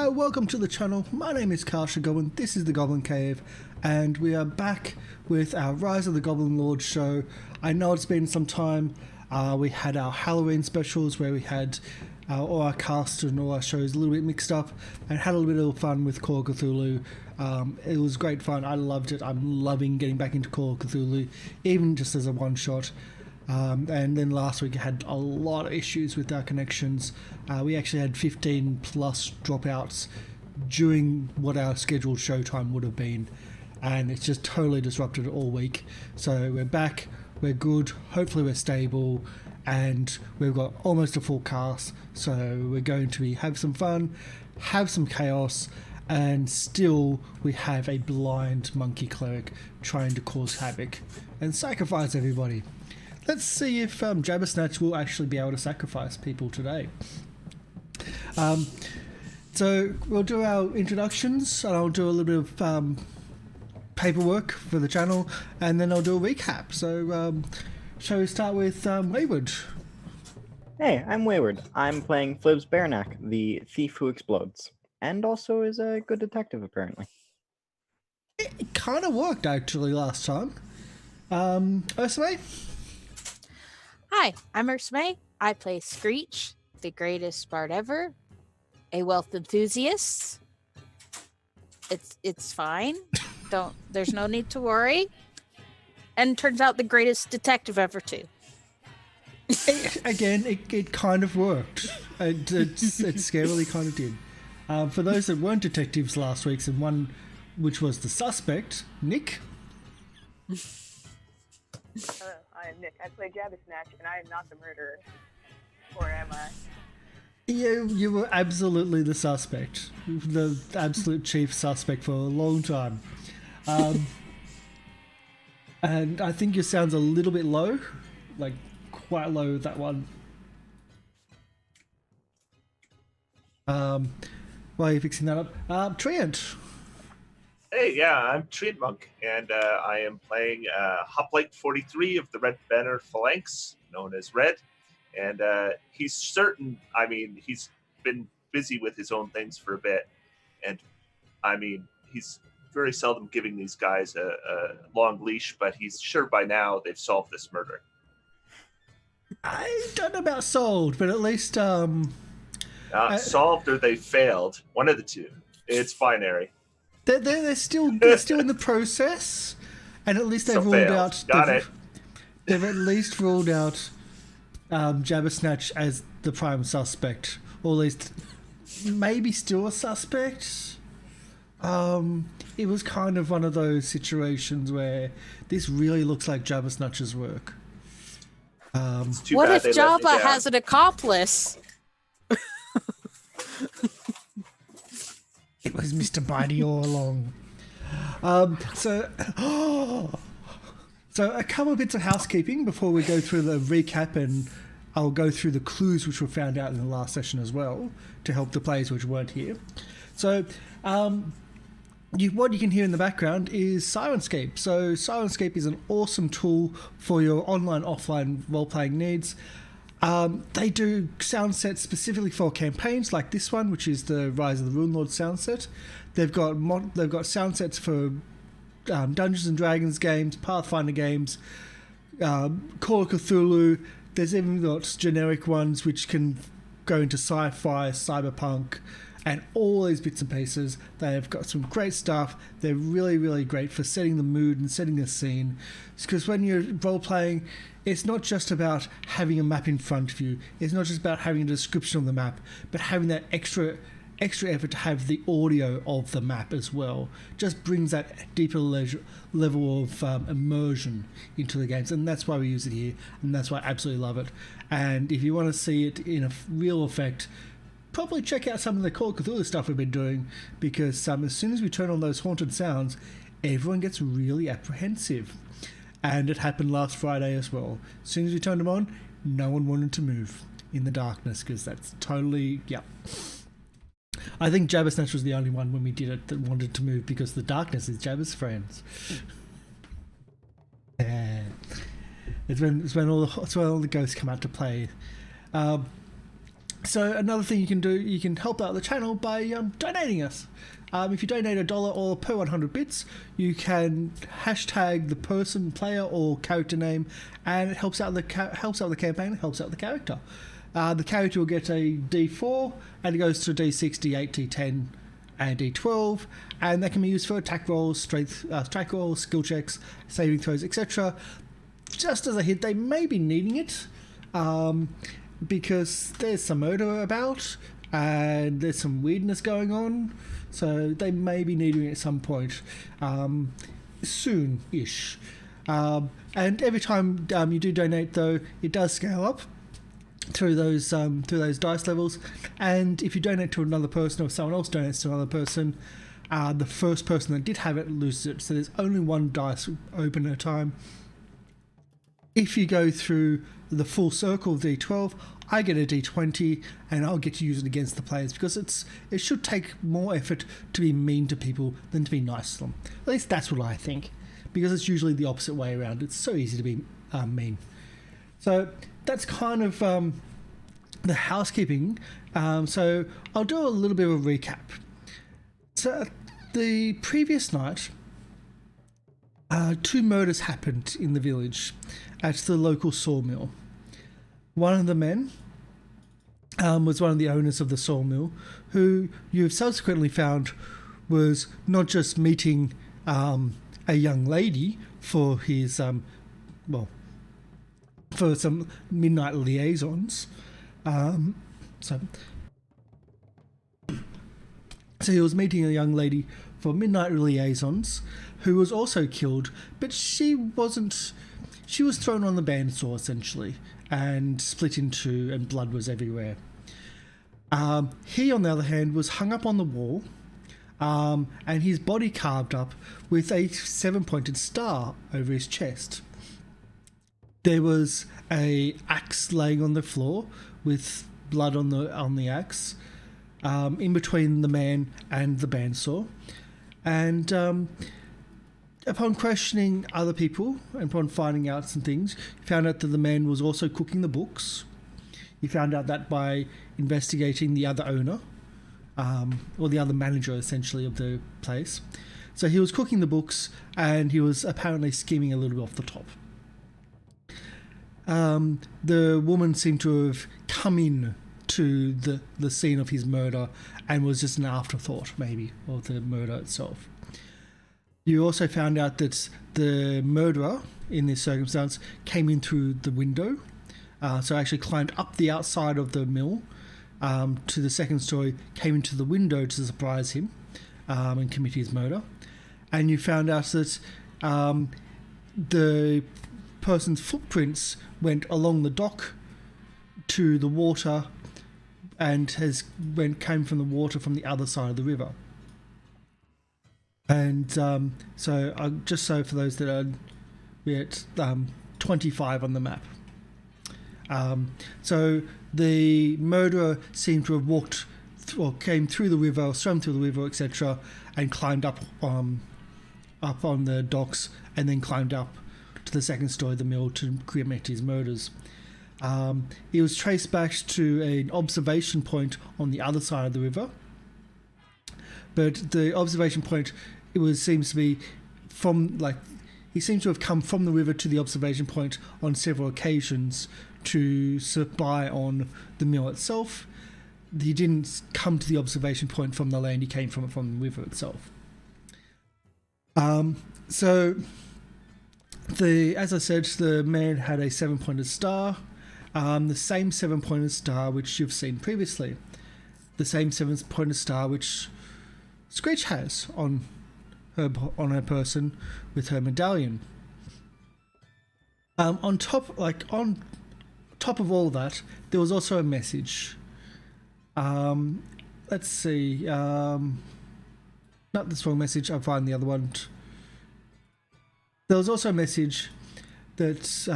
Welcome to the channel. My name is Karsha Goblin. This is the Goblin Cave, and we are back with our Rise of the Goblin'Lords show. I know it's been some time. We had our Halloween specials where we had all our cast and all our shows a little bit mixed up, and had a little bit of fun with Call of Cthulhu. It was great fun. I loved it. I'm loving getting back into Call of Cthulhu, even just as a one-shot. And then last week I had a lot of issues with our connections. We actually had 15 plus dropouts during what our scheduled showtime would have been, and it's just totally disrupted it all week. So we're back, we're good, hopefully we're stable, and we've got almost a full cast. So we're going to have some fun, have some chaos, and still we have a blind monkey cleric trying to cause havoc and sacrifice everybody. Let's see if Jabbersnatch will actually be able to sacrifice people today. So we'll do our introductions, and I'll do a little bit of paperwork for the channel, and then I'll do a recap. So shall we start with Wayward? Hey, I'm Wayward. I'm playing Flibs Bearnack, the thief who explodes, and also is a good detective, apparently. It kind of worked, actually, last time. Ursula? Hi, I'm May. I play Screech, the greatest bard ever, a wealth enthusiast. It's fine. There's no need to worry. And turns out the greatest detective ever too. It kind of worked. It scarily kind of did. For those that weren't detectives last week, and one which was the suspect, Nick. I'm Nick. I play Jabbersnatch, and I am not the murderer. Or am I? You were absolutely the suspect. The absolute chief suspect for a long time. And I think your sound's a little bit low. Like, quite low, that one. While you're fixing that up. Treant. Hey, yeah, I'm Treant Monk, and I am playing Hoplite 43 of the Red Banner Phalanx, known as Red. And he's certain, he's been busy with his own things for a bit. And, he's very seldom giving these guys a long leash, but he's sure by now they've solved this murder. I don't know about solved, but at least... solved or they failed. One of the two. It's binary. They're still in the process, and at least they've ruled out. They've at least ruled out Jabbersnatch as the prime suspect, or at least maybe still a suspect. It was kind of one of those situations where this really looks like Jabbersnatch's work. What if Jabba has an accomplice? It was Mr. Bitey all along. So a couple of bits of housekeeping before we go through the recap, and I'll go through the clues which were found out in the last session as well to help the players which weren't here. So what you can hear in the background is Syrinscape. So Syrinscape is an awesome tool for your online, offline role-playing needs. They do sound sets specifically for campaigns like this one, which is the Rise of the Ruined sound set. They've got sound sets for Dungeons and Dragons games, Pathfinder games, Call of Cthulhu. There's even got generic ones which can go into sci-fi, cyberpunk, and all these bits and pieces. They've got some great stuff. They're really, really great for setting the mood and setting the scene. Because when you're role-playing, it's not just about having a map in front of you. It's not just about having a description of the map, but having that extra effort to have the audio of the map as well. Just brings that deeper level of immersion into the games, and that's why we use it here, and that's why I absolutely love it. And if you want to see it in a real effect, probably check out some of the Call of Cthulhu stuff we've been doing, because as soon as we turn on those haunted sounds, everyone gets really apprehensive. And it happened last Friday as well. As soon as we turned them on, no one wanted to move in the darkness, because that's totally, yeah. I think Jabbersnatch was the only one when we did it that wanted to move, because the darkness is Jabber's friends. Yeah. It's when all the ghosts come out to play. So another thing you can do, you can help out the channel by donating us. If you donate $1 or per 100 bits, you can hashtag the person, player, or character name, and it helps out the campaign, it helps out the character. The character will get a D4, and it goes to D6, D8, D10, and D12, and that can be used for attack rolls, strength rolls, skill checks, saving throws, etc. Just as a hint, they may be needing it, because there's some murder about, and there's some weirdness going on, so they may be needing it at some point, soon-ish. And every time you do donate, though, it does scale up through those dice levels, and if you donate to another person or someone else donates to another person, the first person that did have it loses it, so there's only one dice open at a time. If you go through the full circle of D12, I get a D20, and I'll get to use it against the players, because it should take more effort to be mean to people than to be nice to them. At least that's what I think, because it's usually the opposite way around. It's so easy to be mean. So that's kind of the housekeeping. So I'll do a little bit of a recap. So the previous night, 2 murders happened in the village at the local sawmill. One of the men was one of the owners of the sawmill, who you've subsequently found was not just meeting a young lady for his for some midnight liaisons. So he was meeting a young lady for midnight liaisons, who was also killed, but she wasn't. She was thrown on the bandsaw, essentially, and split in two, and blood was everywhere. He, on the other hand, was hung up on the wall, and his body carved up with a 7-pointed star over his chest. There was a axe laying on the floor with blood on the axe, in between the man and the bandsaw, and upon questioning other people and upon finding out some things, you found out that the man was also cooking the books. You found out that by investigating the other owner, or the other manager, essentially, of the place. So he was cooking the books, and he was apparently skimming a little bit off the top. The woman seemed to have come in to the scene of his murder and was just an afterthought, maybe, of the murder itself. You also found out that the murderer, in this circumstance, came in through the window. So actually climbed up the outside of the mill to the second story, came into the window to surprise him and commit his murder. And you found out that the person's footprints went along the dock to the water and came from the water from the other side of the river. And so for those that are, we're at 25 on the map. So the murderer seemed to have walked or came through the river, swam through the river, etc., and climbed up on the docks, and then climbed up to the second story of the mill to commit his murders. He was traced back to an observation point on the other side of the river, but the observation point seems to be he seems to have come from the river to the observation point on several occasions to spy on the mill itself. He didn't come to the observation point from the land, he came from the river itself. As I said, the man had a 7-pointed star, the same 7-pointed star which you've seen previously, the same 7-pointed star which Screech has on her person with her medallion. On top of all that, there was also a message. Let's see. Not this wrong message. I'll find the other one. There was also a message that,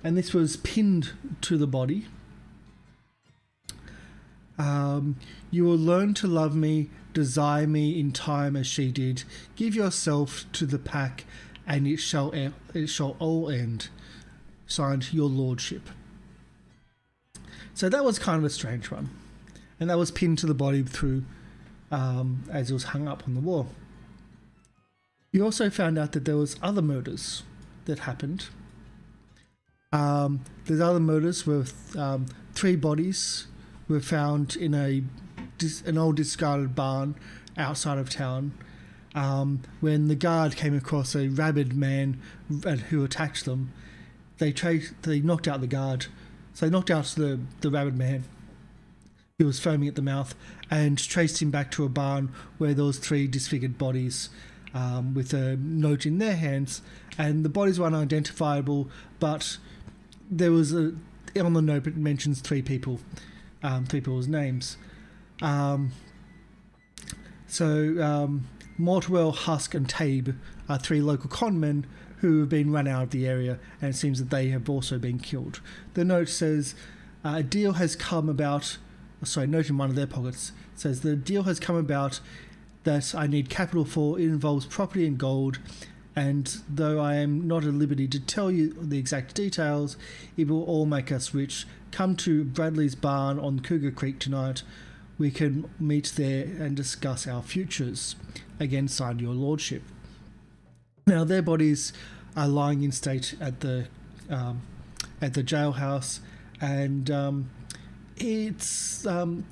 and this was pinned to the body. You will learn to love me, desire me in time as she did. Give yourself to the pack, and it shall all end. Signed, Your Lordship. So that was kind of a strange one. And that was pinned to the body through as it was hung up on the wall. You also found out that there was other murders that happened. There's other murders with 3 bodies were found in an old discarded barn outside of town. When the guard came across a rabid man who attacked them, they knocked out the guard. So they knocked out the rabid man who was foaming at the mouth and traced him back to a barn where there was 3 disfigured bodies with a note in their hands. And the bodies were unidentifiable, but there was on the note it mentions 3 people's names. Mortwell, Husk and Tabe are 3 local conmen who have been run out of the area, and it seems that they have also been killed. The note says, a deal has come about... note in one of their pockets says, the deal has come about that I need capital for. It involves property and gold, and though I am not at liberty to tell you the exact details, it will all make us rich. Come to Bradley's barn on Cougar Creek tonight. We can meet there and discuss our futures. Again, signed, your lordship. Now, their bodies are lying in state at the jailhouse, and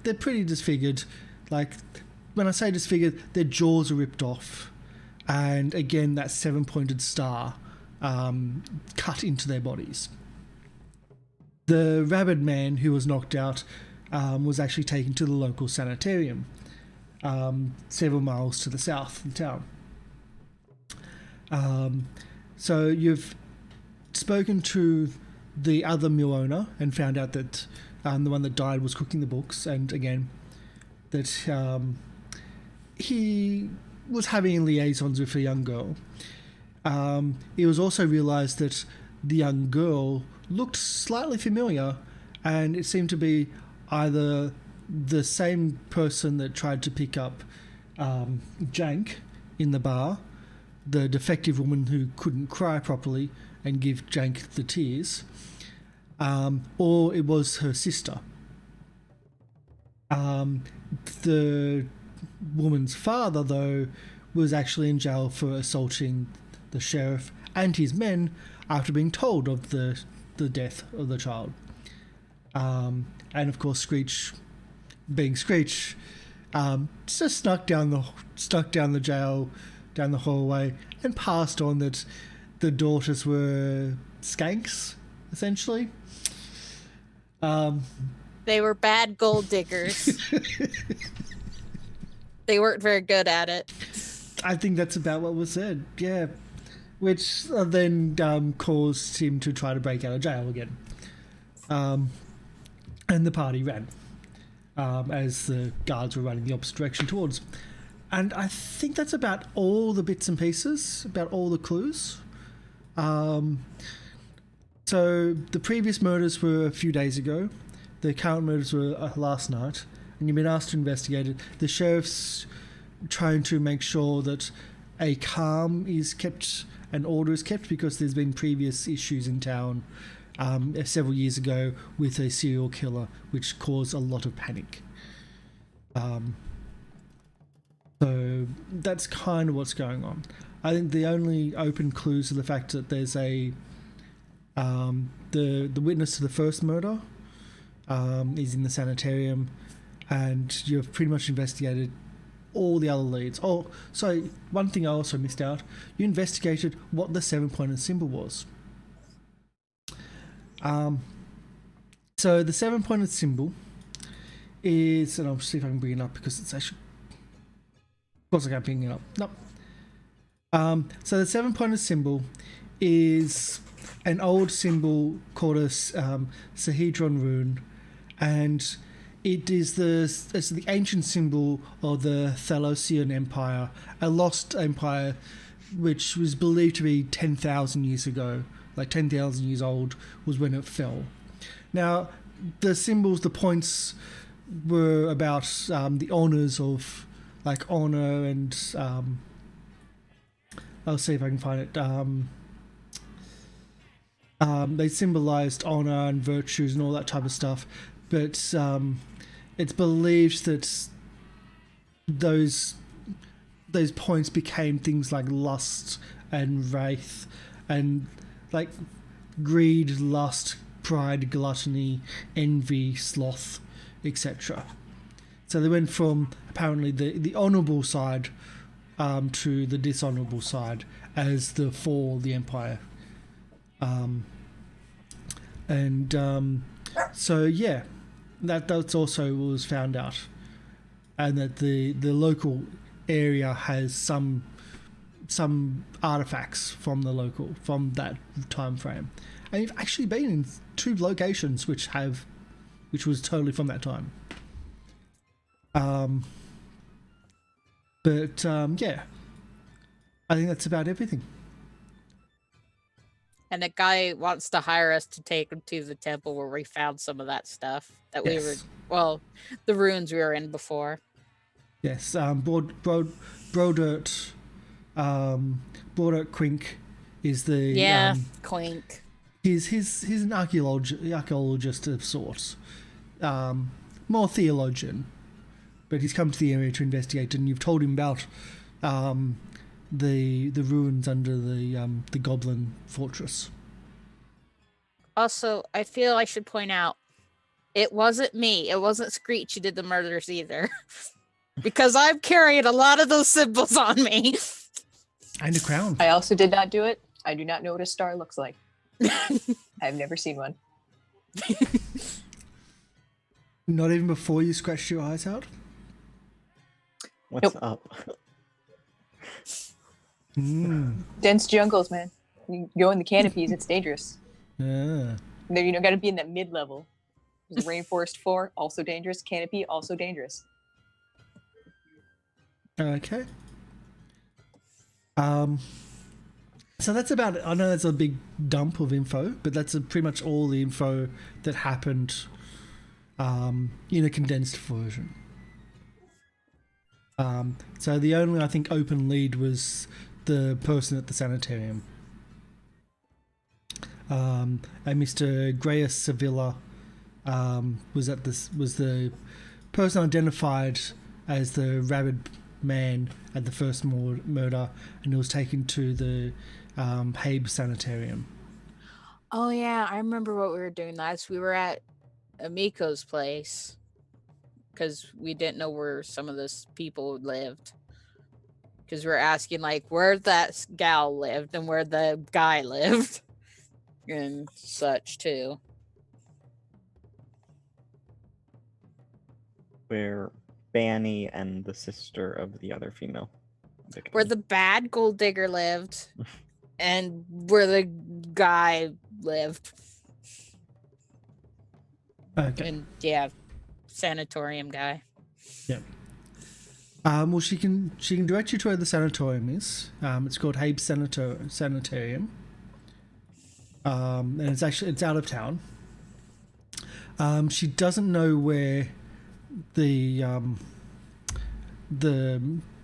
they're pretty disfigured. Like, when I say disfigured, their jaws are ripped off, and again, that 7-pointed star cut into their bodies. The rabid man who was knocked out was actually taken to the local sanitarium, several miles to the south of town. So you've spoken to the other mill owner and found out that the one that died was cooking the books, and again, that he was having liaisons with a young girl. It was also realised that the young girl looked slightly familiar, and it seemed to be either the same person that tried to pick up Jank in the bar, the defective woman who couldn't cry properly and give Jank the tears, or it was her sister. The woman's father, though, was actually in jail for assaulting the sheriff and his men after being told of the death of the child. And of course, Screech, being Screech, just snuck down the jail, down the hallway, and passed on that the daughters were skanks, essentially. They were bad gold diggers. They weren't very good at it. I think that's about what was said, yeah. Which then caused him to try to break out of jail again. And the party ran as the guards were running the opposite direction towards. And I think that's about all the bits and pieces, about all the clues. So the previous murders were a few days ago. The current murders were last night. And you've been asked to investigate it. The sheriff's trying to make sure that a calm is kept and order is kept, because there's been previous issues in town several years ago with a serial killer, which caused a lot of panic. So that's kind of what's going on. I think the only open clues are the fact that there's the witness to the first murder is in the sanitarium, and you've pretty much investigated all the other leads. Oh, so one thing I also missed out. You investigated what the 7-pointed symbol was. So the 7-pointed symbol is, and I'll see if I can bring it up because it's actually, of course I can't bring it up. Nope. So the 7-pointed symbol is an old symbol called a Sahedron rune, and it's the ancient symbol of the Thalassian Empire, a lost empire which was believed to be 10,000 years ago, like 10,000 years old was when it fell. Now, the symbols, the points were about the honors of, like, honor and, I'll see if I can find it. They symbolized honor and virtues and all that type of stuff. but it's believed that those points became things like lust and wraith and like greed, lust, pride, gluttony, envy, sloth, etc. So they went from apparently the honourable side to the dishonourable side as the fall of the empire. So yeah, that's also was found out, and that the local area has some artifacts from that time frame, and you've actually been in 2 locations which was totally from that time. Yeah, I think that's about everything. And the guy wants to hire us to take him to the temple where we found some of that stuff that we were, Yes. the ruins we were in before. Yes, Brodert Quink is the Quink. he's an archaeologist of sorts, more theologian, but he's come to the area to investigate, and you've told him about the ruins under the Goblin fortress. Also, I feel I should point out, it wasn't me. It wasn't Screech who did the murders either. Because I'm carrying a lot of those symbols on me. And a crown. I also did not do it. I do not know what a star looks like. I've never seen one. Not even before you scratched your eyes out? What's Nope. up? Dense jungles, man. You go in the canopies, it's dangerous. Yeah. Got to be in that mid-level. The rainforest 4, also dangerous. Canopy, also dangerous. Okay. So that's about it. I know that's a big dump of info, but that's pretty much all the info that happened in a condensed version. So the only, I think, open lead was the person at the sanitarium. And Mr. Greus Sevilla was the person identified as the rabid man at the first murder, and he was taken to the Habe sanitarium. Oh yeah, I remember what we were doing last. We were at Amiko's place because we didn't know where some of those people lived. Because we were asking like where that gal lived and where the guy lived and such too. Where Banny and the sister of the other female victim. Where the bad gold digger lived and where the guy lived. Okay. And yeah, sanatorium guy. Yep. Well, she can direct you to where the sanatorium is. It's called Habe Sanitarium. And it's out of town. She doesn't know where the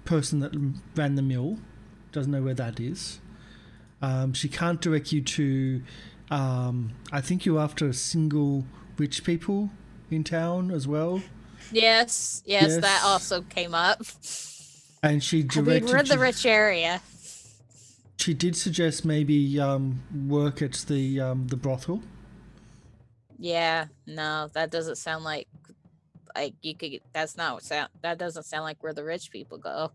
person that ran the mill doesn't know where that is. She can't direct you to. I think you're after single rich people in town as well. Yes, that also came up. And she directed. We're in the rich area. She did suggest maybe work at the brothel. Yeah, no, that doesn't sound like you could. That doesn't sound like where the rich people go.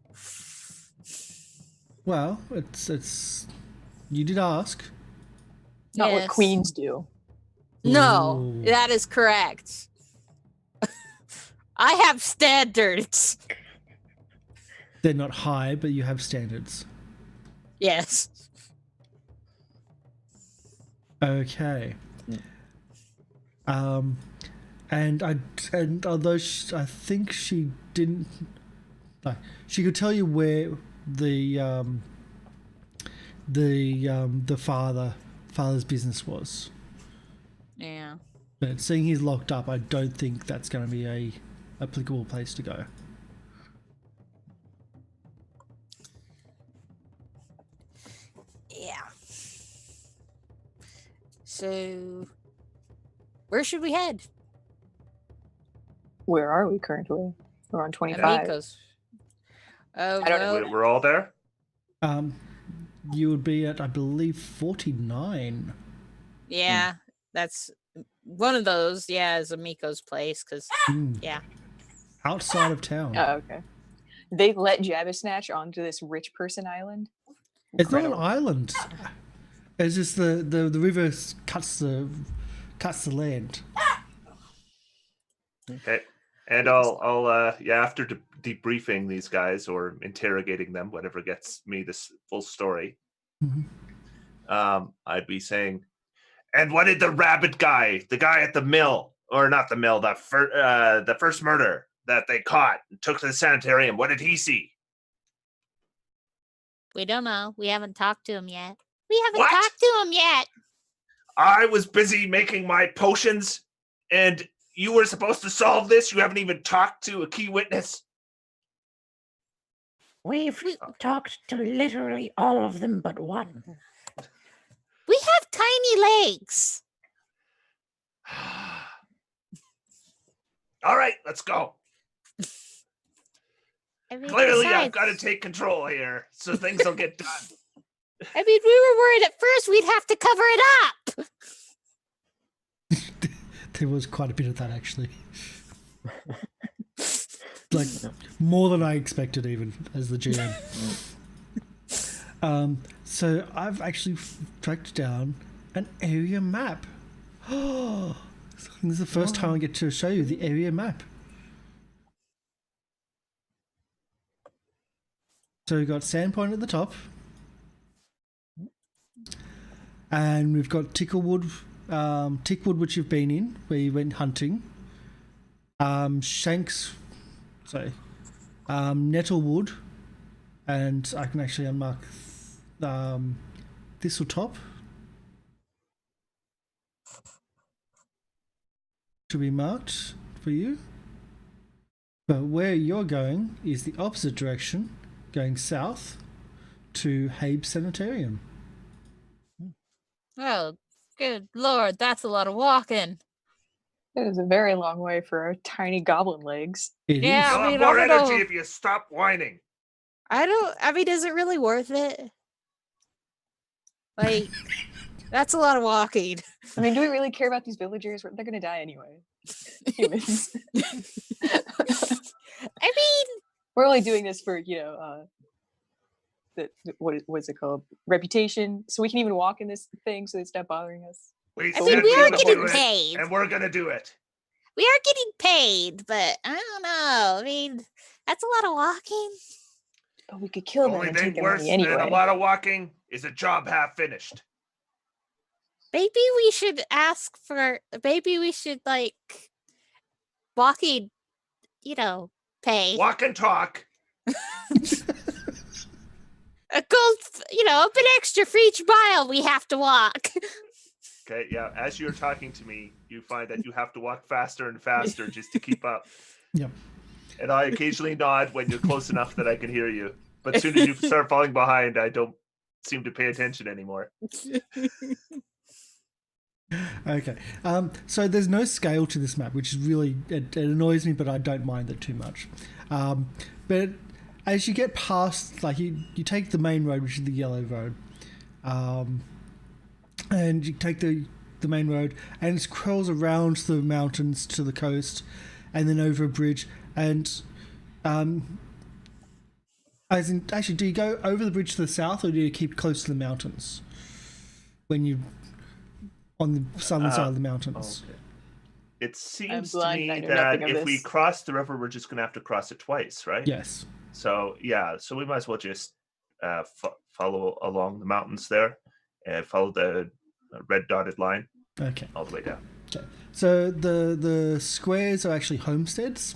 Well, it's. You did ask. Not what Yes. queens do. No, Ooh. that is correct. I have standards. They're not high, but you have standards. Yes. Okay. And although I think she didn't, like, she could tell you where the father's business was. Yeah. But seeing he's locked up, I don't think that's going to be a applicable place to go. Yeah. So, where should we head? Where are we currently? We're on 25. Amigos. I don't know. Well, We're all there. You would be at, I believe, 49. yeah, that's one of those. Yeah, is Amiko's place because yeah. Outside of town. Oh, okay. They let Jabbersnatch onto this rich person island. It's not an Incredible. island. It's just the river cuts the land. Okay. And I'll after debriefing these guys or interrogating them, whatever gets me this full story, I'd be saying, and what did the rabbit guy, the guy at the mill, or not the mill, the first murder that they caught and took to the sanitarium, what did he see? We don't know. We haven't talked to him yet. We haven't What? talked to him yet. I was busy making my potions, and you were supposed to solve this. You haven't even talked to a key witness. We've talked to literally all of them but one. We have tiny legs. All right, let's go. I mean, Clearly, I've besides- got to take control here, so things will get done. I mean, we were worried at first we'd have to cover it up. There was quite a bit of that, actually. Like, more than I expected, even, as the GM. So I've actually tracked down an area map. Oh, this is the first time I get to show you the area map. So we've got Sandpoint at the top. And we've got Ticklewood, which you've been in, where you went hunting. Nettlewood, and I can actually unmark Thistletop to be marked for you. But where you're going is the opposite direction, going south to Habe Sanitarium. Oh, good lord, that's a lot of walking. It is a very long way for our tiny goblin legs. It Yeah. is. You'll I have mean, more I don't energy know. if you stop whining. I mean, is it really worth it? Like, that's a lot of walking. I mean, do we really care about these villagers? They're going to die anyway. Humans. I mean, We're only doing this for, what is it called? Reputation. So we can even walk in this thing so they stop bothering us. I said mean, we are would getting do it, paid. and we're gonna do it. We are getting paid, but I don't know. I mean, that's a lot of walking. But we could kill them Only and thing take their worse money anyway. than a lot of walking is a job half finished. Maybe we should ask for. Maybe we should like walking. Pay Walk and talk. a gold. A bit extra for each mile we have to walk. Okay, yeah. As you're talking to me, you find that you have to walk faster and faster just to keep up. Yep. And I occasionally nod when you're close enough that I can hear you. But as soon as you start falling behind, I don't seem to pay attention anymore. Okay. So there's no scale to this map, which is really it annoys me, but I don't mind it too much. But as you get past, like you take the main road, which is the yellow road, and you take the main road, and it curls around the mountains to the coast, and then over a bridge. And actually, do you go over the bridge to the south, or do you keep close to the mountains when you on the southern side of the mountains? Okay. It seems to blind me and I know that nothing of if we this. cross the river, we're just going to have to cross it twice, right? Yes. So, yeah, so we might as well just follow along the mountains there and follow the red dotted line Okay. all the way down. Okay. So the squares are actually homesteads.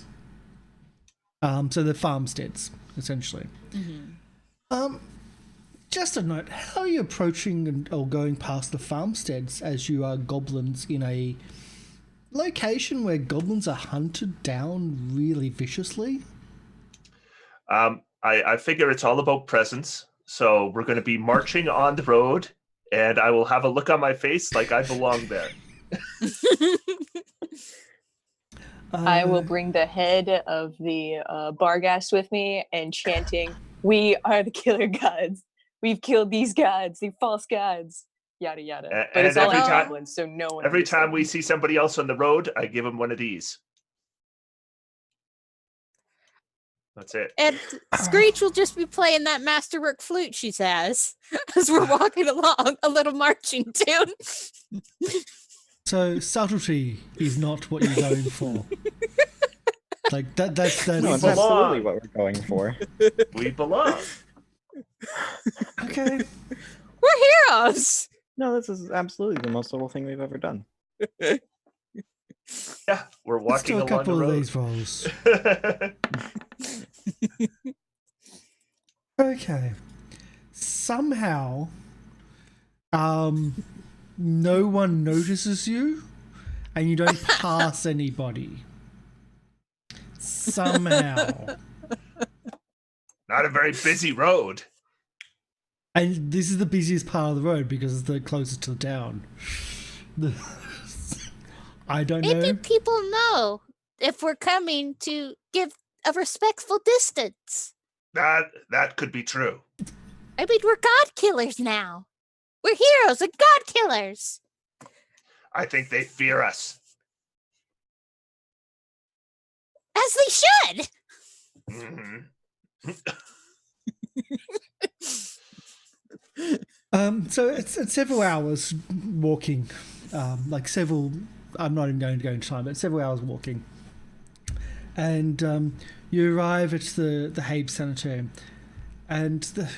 So they're farmsteads, essentially. Just a note, how are you approaching or going past the farmsteads as you are goblins in a location where goblins are hunted down really viciously? I figure it's all about presence. So we're going to be marching on the road, and I will have a look on my face like I belong there. I will Uh, bring the head of the Barghast with me and chanting, "We are the killer gods. We've killed these gods, the false gods." Yada yada. But it's And all in every time- goblins, so no one. Every time we understands. see somebody else on the road, I give them one of these. That's it. And Screech will just be playing that masterwork flute she has as we're walking along, a little marching tune. so subtlety is not what you're going for. Like that's No, it's belong. absolutely what we're going for. We belong. okay. We're heroes. No, this is absolutely the most subtle thing we've ever done. Yeah, we're Let's do walking a along couple the of road. these rolls. Okay. Somehow, no one notices you, and you don't pass anybody. Somehow. Not a very busy road. And this is the busiest part of the road because it's the closest to the town. I don't Maybe know. people know if we're coming to give a respectful distance. That could be true. I mean, we're god killers now. We're heroes and god killers. I think they fear us. As they should. Mhm. So it's several hours walking, like several. I'm not even going to go into time, but several hours walking, and you arrive at the Habe Sanitarium, and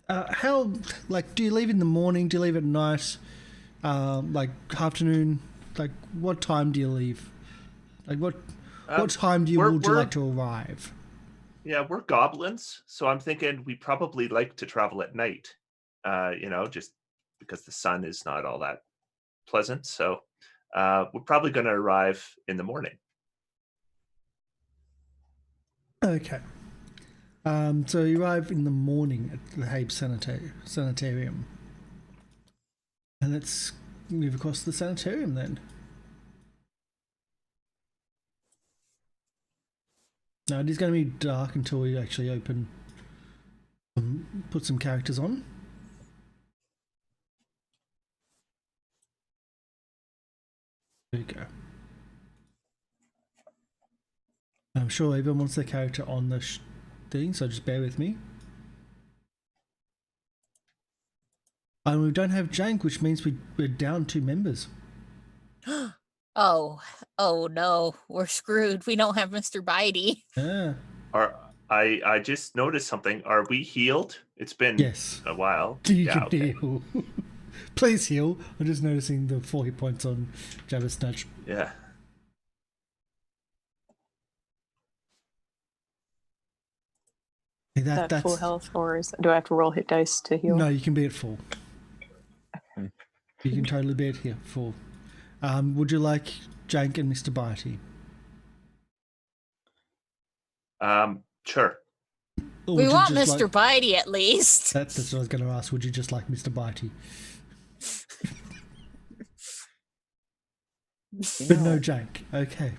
how like do you leave in the morning? Do you leave at night? Like afternoon? Like what time do you leave? Like what time would you like to arrive? Yeah, we're goblins, so I'm thinking we probably like to travel at night. Just because the sun is not all that pleasant. So we're probably going to arrive in the morning. Okay. So you arrive in the morning at the Habe Sanitarium. And let's move across the sanitarium then. Now it is going to be dark until we actually put some characters on. There you go. I'm sure everyone wants their character on the thing, so just bear with me. And we don't have Jank, which means we're down 2 members. Oh no, we're screwed. We don't have Mr. Bitey. Yeah. I just noticed something. Are we healed? It's been Yes. a while. You Yeah, can okay. heal. Please heal. I'm just noticing the 4 hit points on Jabba Snatch. Yeah. Is that That's full health, or do I have to roll hit dice to heal? No, you can be at full. Okay. You can totally be at here full. Would you like Jank and Mr. Bitey? Sure. Or We would you want just Mr. Bitey at least. That's what I was going to ask. Would you just like Mr. Bitey? But no Jank. Okay.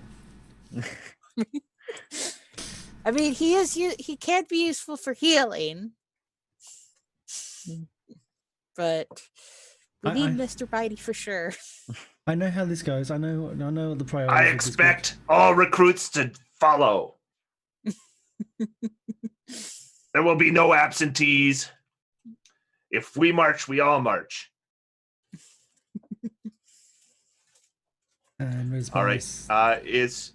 I mean, he can be useful for healing, but we need Mr. Bitey for sure. I know how this goes. I know what the priorities. I of this expect all recruits to follow. There will be no absentees. If we march, we all march. And where's All right. Is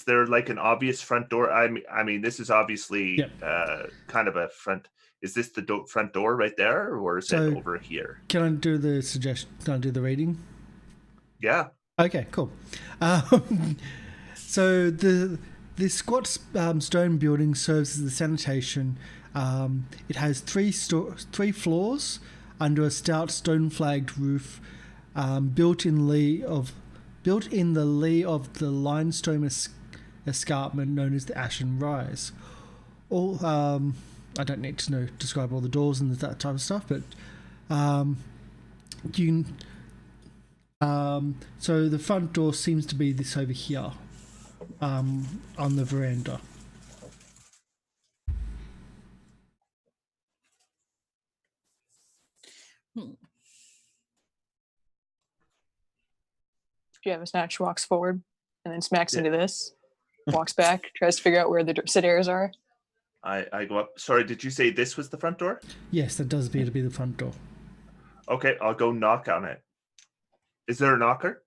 there like an obvious front door? I mean, this is obviously kind of a front. Is this the front door right there, or is it over here? Can I do the suggestion? Can I do the reading? Yeah. Okay, cool. So the squat stone building serves as the sanitation. It has three floors under a stout stone flagged roof, built in the lee of the limestone escarpment known as the Ashen Rise. All I don't need to describe all the doors and that type of stuff, but So the front door seems to be this over here, on the veranda. Snatch walks forward and then smacks Yeah. into this, walks back, tries to figure out where the stairs are. I go up. Sorry, did you say this was the front door? Yes, that does appear to be the front door. Okay, I'll go knock on it. Is there a knocker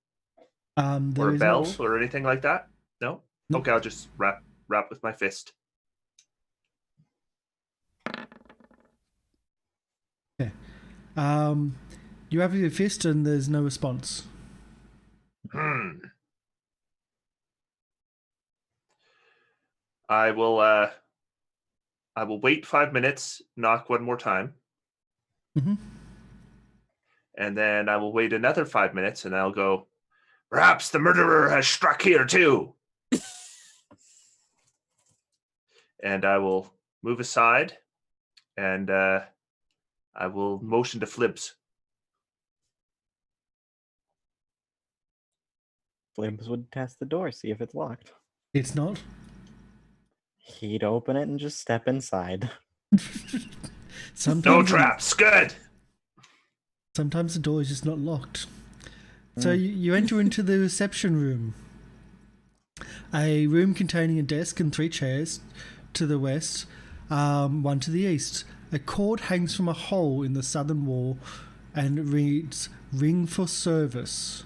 There or a is bell not. or anything like that? No? Nope. Okay, I'll just rap with my fist. Okay. You have your fist and there's no response. I will wait 5 minutes, knock one more time. Mm-hmm. And then I will wait another 5 minutes and I'll go, perhaps the murderer has struck here too. And I will move aside and I will motion to Flibs. Flims would test the door, see if it's locked. It's not. He'd open it and just step inside. Sometimes No traps. Good. Sometimes the door is just not locked. So you enter into the reception room. A room containing a desk and 3 chairs to the west, one to the east. A cord hangs from a hole in the southern wall and it reads, "Ring for service."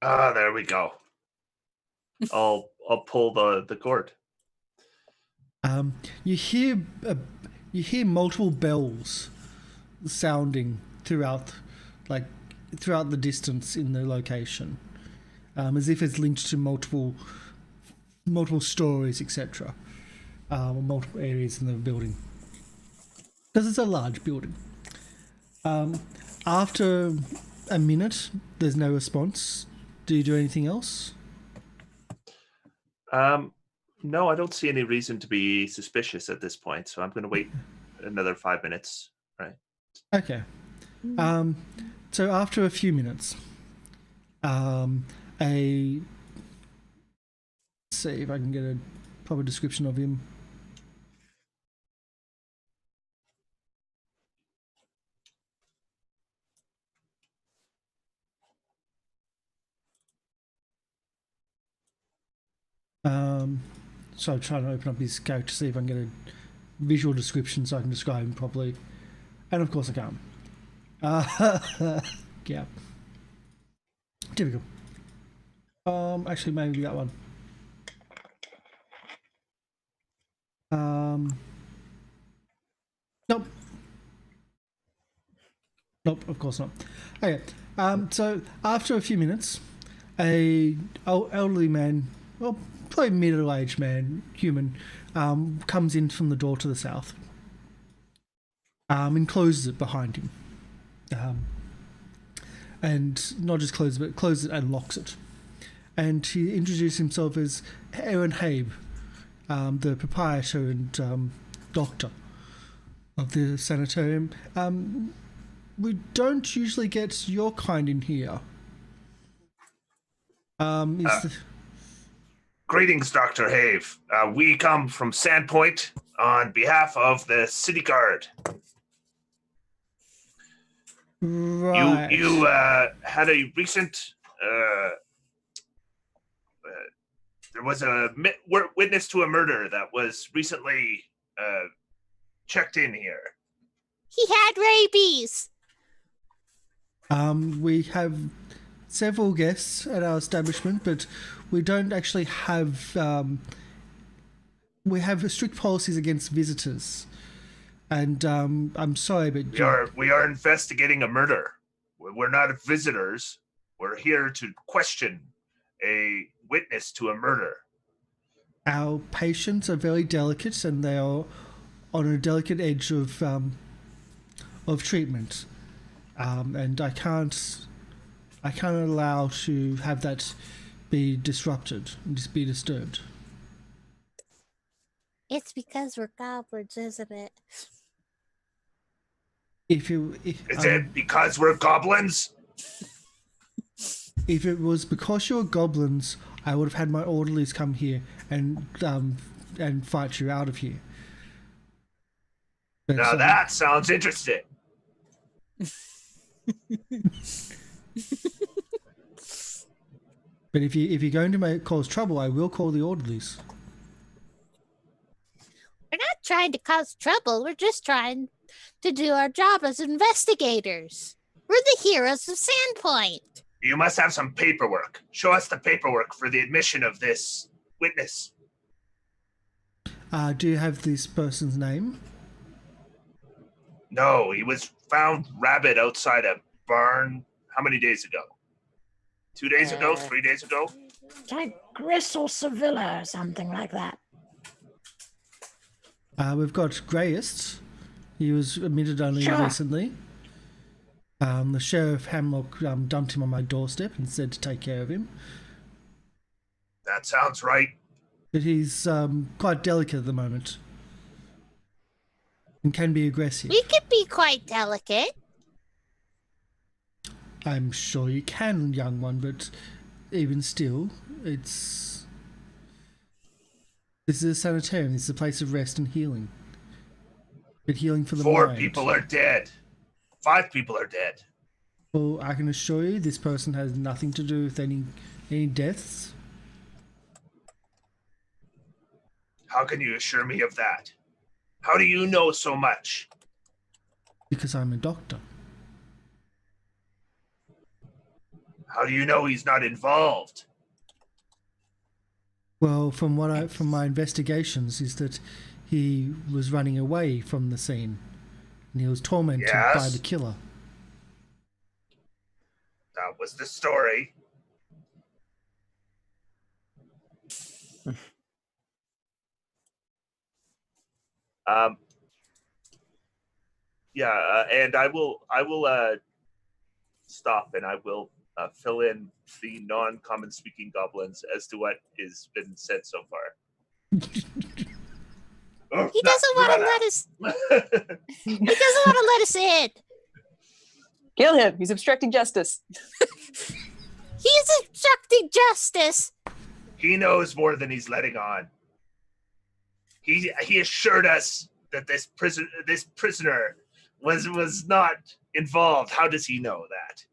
Ah, there we go. I'll pull the cord. You hear multiple bells sounding throughout the distance in the location, as if it's linked to multiple stories, etc., multiple areas in the building, because it's a large building. After a minute, there's no response. Do you do anything else? No, I don't see any reason to be suspicious at this point, so I'm going to wait another 5 minutes. Right. Okay. So after a few minutes, let's see if I can get a proper description of him. So I'm trying to open up his character, see if I can get a visual description so I can describe him properly. And of course I can't. Yeah. Typical. Actually, maybe that one. Nope. Nope, of course not. Okay. So after a few minutes, a elderly man, well, probably middle-aged man, human, comes in from the door to the south, and closes it behind him. And not just closes it, but closes it and locks it. And he introduced himself as Aaron Habe, the proprietor and doctor of the sanitarium. We don't usually get your kind in here. Greetings, Dr. Have. We come from Sandpoint on behalf of the City Guard. Right. You had a recent... there was a witness to a murder that was recently checked in here. He had rabies. We have several guests at our establishment, but we don't actually have... we have strict policies against visitors. And I'm sorry, but... We are investigating a murder. We're not visitors. We're here to question a witness to a murder. Our patients are very delicate, and they are on a delicate edge of treatment. And I can't allow to have that be disrupted and just be disturbed. It's because we're goblins, isn't it? Is it because we're goblins? if it was because you're goblins, I would have had my orderlies come here and fight you out of here. But, Now that sounds interesting. But if you're going to cause trouble, I will call the orderlies. We're not trying to cause trouble. We're just trying to do our job as investigators. We're the heroes of Sandpoint. You must have some paperwork. Show us the paperwork for the admission of this witness. Do you have this person's name? No, he was found rabid outside a barn. How many days ago? 2 days ago? 3 days ago? Like Gris or Sevilla or something like that. We've got Greyest. He was admitted only Sure. recently. The Sheriff Hamlock dumped him on my doorstep and said to take care of him. That sounds right. But he's quite delicate at the moment. And can be aggressive. We could be quite delicate. I'm sure you can, young one, but even still, this is a sanitarium. This is a place of rest and healing. But healing for the 4 mind. people are dead. 5 people are dead. Well, I can assure you this person has nothing to do with any deaths. How can you assure me of that? How do you know so much? Because I'm a doctor. How do you know he's not involved? Well, from my investigations, is that he was running away from the scene, and he was tormented by Yes. the killer. That was the story. And I will stop and I will fill in the non-common speaking goblins as to what has been said so far. He doesn't want to let us. He doesn't want to let us in. Kill him. He's obstructing justice. He's obstructing justice. He knows more than he's letting on. He assured us that this prisoner was not involved. How does he know that?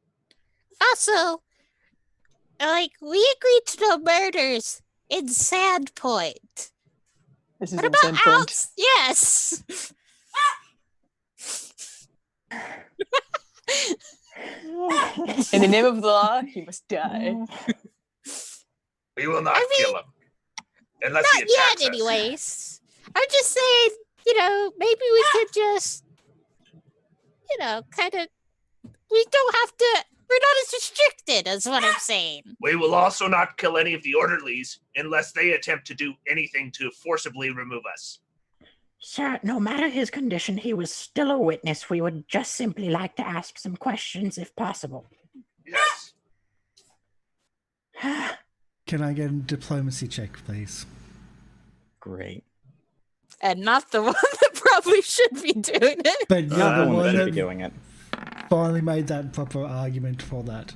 Also, we agreed to no murders in Sandpoint. This is What about Sandpoint. outs? Yes. In the name of the law, he must die. We will not kill him. Unless he Not attacks yet, us. anyways. I'm just saying, maybe we could just, kind of. We don't have to. We're not as restricted, is what I'm saying. We will also not kill any of the orderlies unless they attempt to do anything to forcibly remove us. Sir, no matter his condition, he was still a witness. We would just simply like to ask some questions if possible. Yes. Can I get a diplomacy check, please? Great. And not the one that probably should be doing it. But you're Not the the one that one should be that doing it. finally made that proper argument for that.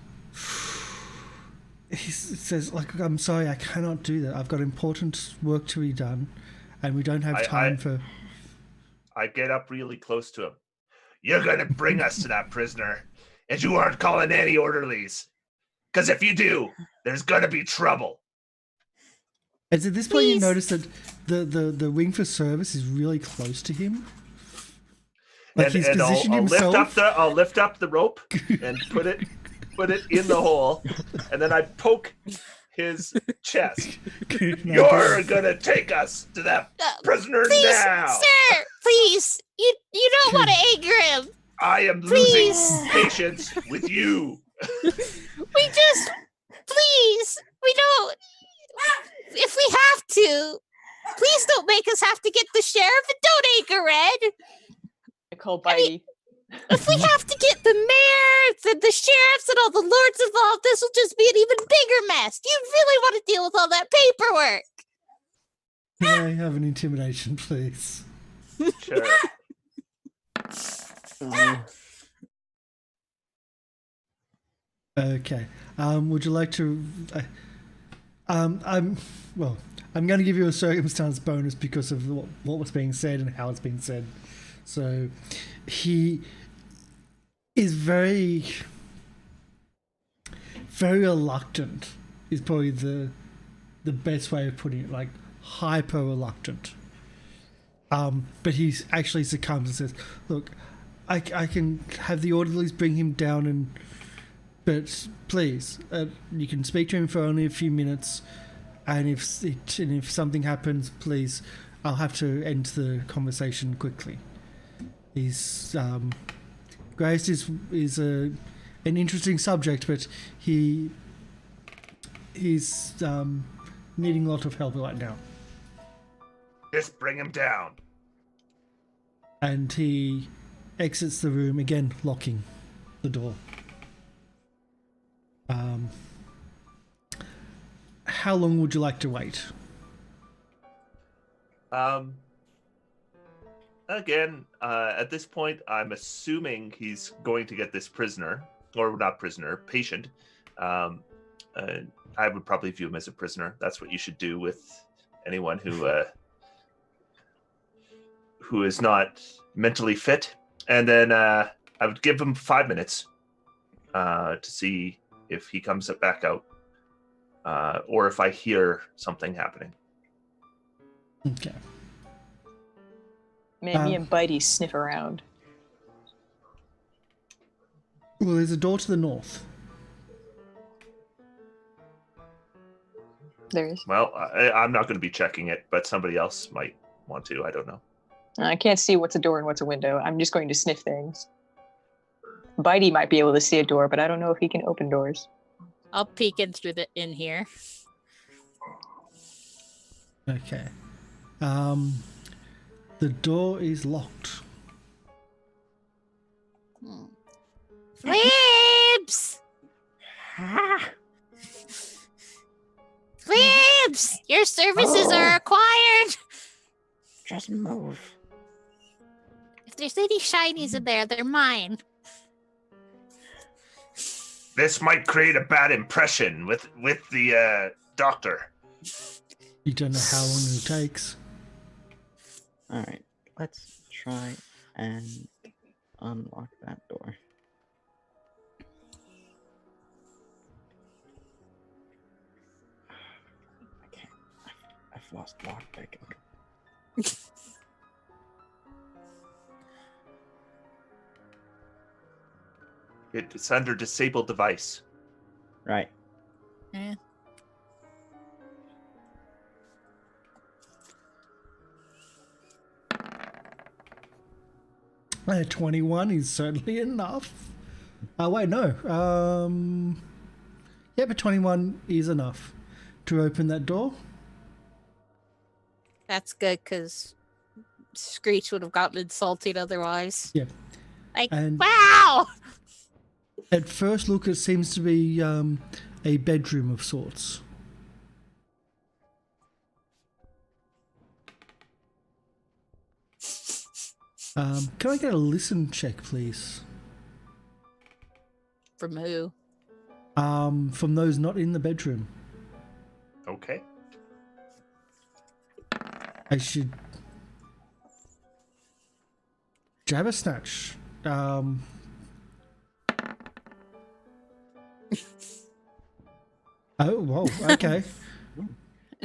He says, I'm sorry, I cannot do that. I've got important work to be done, and we don't have time for... I get up really close to him. You're going to bring us to that prisoner, and you aren't calling any orderlies. Because if you do, there's going to be trouble. It's at this point you Please. notice that the wing for service is really close to him. Like he's and positioned I'll himself. I'll lift up the rope and put it in the hole, and then I poke his chest. You're gonna take us to that prisoner Please, now. sir, please. You don't want to anger him. I am Please. losing patience with you. We don't. If we have to, please don't make us have to get the sheriff and don't anger Red. I call Bitey. If we have to get the mayor, the sheriffs, and all the lords involved, this will just be an even bigger mess. Do you really want to deal with all that paperwork? Can I have an intimidation, please? Sure. Okay. Would you like to? I'm going to give you a circumstance bonus because of what was being said and how it's being said. So, he is very, very reluctant. Is probably the best way of putting it. Like hyper reluctant. But he actually succumbs and says, "Look, I can have the orderlies bring him down but please, you can speak to him for only a few minutes, and if something happens, please, I'll have to end the conversation quickly." He's Grace is an interesting subject, but he's needing a lot of help right now. Just bring him down. And he exits the room, again locking the door. How long would you like to wait? Again, at this point, I'm assuming he's going to get this prisoner, or not prisoner, patient. I would probably view him as a prisoner. That's what you should do with anyone who is not mentally fit. And then I would give him 5 minutes to see if he comes back out, or if I hear something happening. Okay. Man, me and Bitey sniff around. Well, there's a door to the north. There is. Well, I'm not going to be checking it, but somebody else might want to. I don't know. I can't see what's a door and what's a window. I'm just going to sniff things. Bitey might be able to see a door, but I don't know if he can open doors. I'll peek in through in here. Okay. The door is locked. Flips! Ah, Flips! Your services are required! just move. If there's any shinies in there, they're mine. This might create a bad impression with the doctor. You don't know how long it takes. All right, let's try and unlock that door. I can't. I've lost lockpicking. It's under disabled device. Right. 21 is certainly enough. Wait, no. Yeah, but 21 is enough to open that door. That's good, because Screech would have gotten insulted otherwise. Yeah. Like, And wow! at first look, it seems to be a bedroom of sorts. Can I get a listen check, please? From who? From those not in the bedroom. Okay. I should... Jabbersnatch. Oh, whoa, okay.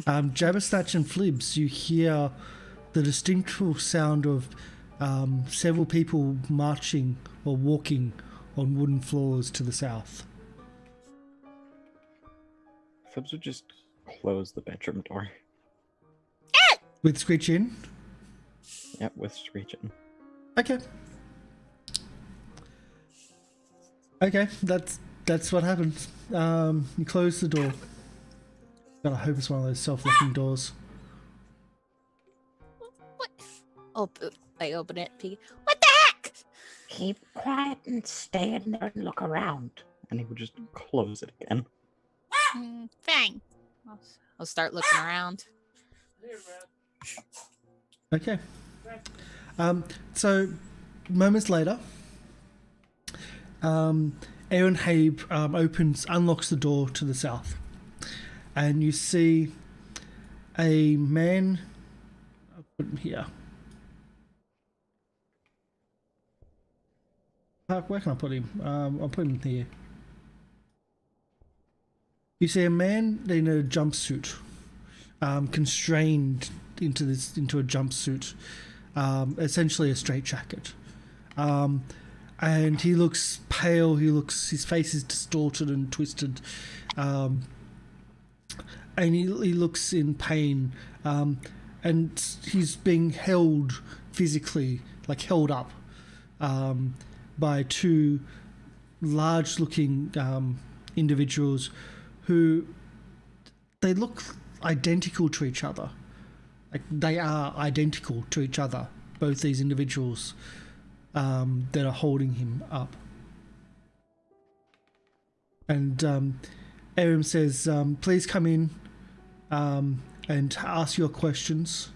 Jabbersnatch and Flibs, you hear the distinctful sound of several people marching or walking on wooden floors to the south. Fibs would just close the bedroom door. With Screech in? Yep, with screeching. Okay. Okay, that's what happens. You close the door. God, I hope it's one of those self-locking doors. What? I open it. Peek. What the heck? Keep quiet and stay in there and look around. And he would just close it again. Fine. I'll start looking around. Okay. So, moments later, Aaron Habe unlocks the door to the south, and you see a man. I'll put him here. Where can I put him? I'll put him here. You see a man in a jumpsuit, constrained into a jumpsuit, essentially a straitjacket. And he looks pale. His face is distorted and twisted, and he looks in pain. And he's being held physically, like held up, by two large-looking individuals who they look identical to each other. Like they are identical to each other. Both these individuals that are holding him up. And Aram says, "Please come in and ask your questions."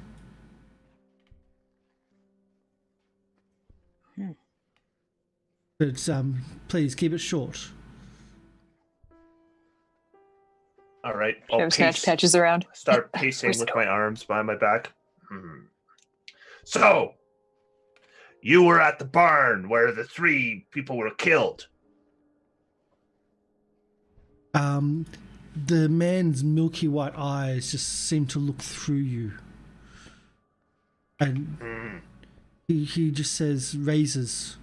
But please keep it short. All right. Snatch patches around. Start pacing with my arms behind my back. So, you were at the barn where the 3 people were killed. The man's milky white eyes just seem to look through you. And he just says, "Razors."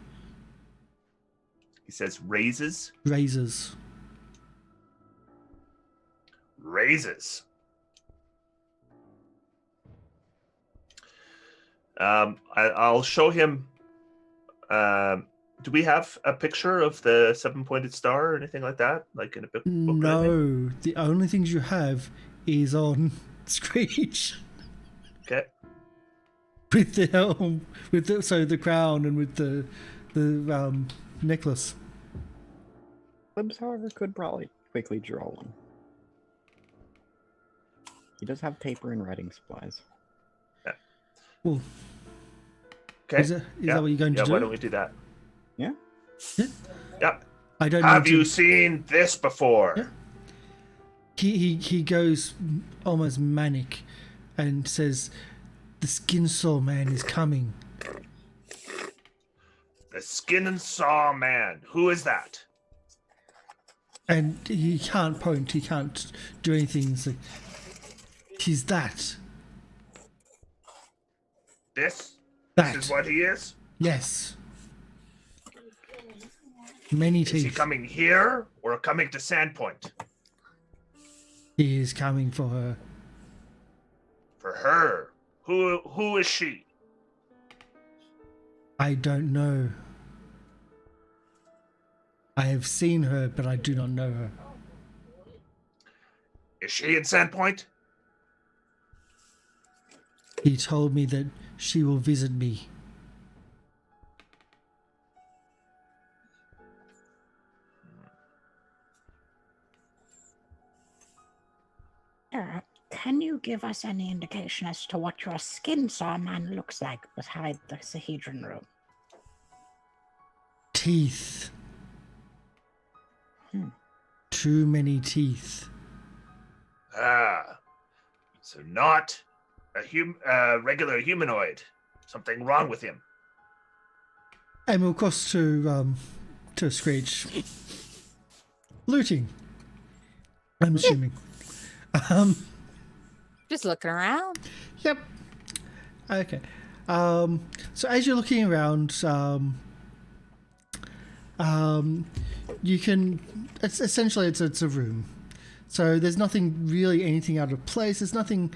He says, "Raises?" Razors. Raises. I'll show him. Do we have a picture of the 7-pointed star or anything like that? Like in a book? No, the only things you have is on Screech. Okay. With the helm, the crown, and with the necklace. Libs, however, could probably quickly draw one. He does have paper and writing supplies. Yeah. Well, okay. Is that what you're going to do? Why don't we do that? Yeah. Yeah. I don't. Have you seen this before? Yeah. He goes almost manic, and says, "The Skinsaw man is coming." The Skinsaw man. Who is that? And he can't point. He can't do anything. It's like, he's that. This? That. This is what he is? Yes. Many teeth. Is he coming here or coming to Sandpoint? He is coming for her. For her? Who is she? I don't know. I have seen her, but I do not know her. Is she in Sandpoint? He told me that she will visit me. Can you give us any indication as to what your Skinsaw man looks like beside the Sahedron room? Teeth. Too many teeth. So not a regular humanoid. Something wrong with him. And we'll cross to Screech. Looting. I'm assuming. Just looking around. Yep. Okay. So as you're looking around, you can. It's essentially it's a room. So there's nothing really anything out of place. There's nothing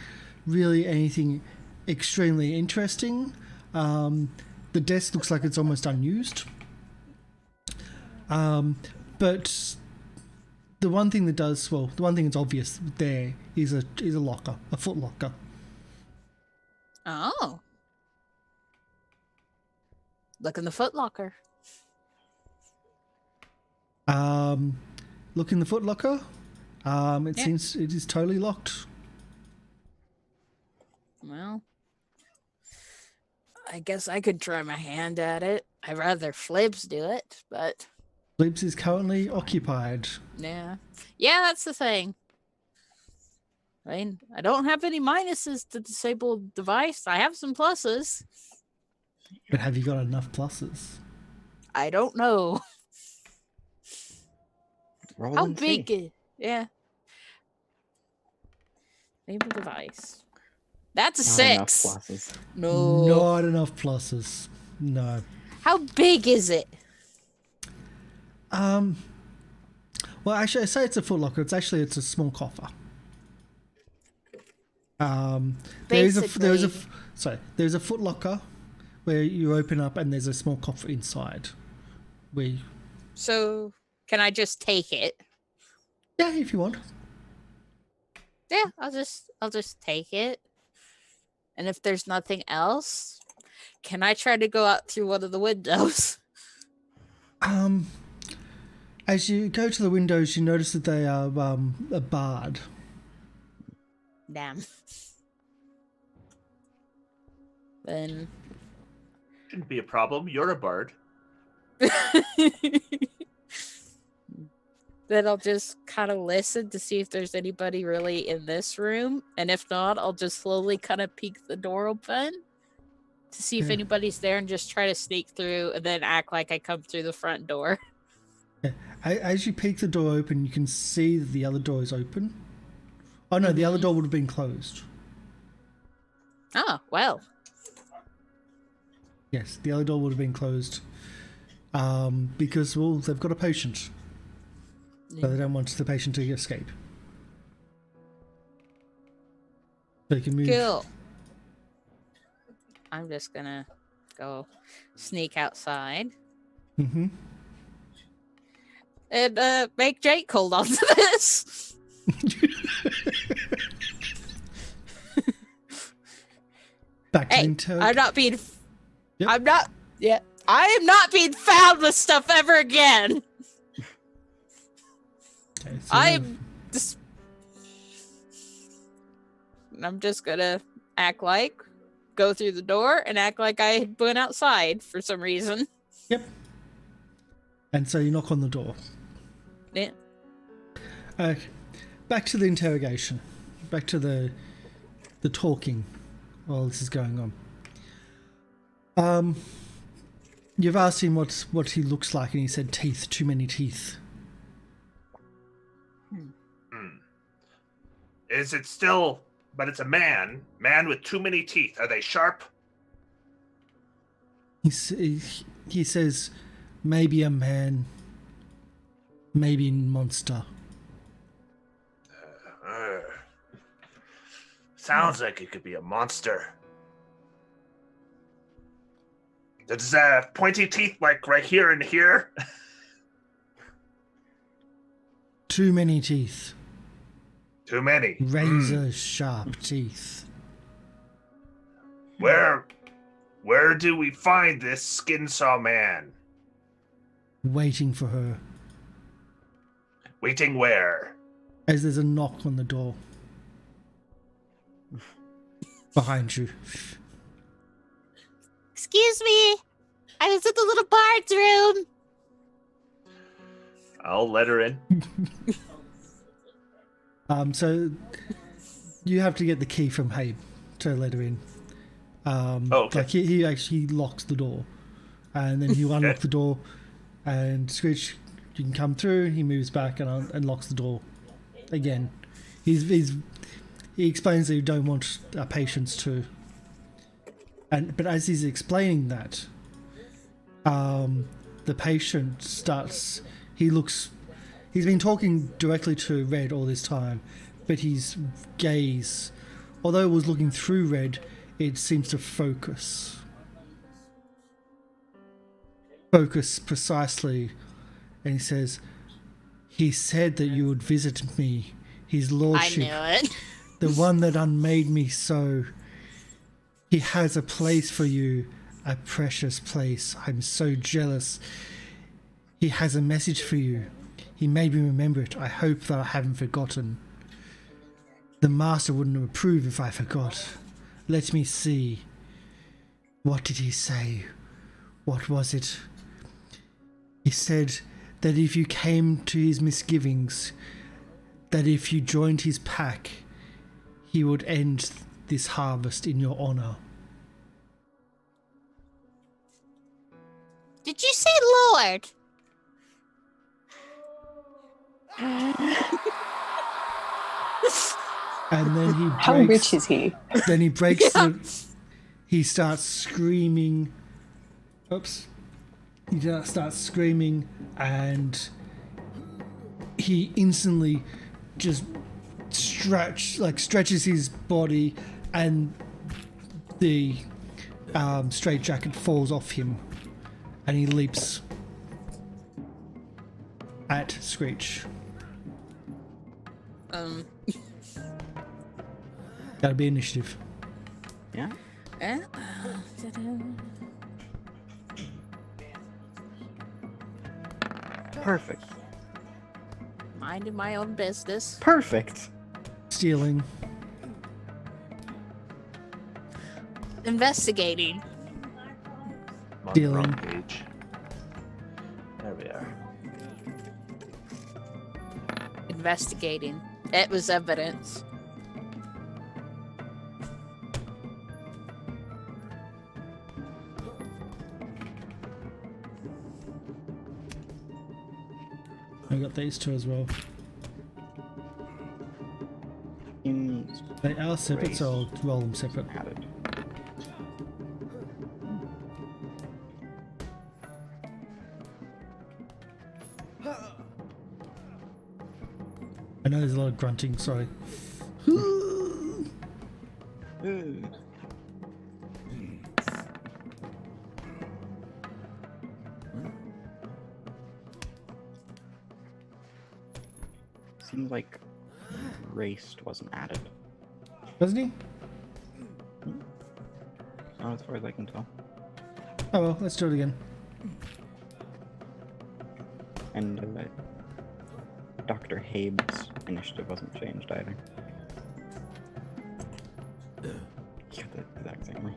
really anything extremely interesting. The desk looks like it's almost unused. But the one thing that's obvious there is a locker, a foot locker. Oh. Look in the foot locker. Look in the foot locker. Seems it is totally locked. Well, I guess I could try my hand at it. I'd rather Flibs do it, but Flips is currently occupied. Yeah. Yeah, that's the thing. I mean, I don't have any minuses to disable device. I have some pluses. But have you got enough pluses? I don't know. Roll How and see. big is yeah. Disable device. That's a Not enough 6. pluses. No. Not enough pluses. No. How big is it? Well, actually, I say it's a footlocker. It's a small coffer. There's a footlocker where you open up and there's a small coffer inside. So can I just take it? Yeah, if you want. Yeah, I'll just take it. And if there's nothing else, can I try to go out through one of the windows? As you go to the windows, you notice that they are barred. Damn. Then Shouldn't be a problem. You're a bard. then I'll just kind of listen to see if there's anybody really in this room. And if not, I'll just slowly kind of peek the door open to see if Yeah. anybody's there and just try to sneak through and then act like I come through the front door. As you peek the door open, you can see that the other door is open. Oh no, the other door would have been closed. Oh, well. Yes, the other door would have been closed. Because, well, they've got a patient. So they don't want the patient to escape. So you can move. Cool. I'm just gonna go sneak outside Mm-hmm. and make Jake hold on to this. Back to Hey, Intel. I'm not being. Yep. I'm not. Yeah, I am not being found with stuff ever again. Okay, so I'm just. I'm just gonna act like go through the door and act like I had been outside for some reason. Yep. And so you knock on the door. Yeah. Okay. Back to the interrogation. Back to the talking while this is going on. You've asked him what he looks like, and he said teeth, too many teeth. Is it still? But it's a man. Man with too many teeth. Are they sharp? He says, maybe a man, maybe monster. Sounds like it could be a monster. Does pointy teeth like right here and here? Too many teeth. Too many. Razor sharp teeth. Where do we find this Skinsaw man? Waiting for her. Waiting where? As there's a knock on the door. Behind you. Excuse me. I was in the little bard's room. I'll let her in. So you have to get the key from Habe to let her in. Okay. Like he actually locks the door, and then you unlock the door, and Screech, you can come through. He moves back and locks the door again. He explains that you don't want patients to. But as he's explaining that, the patient starts. He's been talking directly to Red all this time, but his gaze, although it was looking through Red, it seems to focus. Focus precisely. And he says, he said that you would visit me, his lordship, I knew it. the one that unmade me so. He has a place for you, a precious place. I'm so jealous. He has a message for you. He made me remember it. I hope that I haven't forgotten. The master wouldn't approve if I forgot. Let me see. What did he say? What was it? He said that if you came to his misgivings, that if you joined his pack, he would end this harvest in your honor. Did you say Lord? And then he breaks, How rich is he? Then he breaks the... He starts screaming. Oops. He starts screaming, and he instantly just stretches his body, and the straitjacket falls off him, and he leaps at Screech. That'll be initiative. Yeah. Perfect. Minding my own business. Perfect. Stealing. Investigating. I'm on the Dealing. wrong page. There we are. Investigating. It was evidence. I got these two as well. In They are separate, so I'll roll them separate. added. I know there's a lot of grunting, sorry. Ooh. Seems like raced wasn't added. Wasn't he? Not as far as I can tell. Oh well, let's do it again. And Dr. Habe's initiative wasn't changed either. You got the exact same roll.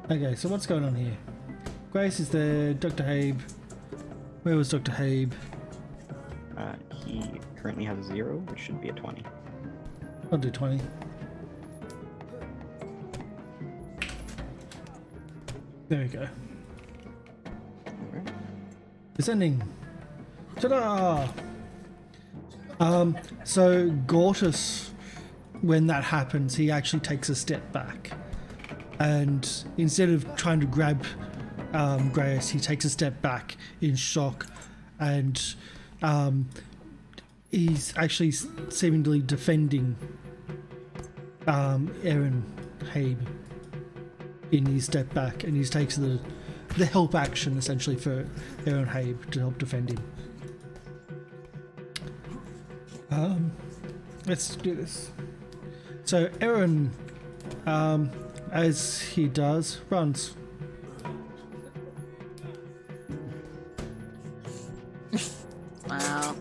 Okay, so what's going on here? Grace is there, Dr. Habe. Where was Dr. Habe? He currently has a 0, which should be a 20. I'll do 20. There we go. Alright. Descending. Ta-da! So Gortus, when that happens, he actually takes a step back. And instead of trying to grab Grace, he takes a step back in shock, and he's actually seemingly defending Aaron Habe in his step back, and he takes the help action essentially for Aaron Habe to help defend him. Let's do this. So Aaron, as he does, runs. Wow.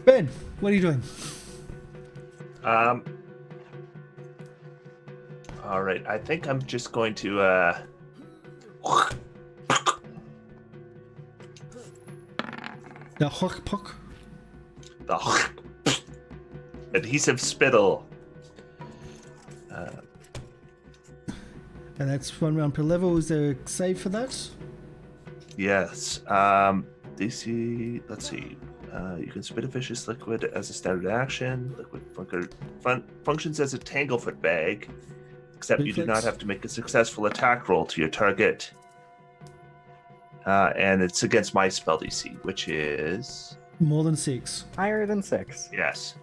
Ben, what are you doing? All right. I think I'm just going to The hook puck. the adhesive spittle. And that's 1 round per level. Is there a save for that? Yes. DC. Let's see. You can spit a vicious liquid as a standard action. Liquid functions as a tanglefoot bag, except you do not Reflex. have to make a successful attack roll to your target. And it's against my spell DC, which is More than 6. Higher than 6. yes.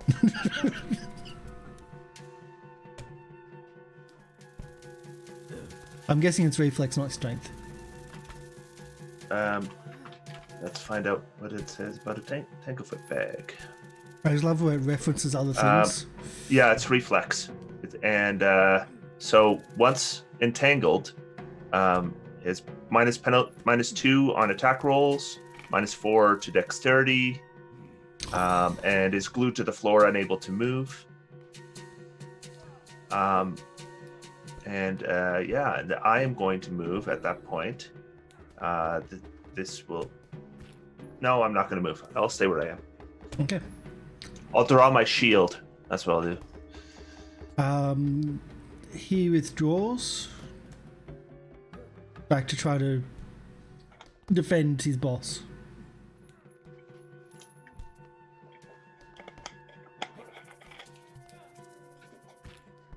I'm guessing it's reflex, not strength. Let's find out what it says about a tanglefoot bag. I just love where it references other things. Yeah, it's reflex, and so once entangled, is -2 on attack rolls, -4 to dexterity, and is glued to the floor, unable to move. And yeah, and I am going to move at that point. This will. No, I'm not going to move. I'll stay where I am. Okay. I'll draw my shield. That's what I'll do. He withdraws back to try to defend his boss.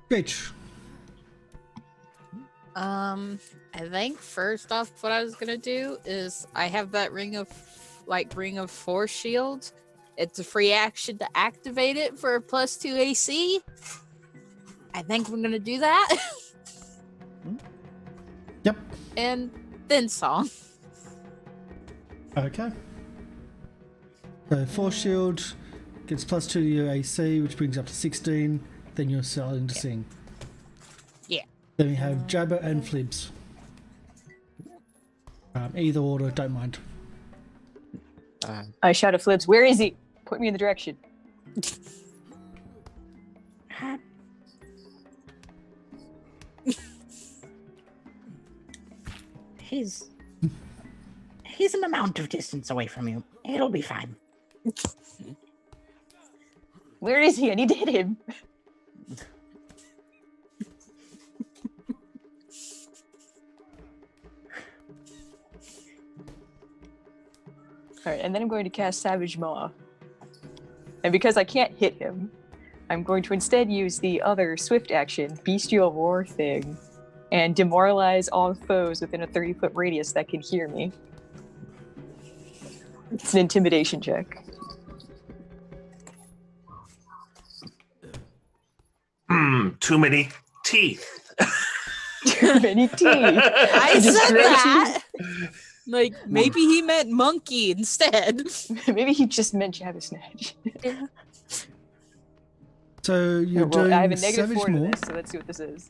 Bitch. I think first off, what I was gonna do is I have that ring of force shield. It's a free action to activate it for a +2 AC. I think we're gonna do that. Yep. And then song. Okay. So force shield gets +2 to your AC, which brings you up to 16. Then you're starting to sing. Yeah. Then we have Jabber and Flibs. Either order, don't mind. I shout at Flibs, where is he? Point me in the direction. He's an amount of distance away from you. It'll be fine. Where is he? I need to hit him. Alright, and then I'm going to cast Savage Maw. And because I can't hit him, I'm going to instead use the other swift action, Bestial Roar thing, and demoralize all foes within a 30-foot radius that can hear me. It's an intimidation check. Too many teeth. Too many teeth. I Just said great. that. Like maybe he meant monkey instead. Maybe he just meant Jabba Snatch. So you're Well, doing I have a negative Savage 4 to Maw. this, so let's see what this is.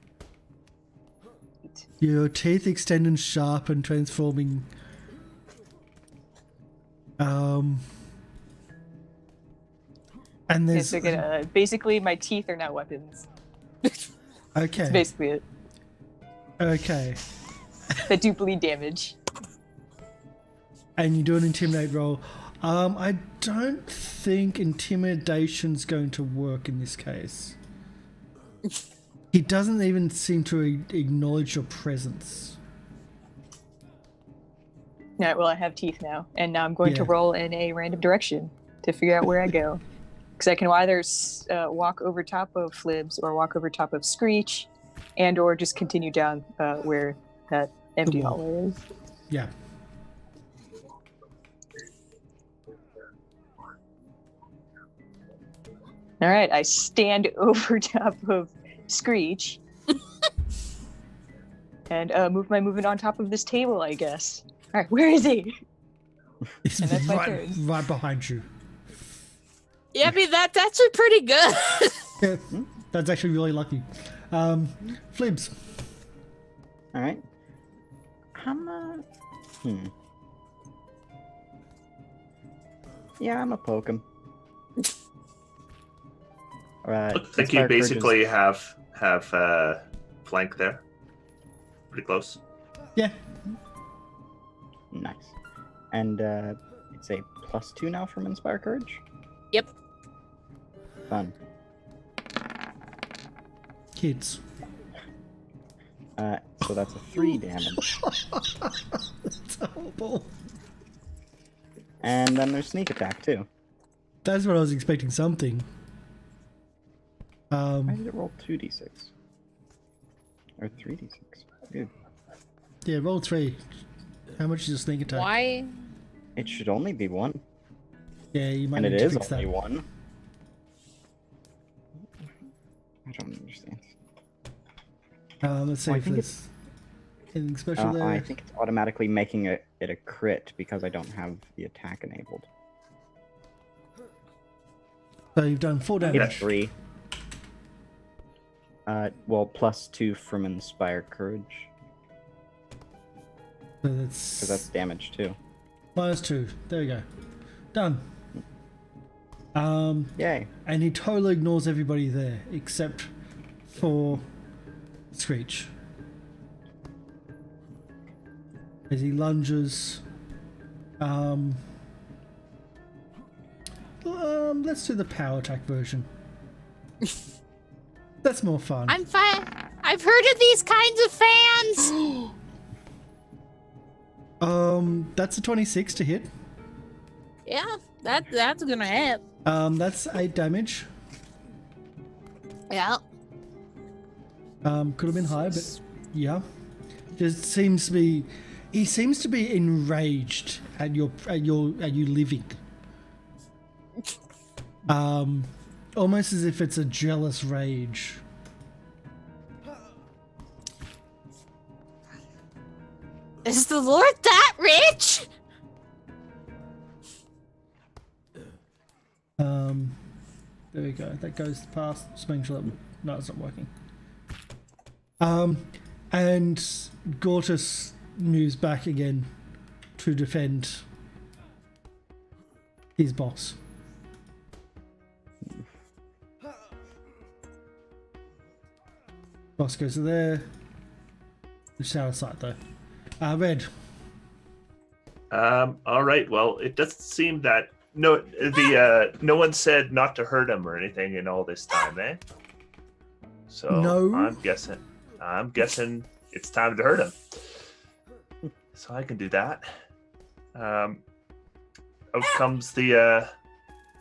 Your teeth extend and sharpen, transforming. And Okay, there's so basically my teeth are now weapons. That's okay, basically it. okay, That do bleed damage. and you do an intimidate roll. I don't think intimidation's going to work in this case. He doesn't even seem to acknowledge your presence. Alright, well I have teeth now, and now I'm going to Yeah. roll in a random direction to figure out where I go. Because I can either walk over top of Flibs or walk over top of Screech, and or just continue down where that empty wall. hallway is. Yeah. Alright, I stand over top of Screech. And move my movement on top of this table, I guess. Alright, where is he? It's And that's my right, turn. right behind you. Yeah, I mean that's actually pretty good. Yeah, that's actually really lucky. Flibs. All right. Yeah, I'm a poke him. Alright. Looks like you basically have flank there. Pretty close. Yeah. Nice. And it's a +2 now from Inspire Courage? Yep. Fun. Kids. So that's a 3 damage. That's horrible. And then there's sneak attack too. That's what I was expecting. Something. Why did it roll 2d6? Or 3d6? Good. Yeah, roll 3. How much is your sneak attack? Why? It should only be 1. Yeah, you might And it need to is fix only that. 1. I don't understand. Let's see Oh, I if think there's anything special there. I think it's automatically making it a crit because I don't have the attack enabled. So you've done 4 It's damage. 3. Well, +2 from Inspire Courage. So Because that's damage too. -2. There we go. Done. Yay. And he totally ignores everybody there except for Screech. As he lunges. Let's do the power attack version. That's more fun. I'm fine. I've heard of these kinds of fans. That's a 26 to hit. Yeah, that's gonna hit. That's 8 damage. Yeah. Could have been higher, but yeah. Just seems to be. He seems to be enraged at you living. Almost as if it's a jealous rage. Is the Lord that rich? There we go. That goes past. Just making sure that no, it's not working. And Gortys moves back again to defend his boss. Boss goes to there. Just out of sight though. Red. All right. Well, it doesn't seem that no one said not to hurt him or anything in all this time, eh? So No. I'm guessing it's time to hurt him. So I can do that. Out comes the.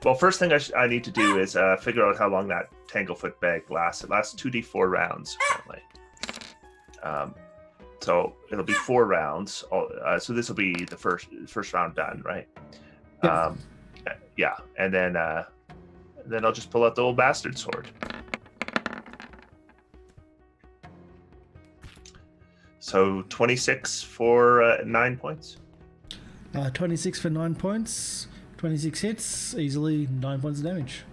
Well, first thing I need to do is figure out how long that Tanglefoot bag lasts. It lasts 2d4 rounds apparently. So it'll be 4 rounds. So this will be the first round done, right? Yeah. Yeah, and then I'll just pull out the old bastard sword. So 26 for 9 points. 26 for 9 points. 26 hits, easily 9 points of damage.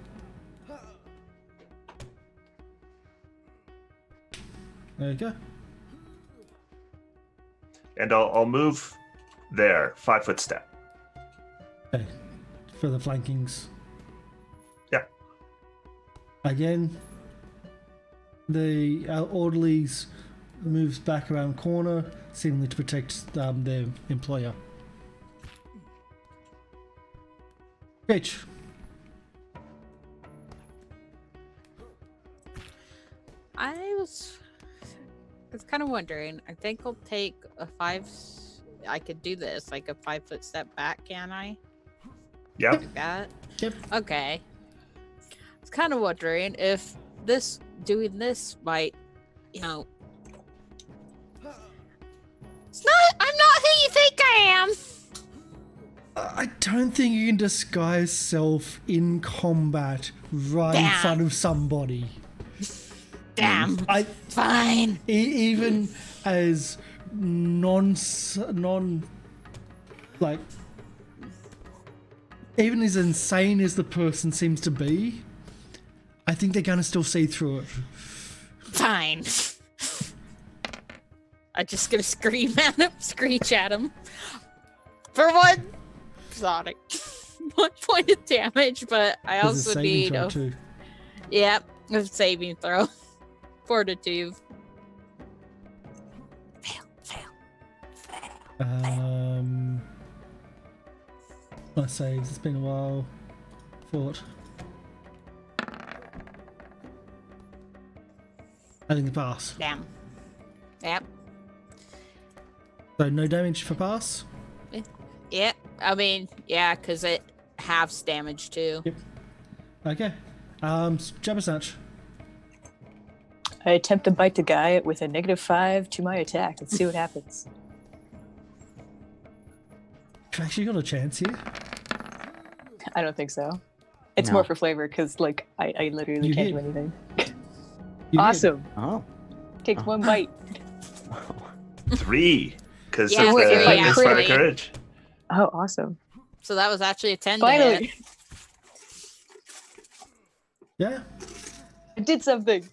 There you go. And I'll move there, 5-foot step. Okay. For the flankings. Yeah. Again, the orderlies moves back around corner, seemingly to protect their employer. Great. I was kind of wondering. I think I'll take a 5. I could do this like a 5-foot step back, can I? Yeah. Like that. Yep. Okay. I was kind of wondering if doing this might, I'm not who you think I am. I don't think you can disguise self in combat right in Damn. front of somebody. Damn. Fine. Even as even as insane as the person seems to be, I think they're gonna still see through it. Fine. I'm just gonna scream at him, screech at him. For one, exotic, 1 point of damage, but I There's a also saving need throw too. Yep, a saving throw. Fortitude. Nice saves. It's been a while. Fought. I think it pass. Damn. Yep. So no damage for pass. Yep. I mean, yeah, because it halves damage too. Yep. Okay. Jabber Snatch. I attempt to bite the guy with a -5 to my attack. Let's see what happens. You've actually got a chance here. I don't think so. It's No. more for flavor because, like, I literally You can't hit. do anything. You Awesome. Oh. Take one bite. 3, because Yeah, of wait, if I the Inspire crit- Courage. Oh, awesome. So that was actually a 10 to hit. Finally, Yeah. I did something.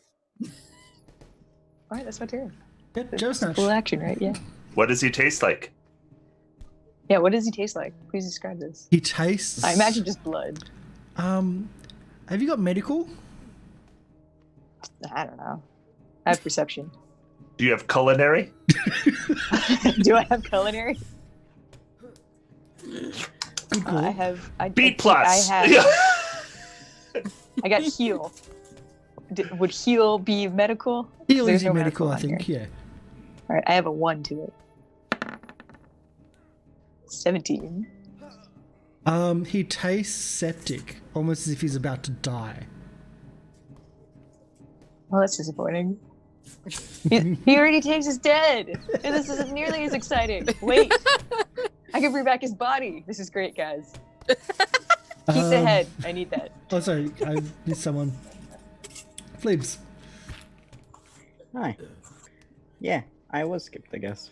All right, that's my turn. Yep. Jabber Snatch. Full action, right? Yeah. What does he taste like? Yeah, what does he taste like? Please describe this. He tastes. I imagine just blood. Have you got medical? I don't know. I have perception. Do you have culinary? Do I have culinary? Good call. I have. B plus. I have. I got heal. Would heal be medical? Heal There's is no medical, I on think, here. yeah. All right, I have a 1 to it. 17. He tastes septic, almost as if he's about to die. Well, that's disappointing. He already takes his dead. And this isn't nearly as exciting. Wait, I can bring back his body. This is great, guys. Keep the head. I need that. Oh, sorry, I missed someone. Flibs. Hi. Yeah, I was skipped, I guess.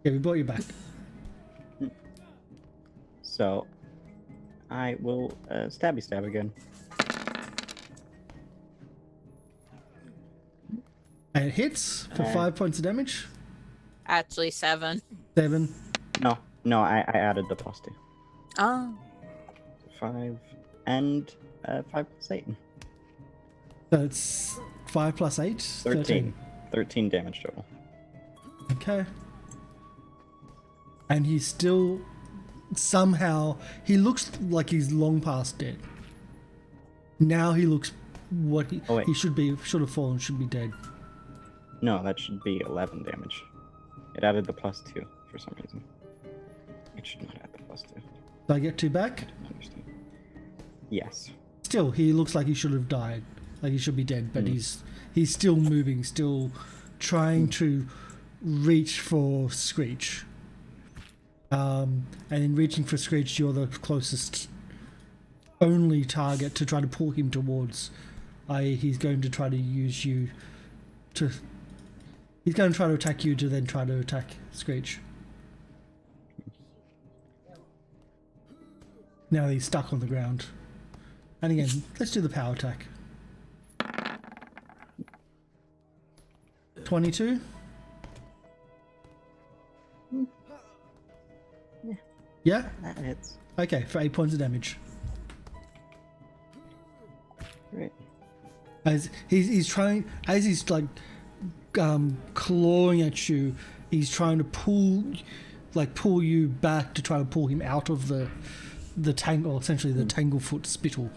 Yeah, we brought you back. So, I will stabby stab again. And it hits for 5 points of damage. Actually, 7. 7. No, I added the +2. Oh. 5 and 5 plus 8. So it's 5 plus 8? 13. 13 damage total. Okay. And he's still somehow, he looks like he's long past dead. Now he looks what he should have fallen, should be dead. No, that should be 11 damage. It added the +2 for some reason. It should not add the +2. Do I get 2 back? I don't understand. Yes. Still, he looks like he should have died. Like he should be dead, but he's still moving, still trying to reach for Screech. And in reaching for Screech, you're the closest only target to try to pull him towards. He's going to try to use you to... He's going to try to attack you to then try to attack Screech. Now he's stuck on the ground. And again, let's do the power attack. 22? Yeah? That hits. Okay, for 8 points of damage. Great. As he's like clawing at you, he's trying to pull you back to try to pull him out of the tangle, essentially the tanglefoot spittle.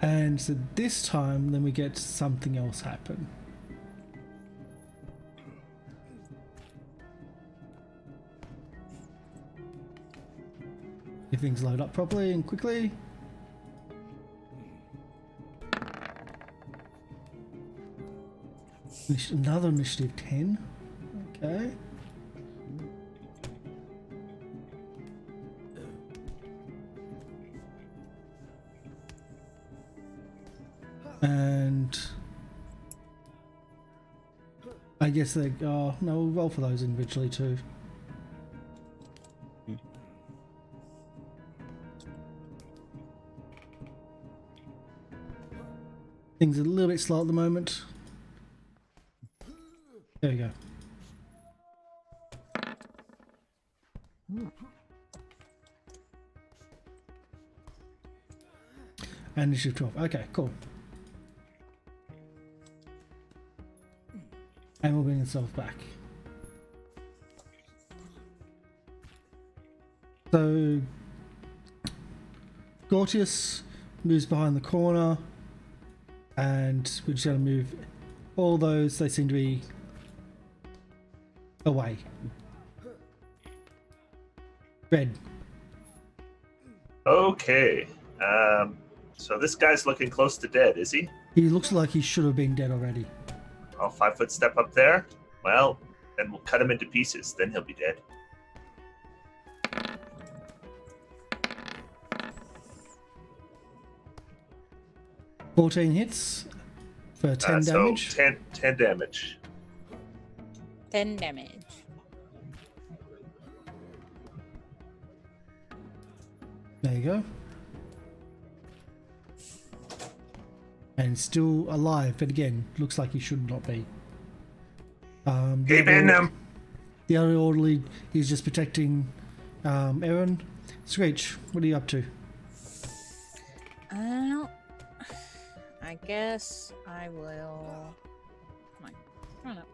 And so this time, then we get something else happen. If things load up properly and quickly. Another initiative 10. Okay. And I guess they no, we'll roll for those individually too. Things are a little bit slow at the moment. There we go. And initiative 12. Okay, cool. And we'll bring itself back. So Gortius moves behind the corner, and we're just going to move all those. They seem to be away. Red. Okay. So this guy's looking close to dead, is he? He looks like he should have been dead already. Oh, 5 foot step up there. Well, then we'll cut him into pieces. Then he'll be dead. $14 hits for 10 damage. So 10 damage. 10 damage. There you go. And still alive, but again, looks like he should not be. Keep in them. The other orderly is just protecting Aaron. Screech, what are you up to? I guess I will. Come on up.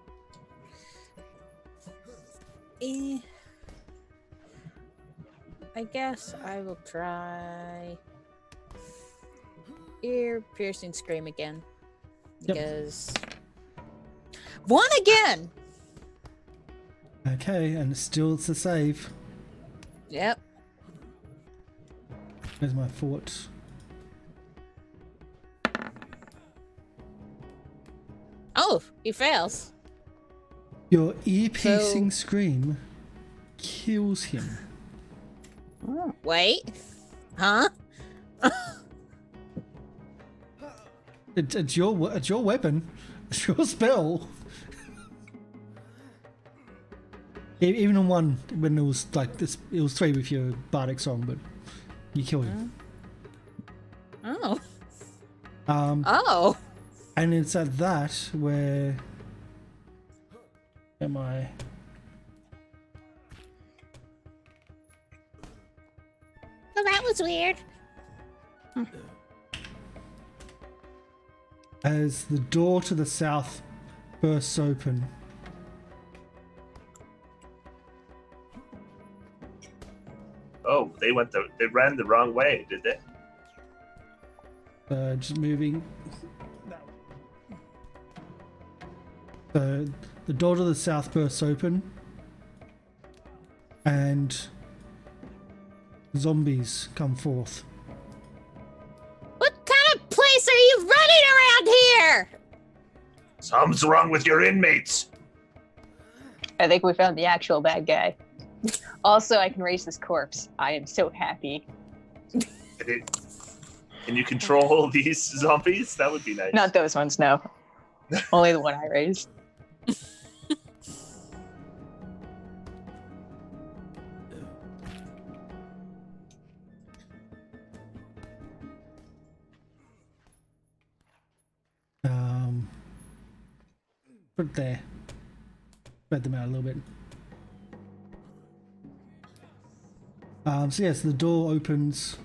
I guess I will try ear piercing scream again. Yep. Because one again. Okay, and still it's a save. Yep. Where's my fort? Oh, he fails. Your ear-piercing scream kills him. Wait. Huh? It's your weapon. It's your spell. Even on one, when it was like this, it was 3 with your bardic song, but you kill him. Oh. Oh. And it's at that where am I? Well, that was weird. As the door to the south bursts open. Oh, they ran the wrong way, did they? Just moving. The door to the south bursts open, and zombies come forth. What kind of place are you running around here? Something's wrong with your inmates. I think we found the actual bad guy. Also, I can raise this corpse. I am so happy. Can you control these zombies? That would be nice. Not those ones, no. Only the one I raised. Put it there. Spread them out a little bit. So yes, the door opens.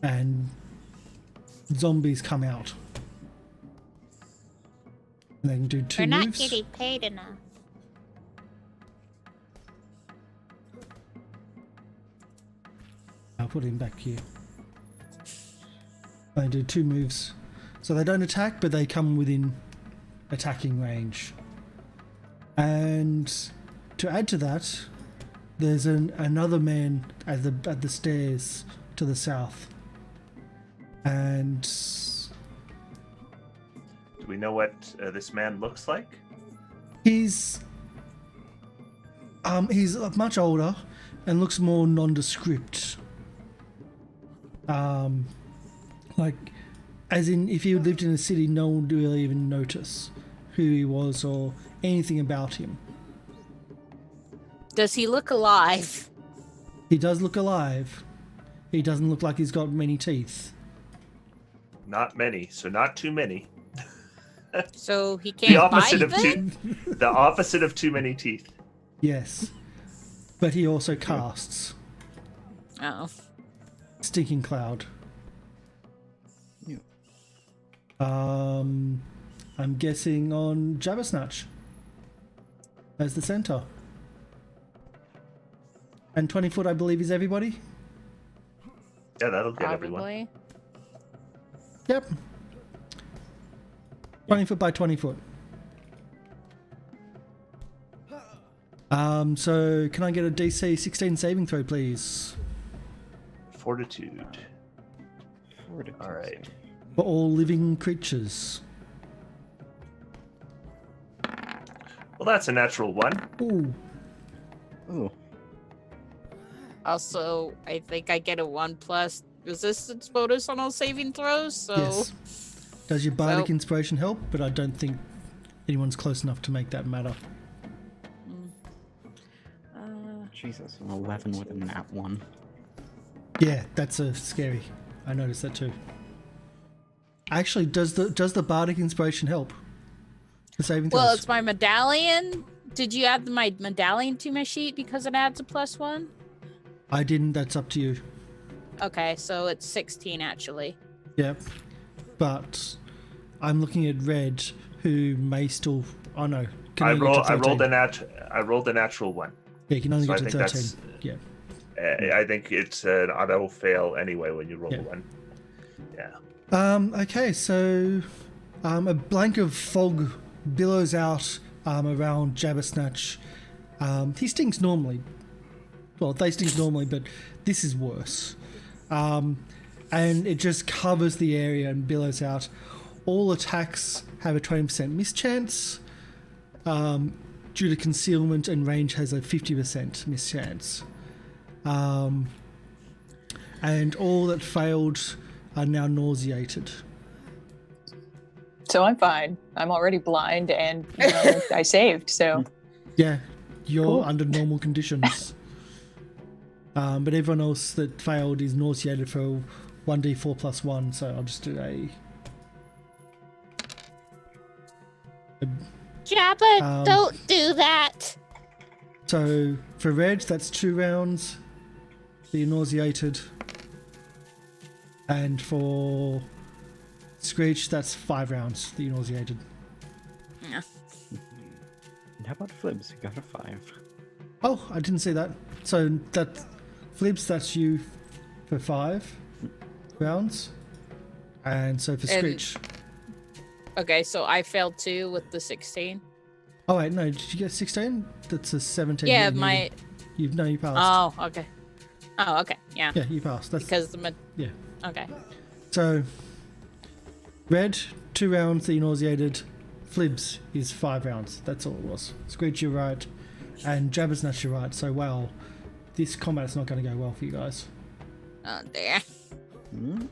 And zombies come out. And they can do 2 We're not moves. getting paid enough. I'll put him back here. They do 2 moves. So they don't attack, but they come within attacking range. And to add to that, there's another man at the stairs to the south. And Do we know what this man looks like? he's much older and looks more nondescript. Like, as in, if he lived in a city, no one would really even notice who he was or anything about him. Does he look alive? He does look alive. He doesn't look like he's got many teeth. Not many, so not too many. So he The can't opposite bite of then? the opposite of too many teeth. Yes. But he also casts Oh. Stinking Cloud. Yeah. I'm guessing on Jabbersnatch as the center. And 20 foot, I believe, is everybody? Yeah, that'll get everyone. Probably. Yep. 20 foot by 20 foot. So can I get a DC 16 saving throw, please? Fortitude. All right. For all living creatures. Well, that's a natural 1. Ooh. Ooh. Also, I think I get a 1+ resistance bonus on all saving throws, so... Yes. Does your bardic So- inspiration help? But I don't think anyone's close enough to make that matter. Jesus, an 11 with a nat 1. Yeah, that's scary. I noticed that too. Actually, does the bardic inspiration help? The saving throws? Well, it's my medallion, Did you add my medallion to my sheet because it adds a +1? I didn't. That's up to you. Okay, so it's 16 actually. Yep. But I'm looking at Red, who may still. Oh no. Can I only get to rolled 13. I rolled a natural one. Yeah, you can only so get I to think 13. Yeah. I think it's an auto fail anyway when you roll Yeah. a one. Yeah. Okay, so a blank of fog billows out around Jabbersnatch. He stings normally. Well, they stings normally, but this is worse. And it just covers the area and billows out. All attacks have a 20% mischance. Due to concealment, and range has a 50% mischance. And all that failed are now nauseated. So I'm fine. I'm already blind, and I saved. So Yeah, you're Cool. under normal conditions. But everyone else that failed is nauseated for 1d4 plus 1, so I'll just do a Jabba, don't do that. So for Red, that's 2 rounds. You're nauseated. And for Screech, that's 5 rounds that you're nauseated. Yeah. And how about Flibs? You got a 5. Oh, I didn't see that. So that Flibs, that's you for 5 rounds. And so for And- Screech. Okay, so I failed too with the 16. Oh wait, no, did you get 16? That's a 17. Yeah, you my. needed. You passed. Oh, okay. Oh, okay. Yeah. Yeah, you passed. That's Because the. yeah. Okay. So, Red, 2 rounds that you nauseated. Flibs is 5 rounds. That's all it was. Screech, you're right. And Jabbersnatch, you're right. So, wow, this combat's not going to go well for you guys. Oh, dear. Hmm?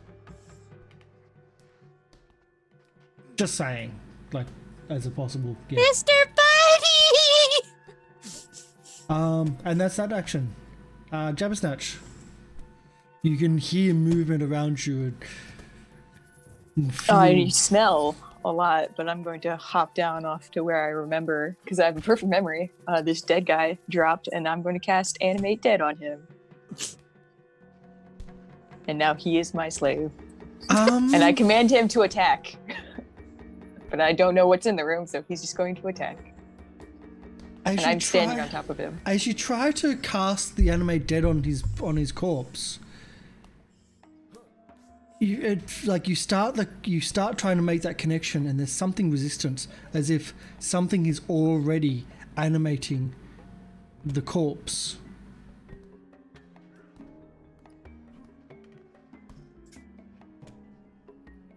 Just saying. Like, as a possible. Yeah. Mr. Buddy! And that's that action. Jabbersnatch. You can hear movement around you. And feel... I smell a lot, but I'm going to hop down off to where I remember, because I have a perfect memory. This dead guy dropped, and I'm going to cast Animate Dead on him. And now he is my slave. And I command him to attack. But I don't know what's in the room, so he's just going to attack. And I'm standing on top of him. As you try to cast the Animate Dead on his corpse, you start trying to make that connection, and there's something resistant, as if something is already animating the corpse.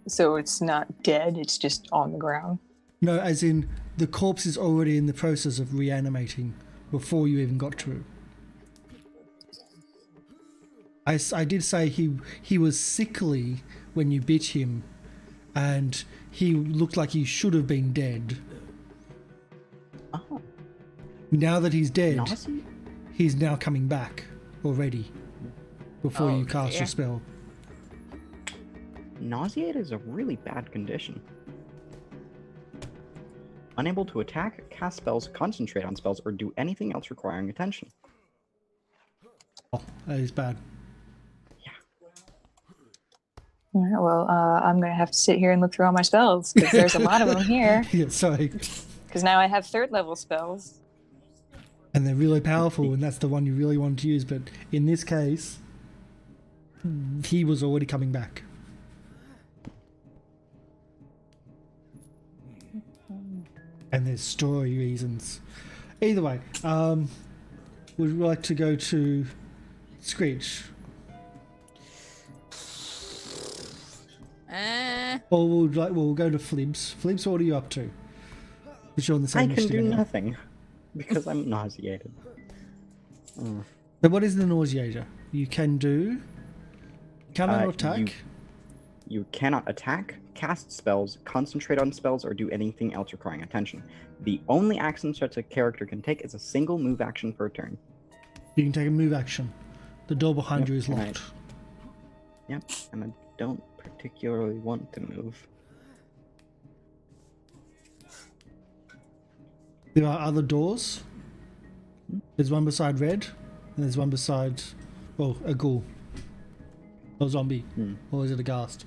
So it's not dead, it's just on the ground. No, as in the corpse is already in the process of reanimating before you even got to it. I did say he was sickly when you bit him, and he looked like he should have been dead. Oh, Now that he's dead, nausea? he's now coming back already before you cast your spell. Nauseate is a really bad condition. Unable to attack, cast spells, concentrate on spells, or do anything else requiring attention. Oh, that is bad. All right, well, I'm going to have to sit here and look through all my spells, because there's a lot of them here. Yeah, sorry. Because now I have 3rd level spells. And they're really powerful, and that's the one you really wanted to use. But in this case, he was already coming back. And there's story reasons. Either way, would you like to go to Screech? Or we'll go to Flibs. Flibs, what are you up to? Because you're on the same I can do initiative. nothing because I'm nauseated. So what is the nauseator? You can do... Cannot attack? You cannot attack, cast spells, concentrate on spells, or do anything else requiring attention. The only action such a character can take is a single move action per turn. You can take a move action. The door behind you is Right. locked. Yep, and I don't particularly want to move. There are other doors. There's one beside red, and there's one beside, well, a ghoul. Or zombie. Or is it a ghast?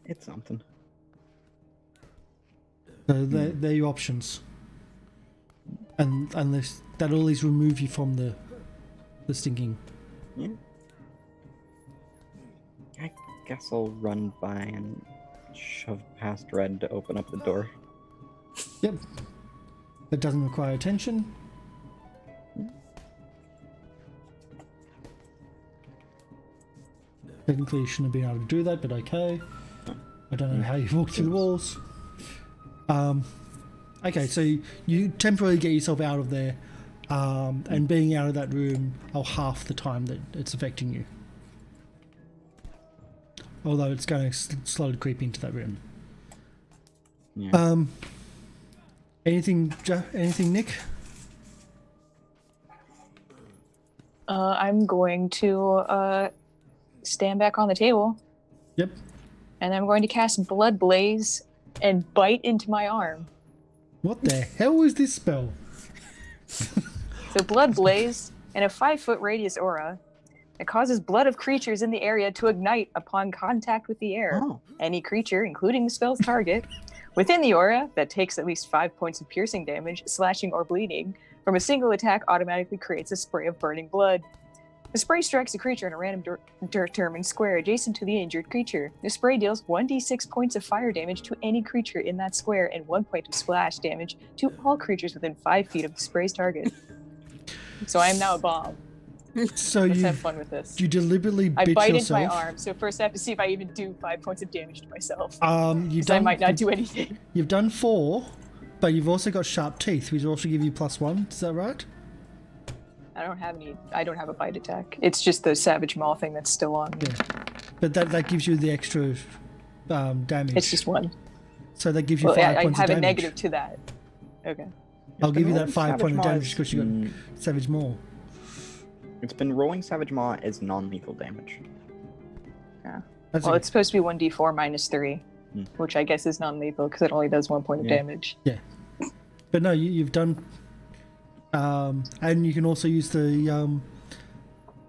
It's something. So they're your options. And that'll at least remove you from the stinking. Yeah. I guess I'll run by and shove past red to open up the door. Yep. That doesn't require attention. Technically you shouldn't have been able to do that, but okay. I don't know how you walked through the walls. Okay, so you temporarily get yourself out of there, and being out of that room half the time that it's affecting you. Although it's going to slowly creep into that room. Yeah. Anything, Nick? I'm going to stand back on the table. Yep. And I'm going to cast Blood Blaze and bite into my arm. What the hell is this spell? So Blood Blaze, in a 5-foot radius aura, it causes blood of creatures in the area to ignite upon contact with the air. Oh. Any creature, including the spell's target, within the aura that takes at least 5 points of piercing damage, slashing, or bleeding from a single attack automatically creates a spray of burning blood. The spray strikes a creature in a random determined square adjacent to the injured creature. The spray deals 1d6 points of fire damage to any creature in that square and 1 point of splash damage to all creatures within 5 feet of the spray's target. So I am now a bomb. So Let's have fun with this. You deliberately bit I bite yourself. into my arm, so first I have to see if I even do 5 points of damage to myself. You've done, I might not do anything. You've done 4, but you've also got sharp teeth, which will also give you +1. Is that right? I don't have a bite attack. It's just the Savage Maw thing that's still on me. Yeah. But that gives you the extra damage. It's just 1. So that gives you 5 I points of have damage. a negative to that. Okay. I'll give you that 5 Savage point of Maw damage is- because you got Savage Maw. It's been rolling Savage Maw as non-lethal damage. That's Well, okay. it's supposed to be 1d4 minus 3, which I guess is non-lethal because it only does 1 point of Yeah. damage. Yeah. But no, you've done... and you can also use the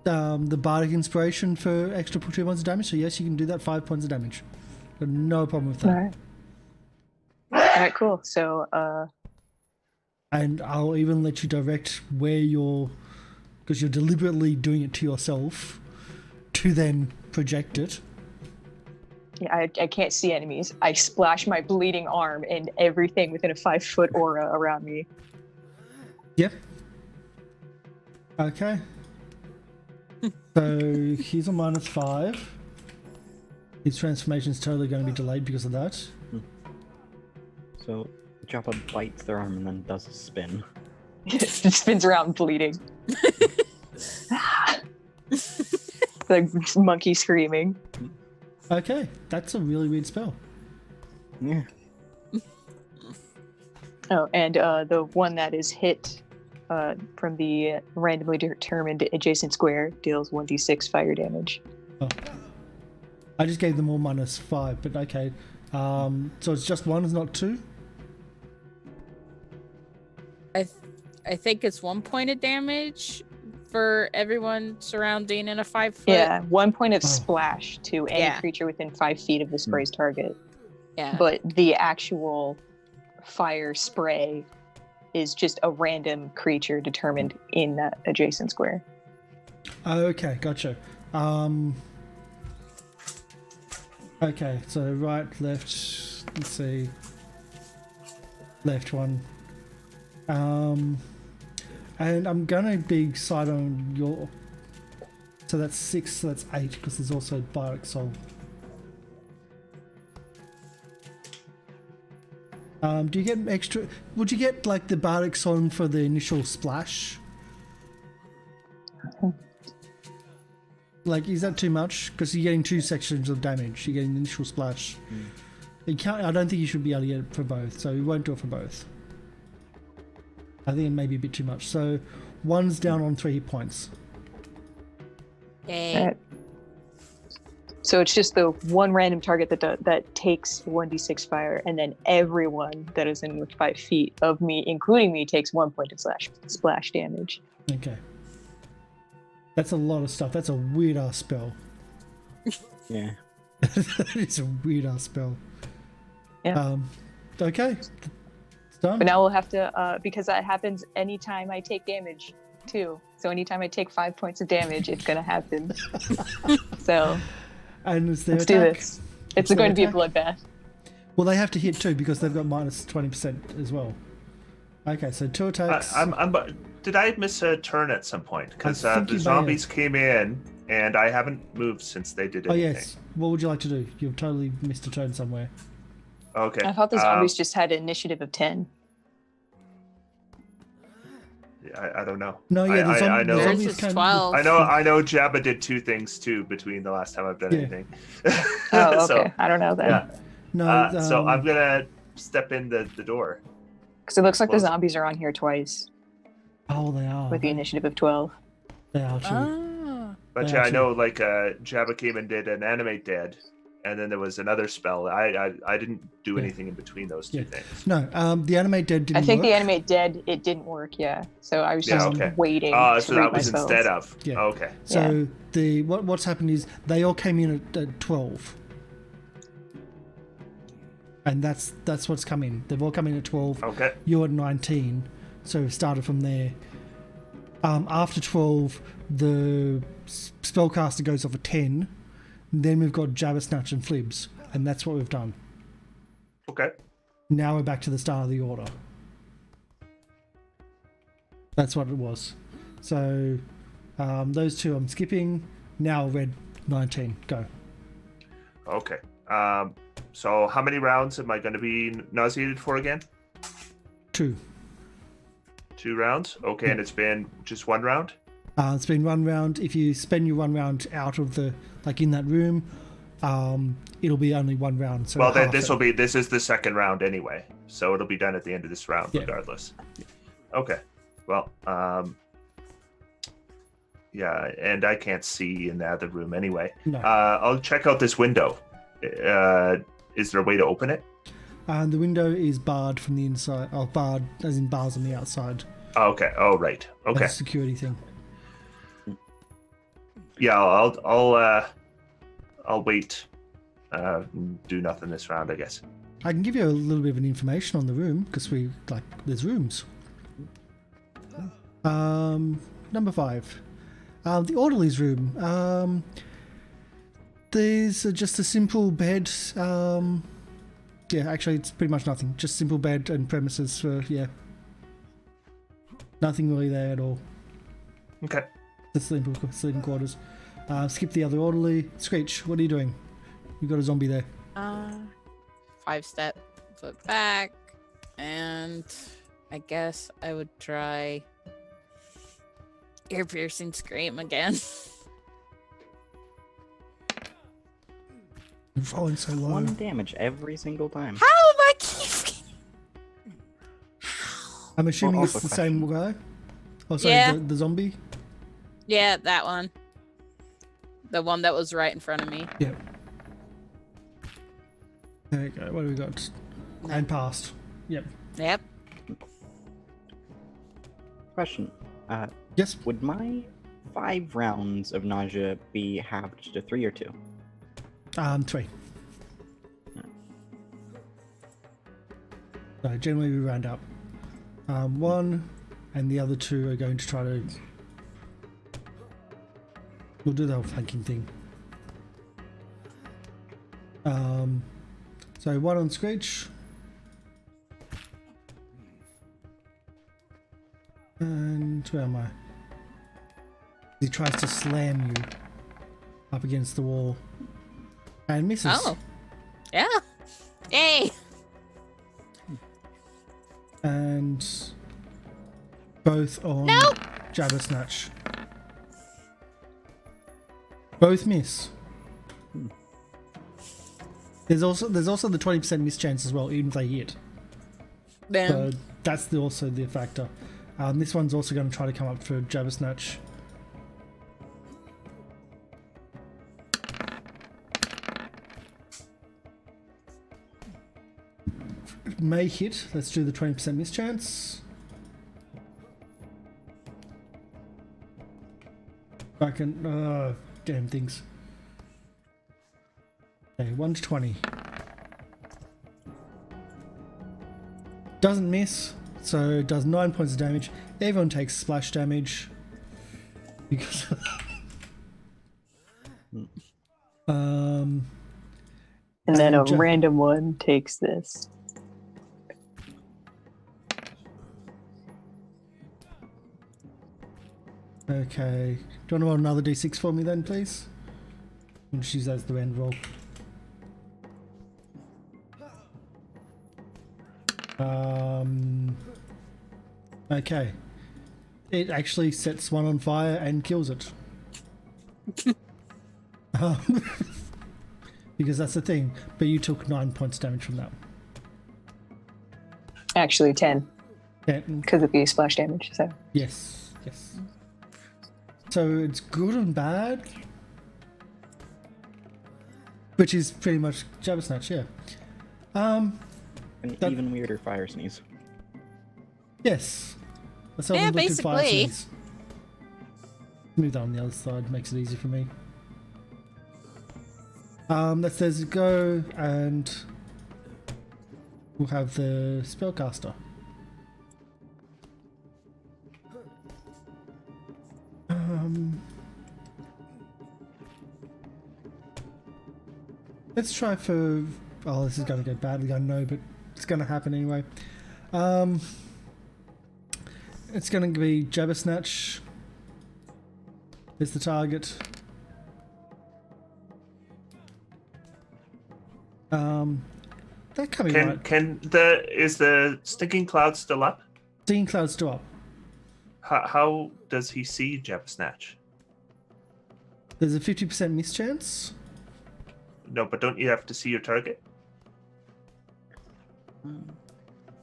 Bardic Inspiration for extra 2 points of damage. So yes, you can do that 5 points of damage. Got no problem with that. Alright, cool. So, And I'll even let you direct where you're... Because you're deliberately doing it to yourself to then project it. yeah, I can't see enemies. I splash my bleeding arm and everything within a 5-foot aura around me. Yep. Okay. So he's a -5. His transformation's totally going to be delayed because of that. So Joppa bites their arm and then does a spin. It spins around bleeding. Like monkey screaming. Okay, that's a really weird spell. Yeah. Oh, and the one that is hit from the randomly determined adjacent square deals 1d6 fire damage. Oh. I just gave them all -5, but okay. So it's just 1, it's not 2? I think it's 1 point of damage for everyone surrounding in a 5-foot. Yeah, 1 point of Oh. splash to any Yeah. creature within 5 feet of the spray's target. Yeah. But the actual fire spray is just a random creature determined in that adjacent square. Okay, gotcha. Okay, so right, left, let's see. Left one. And I'm gonna be side on your... So that's 6, so that's 8, because there's also Bardic Soul. Do you get extra... Would you get, like, the Bardic Soul for the initial splash? Like, is that too much? Because you're getting 2 sections of damage. You're getting the initial splash. You can't... I don't think you should be able to get it for both, so we won't do it for both. I think it may be a bit too much. So, 1's down on 3 hit points. Yay. Alright. So it's just the one random target that takes 1d6 fire, and then everyone that is in 5 feet of me, including me, takes 1 point of splash damage. Okay. That's a lot of stuff. That's a weird ass spell. Yeah. It's a weird ass spell. Yeah. Okay. It's done. But now we'll have to, because that happens anytime I take damage too. So anytime I take 5 points of damage, it's gonna happen. So And it's their let's do attack. this. It's going to be a bloodbath. Well, they have to hit too because they've got minus 20% as well. Okay, so 2 attacks. Did I miss a turn at some point? Because I think you the may have. zombies came in, and I haven't moved since they did Oh anything. yes. What would you like to do? You've totally missed a turn somewhere. Okay. I thought the zombies just had an initiative of 10. I don't know. No, yeah, I know. the Yours zombies is can. 12. I know. Jabba did 2 things too between the last time I've done Yeah. anything. Oh, okay. So, I don't know then. yeah. No, So I'm gonna step in the door. Because it looks like the Close it. zombies are on here twice Oh, they are. with the initiative of 12. They are too. Ah. But They yeah, I actually- know like Jabba came and did an animate dead, and then there was another spell. I didn't do Yeah. anything in between those 2 Yeah. things. No, the animate dead didn't I think work. the animate dead, it didn't work, yeah. So I was Yeah, just okay. waiting to So read that my was spells. instead of. Yeah. Oh, okay. So what's happened is they all came in at 12. And that's what's come in. They've all come in at 12. Okay. You're at 19. So we've started from there. After 12, the spellcaster goes off at 10. Then we've got Jabba, Snatch, and Flibs. And that's what we've done. Okay. Now we're back to the start of the order. That's what it was. So those 2 I'm skipping. Now Red 19. Go. Okay. So how many rounds am I going to be nauseated for again? 2. 2 rounds. Okay, and it's been just 1 round. It's been 1 round. If you spend your 1 round out of the, like in that room, it'll be only 1 round. So Well, then half it. this is the 2nd round anyway, so it'll be done at the end of this round Yeah. regardless. Okay. Well, yeah, and I can't see in the other room anyway. No. I'll check out this window. Is there a way to open it? The window is barred from the inside. Oh, barred as in bars on the outside. Oh, okay. Oh, right. Okay. That's a security thing. Yeah, I'll wait. Do nothing this round, I guess. I can give you a little bit of an information on the room because there's rooms. Number 5, the orderly's room. There's just a simple bed. Yeah, actually, it's pretty much nothing. Just simple bed and premises for nothing really there at all. Okay. The sleeping quarters. Skip the other orderly. Screech, what are you doing? You got a zombie there. 5-step foot back, and I guess I would try ear piercing scream again. You're falling so low. 1 damage every single time. How am I keep? I'm assuming Well, it's also the same guy. Oh, sorry, Yeah. the zombie. Yeah, that one. The one that was right in front of me. Yep. There you go. What do we got? And passed. Yep. Yep. Question. Yes. Would my 5 rounds of nausea be halved to 3 or 2? 3. So generally we round up. 1, and the other 2 are going to try to. We'll do the whole flanking thing. So 1 on Screech. And where am I? He tries to slam you up against the wall. And misses. Oh. Yeah. Yay. And both on Nope. Jabba Snatch. Both miss. There's also the 20% miss chance as well, even if they hit. Then So that's also the factor. This one's also going to try to come up for Jabba Snatch. may hit. Let's do the 20% miss chance. I can. Damn things. Okay, 1 to 20. Doesn't miss, so it does 9 points of damage. Everyone takes splash damage. Because. And then a And random one takes this. Okay. Do you want to roll another d6 for me then, please? I'll just use that as the end roll. Okay. It actually sets one on fire and kills it. Because that's the thing. But you took 9 points damage from that. Actually, 10 Yeah. because of the splash damage. So Yes. Yes. So it's good and bad. Which is pretty much Jabber Snatch, yeah. An That- even weirder fire sneeze. Yes. Let's have Yeah, a look at fire basically. sneeze. Move that on the other side, makes it easy for me. Let's there's a go, and we'll have the spellcaster. Let's try for. Oh, this is going to go badly, I know, but it's going to happen anyway. It's going to be Jabber Snatch. Is the target. That can be right. Is the stinking cloud still up? Stinging Cloud's still up. How does he see Jabber Snatch? There's a 50% miss chance. No, but don't you have to see your target?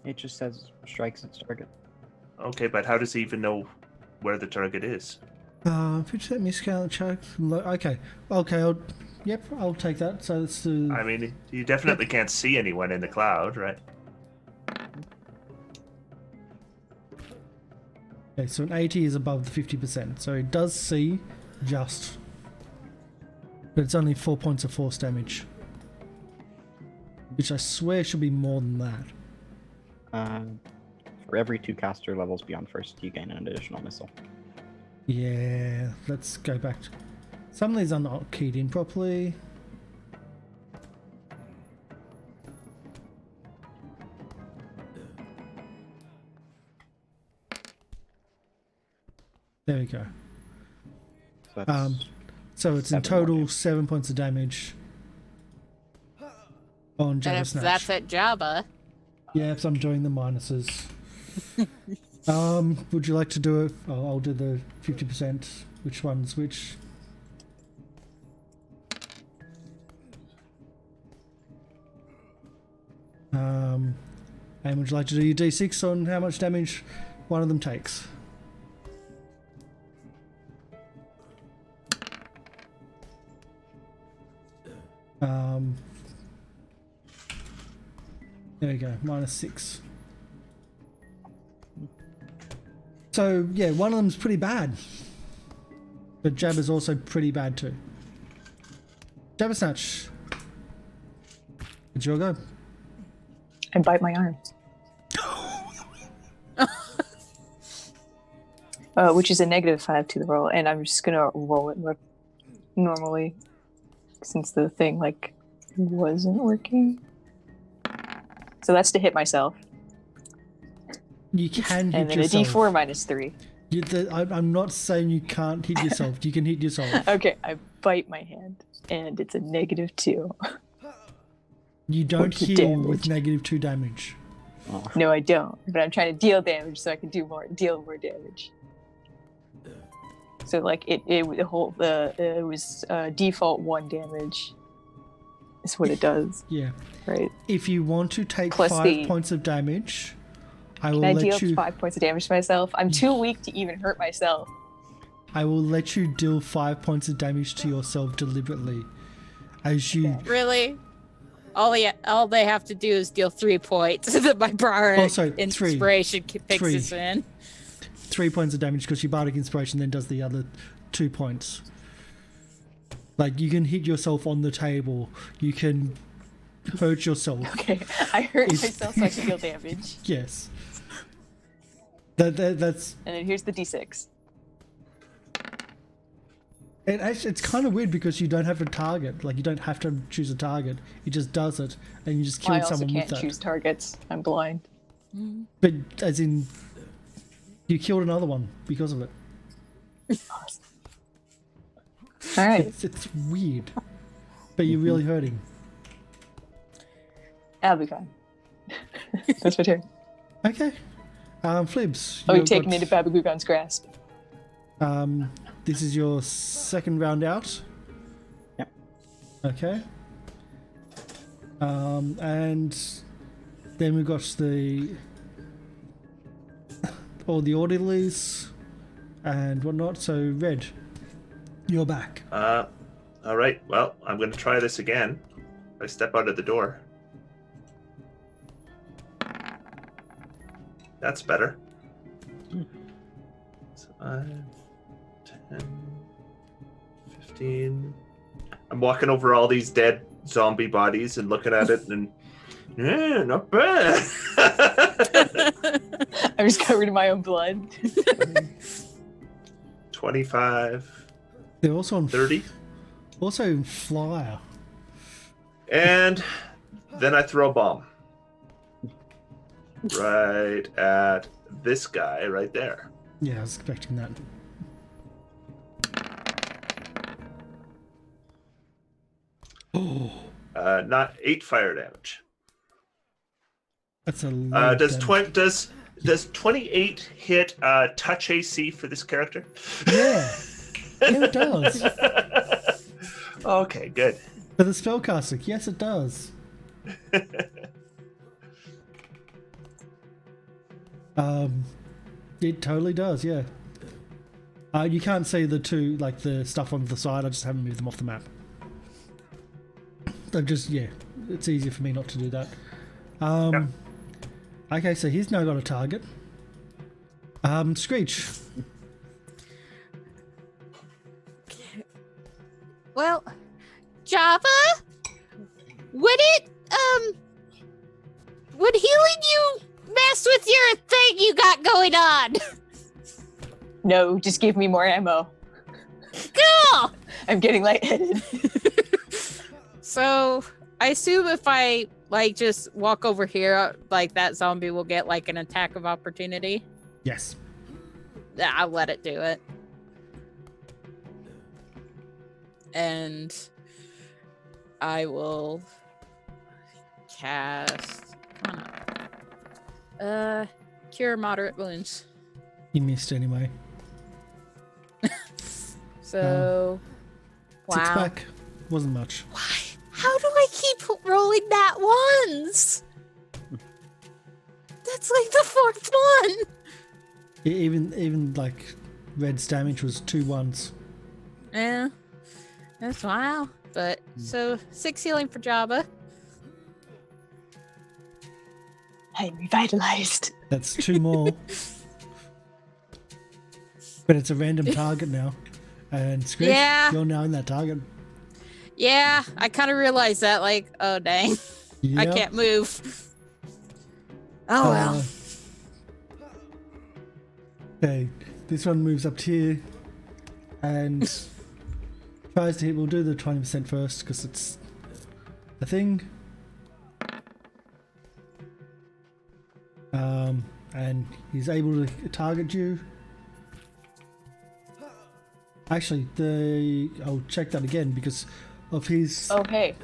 It just says strikes its target. Okay, but how does he even know where the target is? 50% miss count check. Okay. Okay, I'll take that. So it's the. I mean, you definitely can't see anyone in the cloud, right? Okay, so an 80 is above the 50%. So it does see just. But it's only 4 points of force damage. Which I swear should be more than that. For every 2 caster levels beyond first, you gain an additional missile. Yeah, let's go back. Some of these are not keyed in properly. There we go. So that's So it's in 7 more total damage. 7 points of damage on And Jabber if Snatch. that's at Jabba, Yeah, so I'm doing the minuses. Would you like to do it? I'll do the 50%. Which one's which? And would you like to do your d6 on how much damage one of them takes? There we go, -6. So yeah, one of them's pretty bad, but Jabber's also pretty bad too. Jabber Snatch, it's your go. I bite my arm. Which is a -5 to the roll, and I'm just gonna roll it normally since the thing like wasn't working. So that's to hit myself, You can hit and then yourself. a D4 -3. I'm not saying you can't hit yourself. You can hit yourself. Okay, I bite my hand, and it's a -2. You don't What's the heal with damage? -2 damage. Oh. No, I don't. But I'm trying to deal damage so I can deal more damage. So like it was default 1 damage. Is what it does, Yeah. right? If you want to take Plus 5 points of damage, I will Can I let deal you. 5 points of damage to myself? I'm too weak to even hurt myself. I will let you deal 5 points of damage to yourself deliberately, as you. really? All they have to do is deal 3 points. That my bardic Also, inspiration picks Three. us in. 3 points of damage because your bardic inspiration then does the other 2 points. Like, you can hit yourself on the table. You can hurt yourself. Okay, I hurt It's- myself so I can deal damage. Yes. That's... And then here's the d6. And actually, it's kind of weird because you don't have a target. Like, you don't have to choose a target. It just does it, and you just kill I also someone with can't that. choose targets. I'm blind. But, as in, you killed another one because of it. All right, It's weird. But you're really hurting. I'll be fine. That's my turn. Okay. Flibs. Oh, you've we've taken got- into Babagugon's grasp. This is your second round out. Yep. Okay. And then we've got all the orderlies and whatnot. So, Red, you're back. All right. Well, I'm going to try this again. I step out of the door. That's better. 5, 10, 15. I'm walking over all these dead zombie bodies and looking at it, and yeah, not bad. I'm just covered in my own blood. 25, They're also on 30, Also in Flyer. and then I throw a bomb right at this guy right there. Yeah, I was expecting that. Oh, Not 8 fire damage. that's a lot. Does 28 hit touch AC for this character? Yeah, yeah, it does. Okay, good. For the spellcaster, yes, it does. It totally does. Yeah. You can't see the two, like the stuff on the side. I just haven't moved them off the map. I've just, yeah, it's easier for me not to do that. Yeah. Okay, so he's now got a target. Screech. Well, Java, would healing you mess with your thing you got going on? No, just give me more ammo. Cool. I'm getting lightheaded. So I assume if I just walk over here, that zombie will get an attack of opportunity. Yes. Yeah, I'll let it do it. And I will cast Cure Moderate Wounds. He missed anyway. So 6 wow. back. Wasn't much. Why? How do I keep rolling that ones? That's the fourth one. Even Red's damage was 2 1s. Yeah. That's wow. But so 6 healing for Jabba. I'm revitalized. That's 2 more. But it's a random target now. And Screech, Yeah. you're now in that target. Yeah, I kind of realized that. Oh dang, I Yep. can't move. Oh well. Okay, this one moves up to here and tries to hit. We'll do the 20% first because it's a thing. And he's able to target you. Actually, I'll check that again because of his. Oh, hey.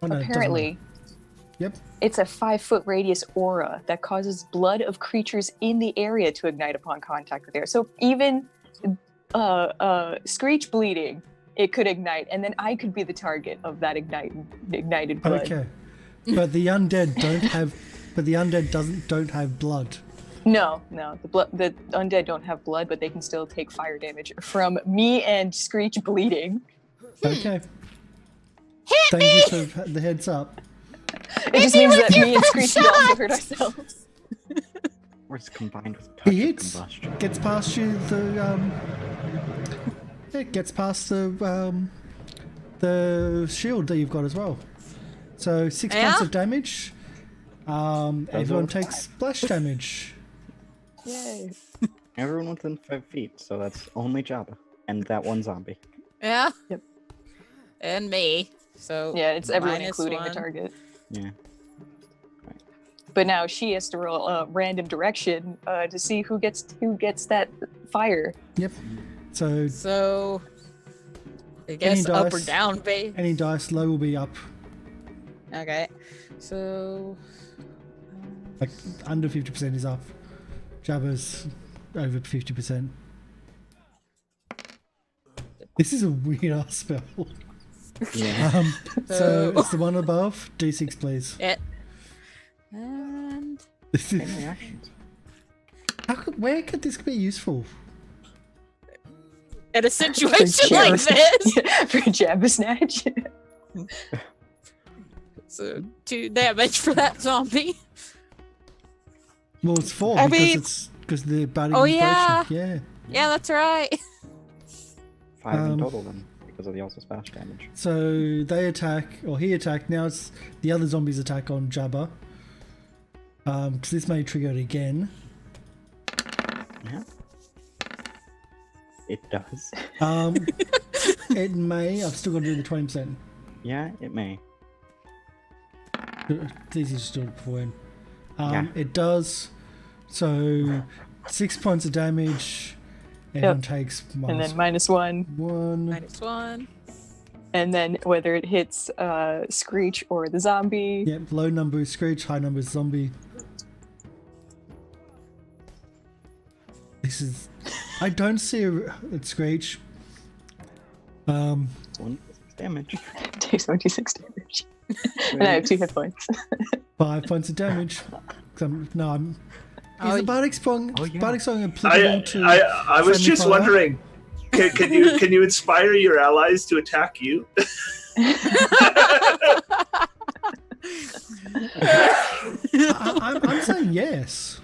Oh, no, it doesn't Apparently, matter. Yep. it's a 5-foot radius aura that causes blood of creatures in the area to ignite upon contact with air. So even Screech bleeding, it could ignite, and then I could be the target of that ignited blood. Okay, but the undead don't have. But the undead don't have blood. No, the undead don't have blood, but they can still take fire damage from me and Screech bleeding. Okay. Hit Thank me! you for the heads up. It just means that me and Screech can also hurt ourselves. Or it's combined with touch He of hits, combustion. gets past you it gets past the shield that you've got as well. So 6 points of damage. Everyone takes splash damage. Yay. Everyone within 5 feet, so that's only Jabba. And that one zombie. Yeah. Yep. And me. So Yeah, it's everyone minus including the one. target. Yeah. But now she has to roll a random direction to see who gets that fire. Yep. So So I guess up or dice. down, babe. any dice low will be up. Okay. So Like under 50% is up. Jabba's over 50%. This is a weird ass spell. Yeah. So it's the one above. D6, please. it. And This is, Any actions? where could this be useful? in a situation like this. For Jabba Snatch. So 2 damage for that zombie. Well, it's 4 I because mean- because the body Oh, inspiration. yeah. Yeah. Yeah, that's right. 5 in Um, total then, because of the also splash damage. So they attack, or he attacked. Now it's the other zombies attack on Jabba. Because this may trigger it again. Yeah. It does. It may. I've still got to do the 20%. Yeah, it may. It's easy to do it beforehand. Yeah. It does. So 6 points of damage. Everyone takes And then -1. -1. -1. And then whether it hits Screech or the zombie. Yep, low number is Screech, high number is Zombie. This is... I don't see a Screech. 1 damage. Takes 26 damage. And I have 2 hit points. 5 points of damage. Is Oh, the Bardic Song, yeah. Bardic Song applicable to... I was friendly just fire? wondering, can you inspire your allies to attack you? I'm saying yes.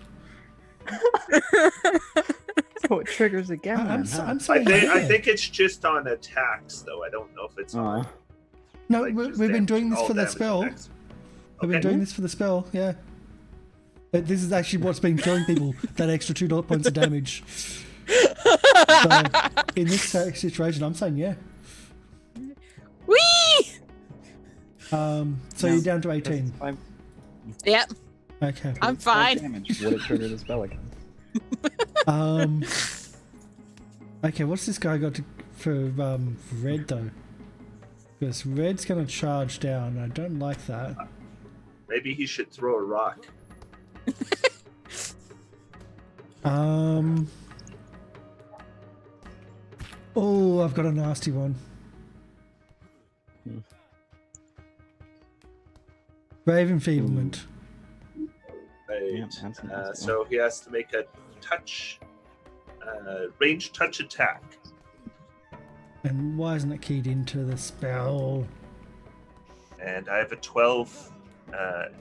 So it triggers again. I'm then, saying I yeah. think it's just on attacks, though. I don't know if it's on. No, like, just we've been damage. doing this All for the damage spell. attacks. We've been Okay. doing this for the spell, yeah. But this is actually what's been killing people, that extra 2 points of damage. So, in this situation, I'm saying yeah. Whee! So Yeah. you're down to 18. 5 Yep, Okay. I'm fine. damage. Would it trigger the spell again? Okay, what's this guy got for red though? Because red's gonna charge down. I don't like that. Maybe he should throw a rock. Oh, I've got a nasty one. Brave enfeeblement. Right. Yeah, that's a nasty So he has to make a touch, range touch attack. And why isn't it keyed into the spell? And I have a 12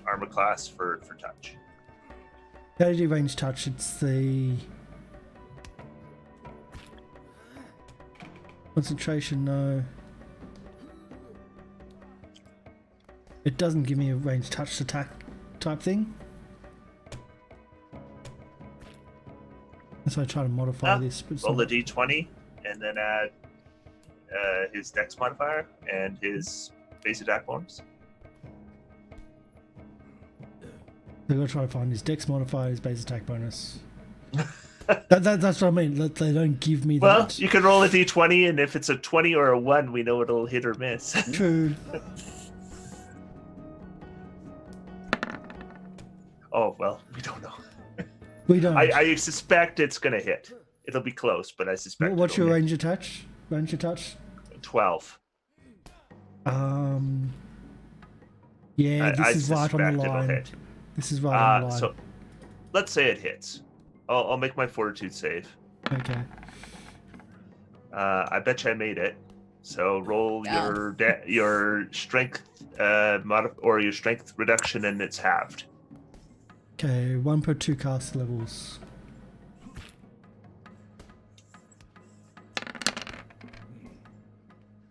armor class for touch. How do you do range touch? It's the concentration. No, it doesn't give me a range touch attack type thing. So I try to modify this. But it's Roll a not- d20 and then add his dex modifier and his base attack bonus. They've got to try to find his dex modifier, his base attack bonus. That's what I mean. They don't give me Well, that. you can roll a d20, and if it's a 20 or a 1, we know it'll hit or miss. True. Oh, well, we don't know. We don't. I suspect it's going to hit. It'll be close, but I suspect What's it'll your hit. range attach? Range attach? 12. Yeah, I this is right on suspect the it'll line. hit. This is right on the line. So let's say it hits. I'll make my fortitude save. Okay. I bet you I made it. So roll your strength or your strength reduction, and it's halved. Okay, 1 per 2 cast levels.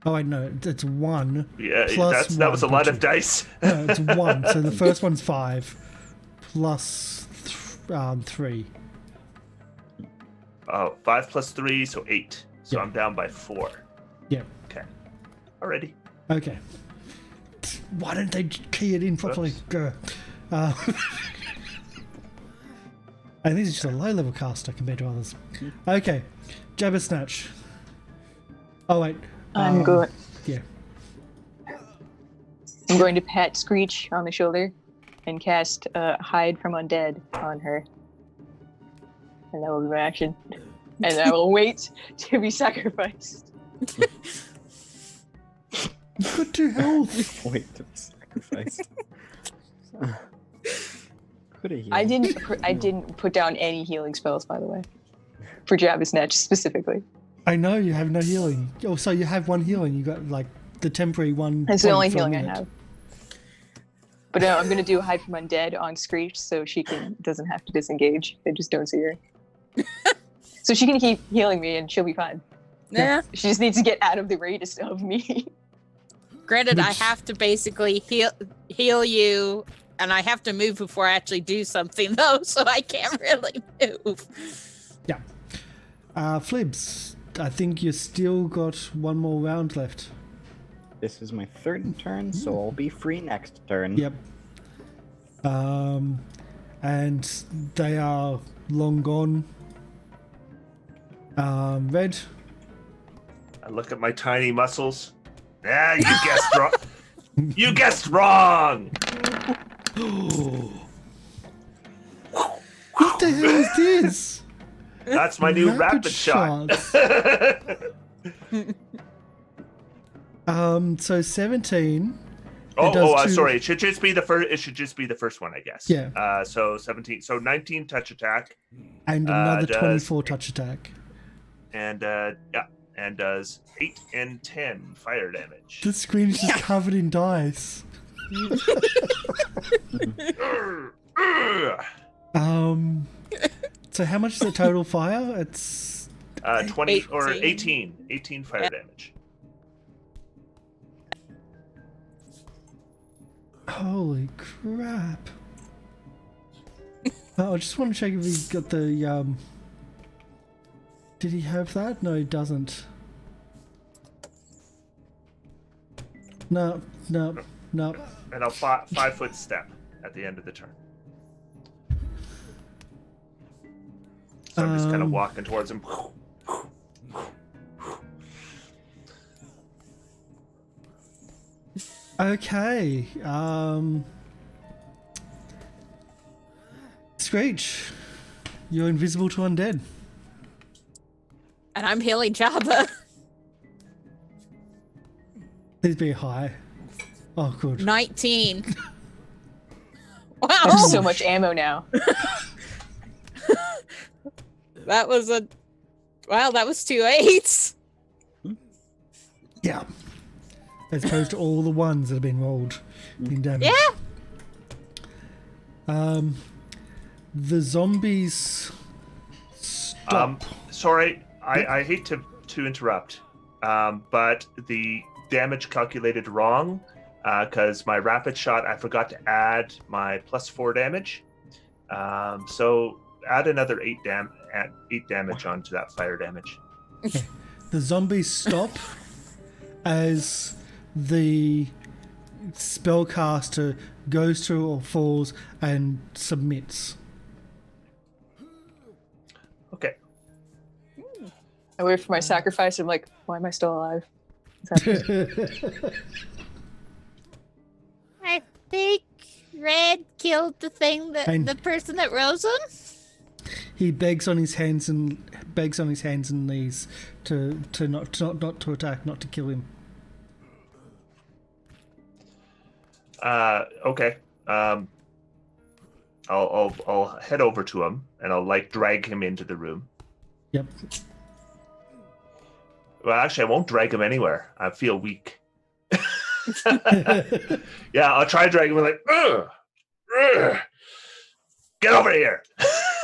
Oh, wait, no, it's 1. Yeah, plus that was a 1 lot per of 2. dice. No, it's 1. So the first one's 5 plus 3. Oh, 5 plus 3, so 8. So Yeah. I'm down by 4. Yep. Okay. Alrighty. Okay. Why don't they key it in properly? Oops. Go. I think he's just a low-level caster compared to others. Okay, Jabber Snatch. Oh wait, I'm going. Yeah. I'm going to pat Screech on the shoulder and cast Hide from Undead on her. And that will be my action. And I will wait to be sacrificed. Good to health. Wait to be sacrificed. I didn't put down any healing spells, by the way, for Jabba Snatch specifically. I know you have no healing. Oh, so you have 1 healing. You got like the temporary 1. That's the point only for a healing I minute. have. But no, I'm gonna do Hide from Undead on Screech so she doesn't have to disengage. They just don't see her. So she can keep healing me and she'll be fine. Nah. She just needs to get out of the radius of me. Granted, I have to basically heal you, and I have to move before I actually do something, though, so I can't really move. Yeah. Flibs, I think you still got 1 more round left. This is my 3rd turn, so I'll be free next turn. Yep. And they are long gone. Red. I look at my tiny muscles. Ah, you guessed wrong. You guessed wrong. What the hell is this? That's my new rapid shot. So 17. Sorry. It should just be the first. It should just be the first one, I guess. Yeah. So 17. So 19 touch attack. And another does 24 touch attack. And and does 8 and 10 fire damage. The screen is just covered in dice. So how much is the total fire? It's 20 or 18 fire damage. Holy crap. I just want to check if he's got the did he have that? No, he doesn't. No. And I'll 5-foot step at the end of the turn. So I'm just kind of walking towards him. Okay. Screech, you're invisible to undead. And I'm healing Jabba. Please be high. Oh, good. 19. Wow. I have so much ammo now. That was 2 8s. Yeah. As opposed to all the ones that have been rolled in damage. Yeah. The zombies stop. Sorry, I hate to interrupt, but the damage calculated wrong because my rapid shot, I forgot to add my +4 damage. So add another 8 damage onto that fire damage. The zombies stop as the spellcaster goes through or falls and submits. Okay. I wait for my sacrifice. I'm like, why am I still alive? I think Red killed the thing that And- the person that rose him. He begs on his hands and knees to not to attack, not to kill him. Okay. I'll head over to him and I'll drag him into the room. Yep. Well, actually, I won't drag him anywhere. I feel weak. Yeah, I'll try dragging him like, ugh, ugh, get over here.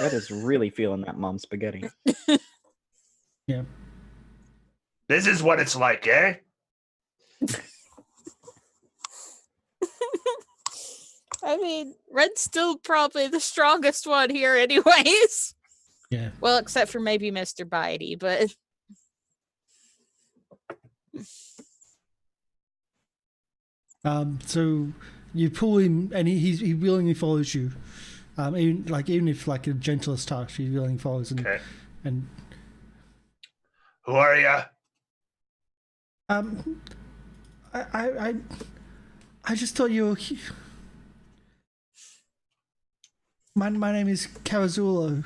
Red is really feeling that mom spaghetti. Yeah. This is what it's like, eh? I mean, Red's still probably the strongest one here, anyways. Yeah. Well, except for maybe Mr. Bitey, but So you pull him, and he willingly follows you. Even if like a gentlest touch, he willingly follows. Okay. And Who are you? I just thought you were. My name is Carazulo.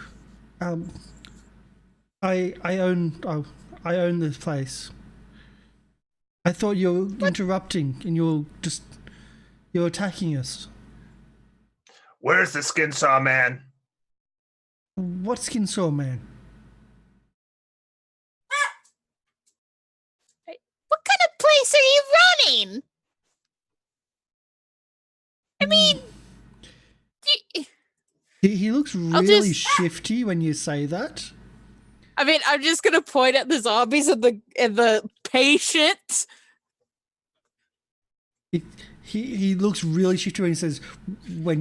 I own this place. I thought you were interrupting and you're attacking us. Where's the Skinsaw man? What Skinsaw man? What kind of place are you running? I mean, He looks really shifty when you say that. I mean, I'm just gonna point at the zombies and the patient. He looks really shifty when he says, what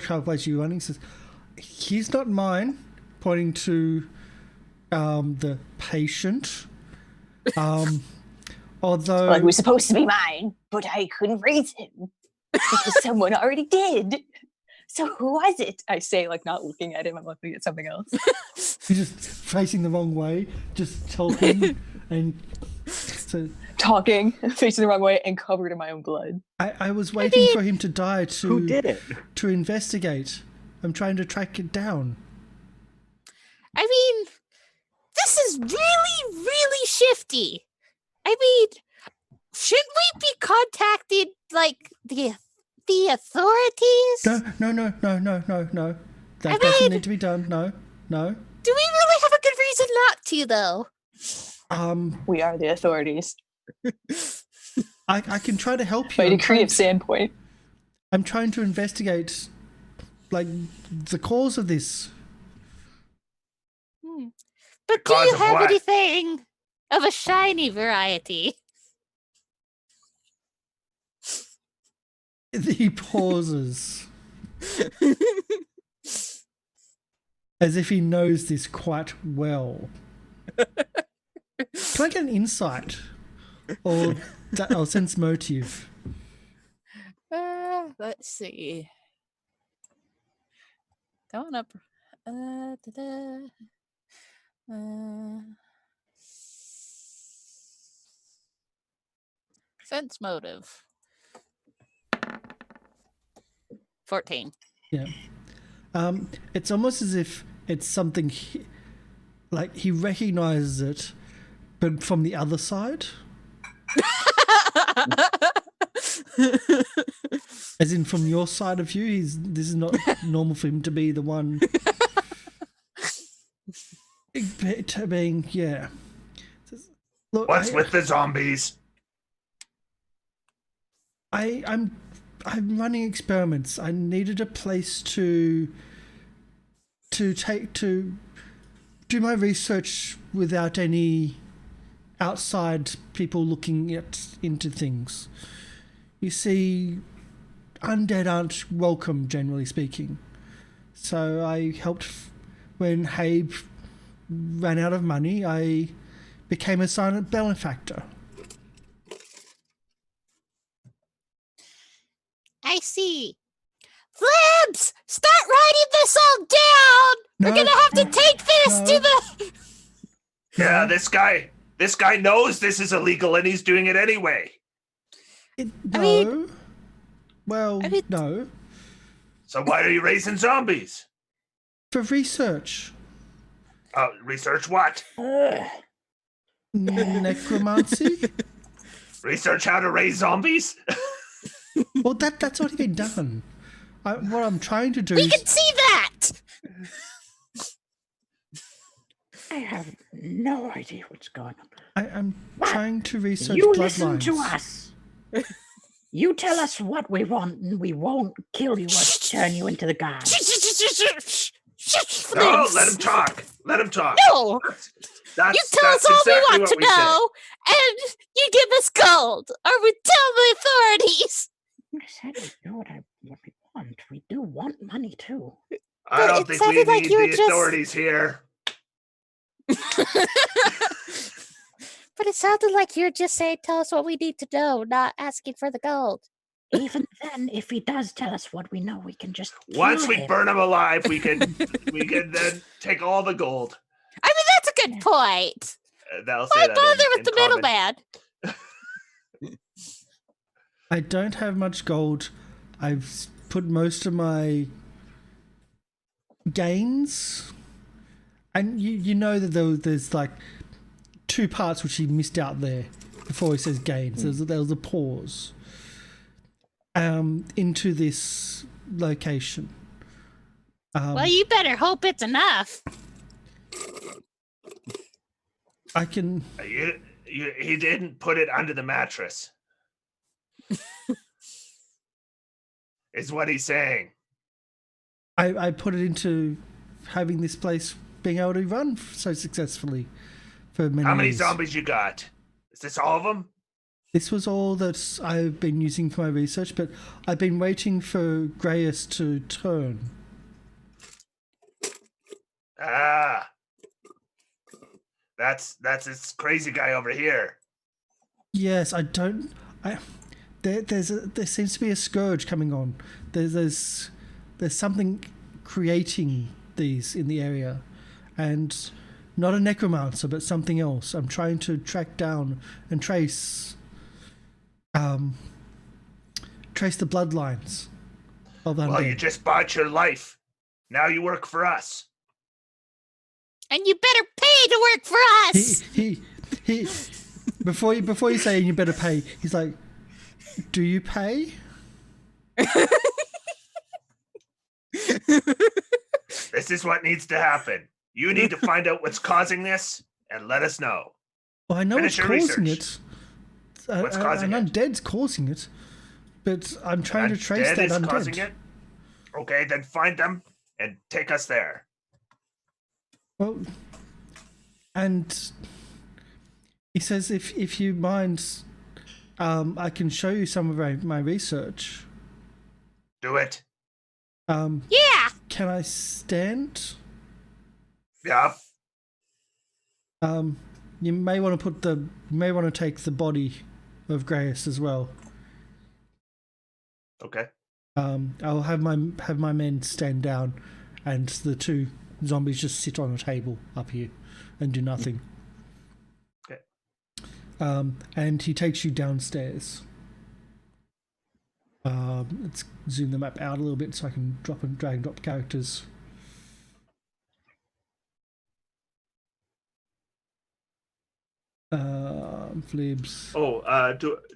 kind of place are you running? He says, he's not mine, pointing to the patient. Although Well, he was supposed to be mine, but I couldn't raise him because someone already did. So who was it? I say, like, not looking at him. I'm looking at something else. he's just facing the wrong way, just talking and so Talking, facing the wrong way, and covered in my own blood. I was waiting for him to die Who did it? to investigate. I'm trying to track it down. I mean, this is really, really shifty. I mean, shouldn't we be contacting like the authorities? No. That doesn't need to be done. No. Do we really have a good reason not to, though? We are the authorities. I can try to help you. By decree of Sandpoint. I'm trying to investigate, like, the cause of this. But do Cause you of have what? anything of a shiny variety? He pauses. As if he knows this quite well. Can I get an insight? Or sense motive? Let's see. Going up. Sense motive. 14. Yeah. It's almost as if it's something he recognizes it, but from the other side. As in from your side of view, this is not normal for him to be the one being, yeah. Look, What's with the zombies? I'm running experiments. I needed a place to do my research without any outside people looking into things. You see, undead aren't welcome, generally speaking. So I helped when Habe ran out of money. I became a silent benefactor. I see. Flibs! Start writing this all down! We're gonna have to take this to the... Yeah, this guy knows this is illegal and he's doing it anyway. No. So why are you raising zombies? For research. Research what? Necromancy? Research how to raise zombies? Well, that's already been done. What I'm trying to do We is... can see that! I have no idea what's going on. I'm trying to research You bloodlines. listen to us. You tell us what we want, and we won't kill you or turn you into the guard. No, let him talk. Let him talk. No, That's, you tell us all exactly we want what to we said. know, and you give us gold, or we tell the authorities. I said we do what we want. We do want money too. I But don't it think we sounded like need you were the just- authorities here. But it sounded like you're just saying, tell us what we need to know, not asking for the gold. Even then, if he does tell us what we know, we can just Once kill we him. burn him alive, we can then take all the gold. I mean, that's a good point. They'll say Why that bother in with the common. middleman? I don't have much gold. I've put most of my gains, and you know that there's like 2 parts which he missed out there before he says gains. There was a pause into this location. Well, you better hope it's enough. I can. He didn't put it under the mattress. Is what he's saying. I put it into having this place being able to run so successfully for many How many years. zombies you got? Is this all of them? This was all that I've been using for my research, but I've been waiting for Grayus to turn. Ah. That's this crazy guy over here. Yes, there seems to be a scourge coming on. There's something creating these in the area, and not a necromancer, but something else. I'm trying to track down and trace the bloodlines of undead. Well, you just bought your life. Now you work for us. And you better pay to work for us. He before you say you better pay, he's like, do you pay? This is what needs to happen. You need to find out what's causing this and let us know. Well, I know Finish what's your causing research. it. What's causing an it? undead's causing it, but I'm trying to trace Undead that is causing undead. it? Okay, then find them and take us there. Well, and he says if you mind, I can show you some of my research. Do it. Yeah. Can I stand? Yeah. You may want to take the body of Grayus as well. Okay. I'll have my men stand down, and the 2 zombies just sit on a table up here and do nothing. Okay. And he takes you downstairs. Let's zoom the map out a little bit so I can drag and drop characters. Flibs. Oh,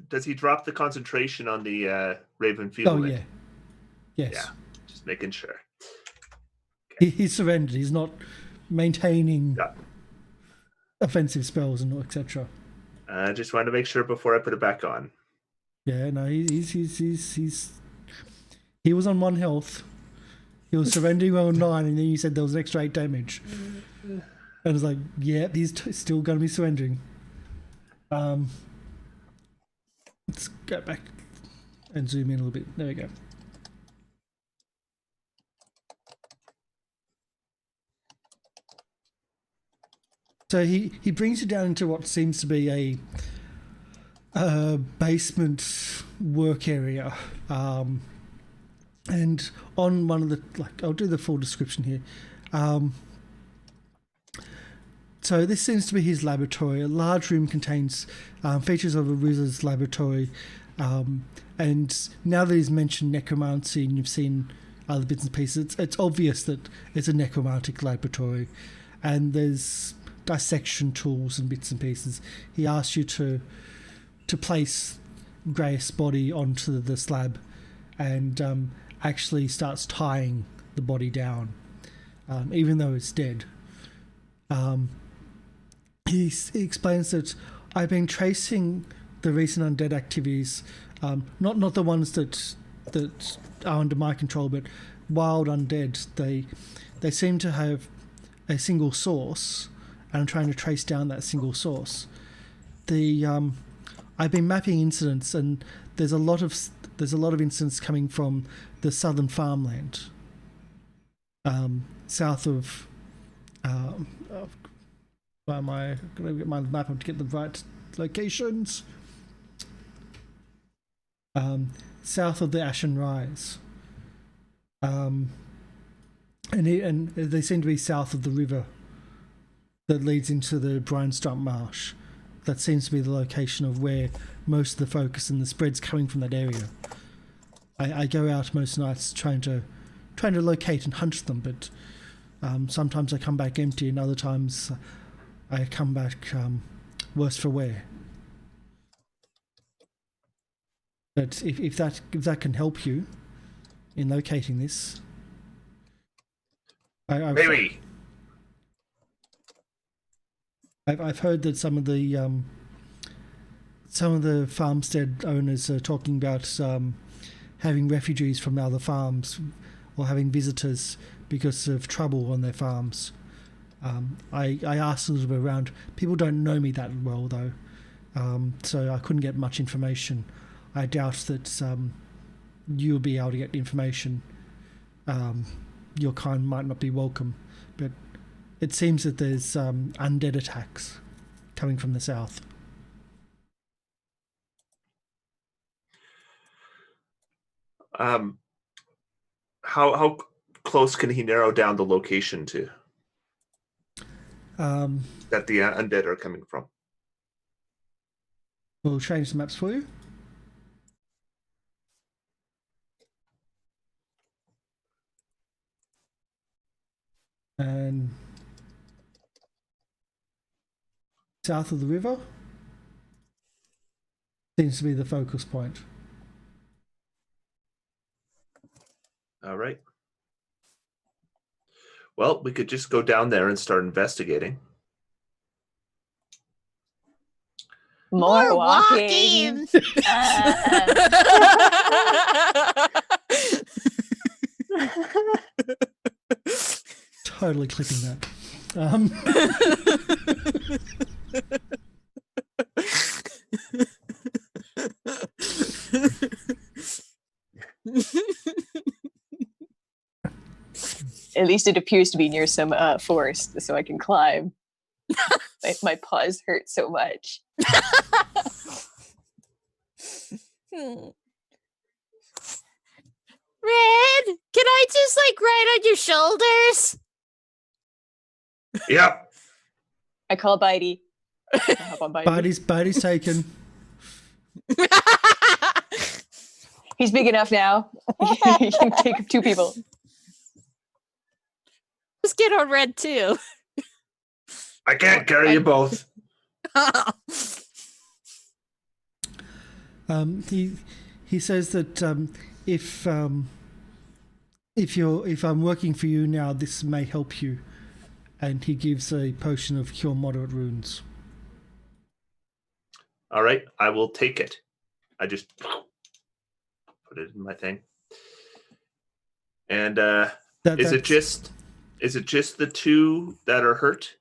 does he drop the concentration on the Raven Field? Oh yeah. Yes. Yeah. Just making sure. He's surrendered. He's not maintaining Yeah. offensive spells and etc. I just wanted to make sure before I put it back on. Yeah, no, he was on 1 health. He was surrendering on 9, and then you said there was an extra 8 damage. And I was like, yeah, he's still going to be surrendering. Let's go back and zoom in a little bit. There we go. So he brings you down into what seems to be a basement work area, and on one of the I'll do the full description here. So this seems to be his laboratory. A large room contains features of a wizard's laboratory, and now that he's mentioned necromancy and you've seen other bits and pieces, it's obvious that it's a necromantic laboratory, and there's dissection tools and bits and pieces. He asks you to place Gray's body onto the slab, and actually starts tying the body down, even though it's dead. he explains that I've been tracing the recent undead activities, not the ones that are under my control, but wild undead. They seem to have a single source, and I'm trying to trace down that single source. I've been mapping incidents, and there's a lot of incidents coming from the southern farmland, south of. Where am I going to get my map up to get the right locations? South of the Ashen Rise, and they seem to be south of the river that leads into the Brinestump Marsh. That seems to be the location of where most of the focus and the spread's coming from that area. I go out most nights trying to locate and hunt them, but sometimes I come back empty, and other times I come back worse for wear. But if that can help you in locating this, Maybe. I've heard that some of the farmstead owners are talking about having refugees from other farms or having visitors because of trouble on their farms. I asked a little bit around. People don't know me that well though, so I couldn't get much information. I doubt that you'll be able to get information. Your kind might not be welcome, but it seems that there's undead attacks coming from the south. How close can he narrow down the location to that the undead are coming from? We'll change the maps for you. And south of the river seems to be the focus point. All right. Well, we could just go down there and start investigating. More walking. Totally clipping that. At least it appears to be near some forest, so I can climb. My paws hurt so much. Red, can I just ride on your shoulders? Yep. I call Bitey. I hop on Bitey. Bitey's taken. He's big enough now. He can take 2 people. Let's get on Red too. I can't carry you both. He says that if I'm working for you now, this may help you, and he gives a potion of cure moderate wounds. All right, I will take it. I just put it in my thing. And is it just the 2 that are hurt?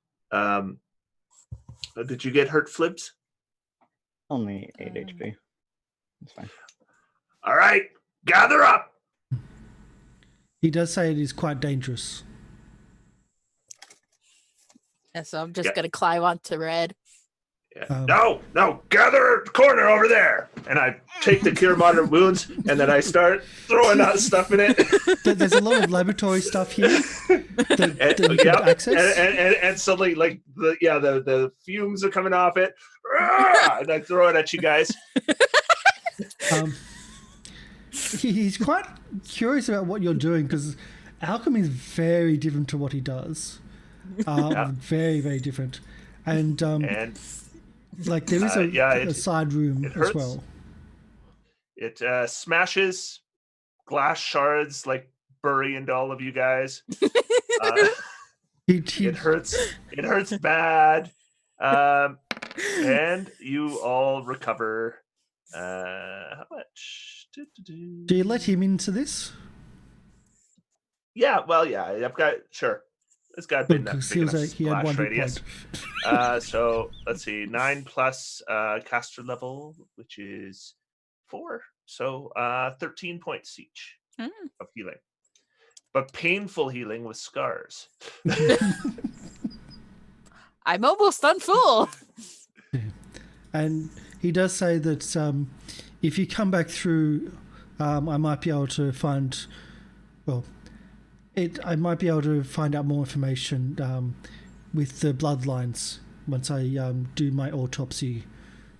Did you get hurt, Flips? Only 8 HP. That's fine. All right, gather up. He does say it is quite dangerous. Yeah, so I'm just gonna climb onto Red. Yeah. No, gather corner over there. And I take the cure moderate wounds, and then I start throwing out stuff in it. There's a lot of laboratory stuff here that you can access. And suddenly, the fumes are coming off it. And I throw it at you guys. He's quite curious about what you're doing, because alchemy is very different to what he does. Very, very different. And there is a side room as well. It smashes glass shards, bury into all of you guys. It hurts. It hurts bad. And you all recover. How much? Do you let him into this? Yeah, well, yeah. I've got sure. It's got a big enough, Because big he was enough like, he had splash one hit radius. point. So let's see, 9 plus caster level, which is 4. So 13 points each of healing, but painful healing with scars. I'm almost done full. And he does say that if you come back through, I might be able to find, I might be able to find out more information with the bloodlines once I do my autopsy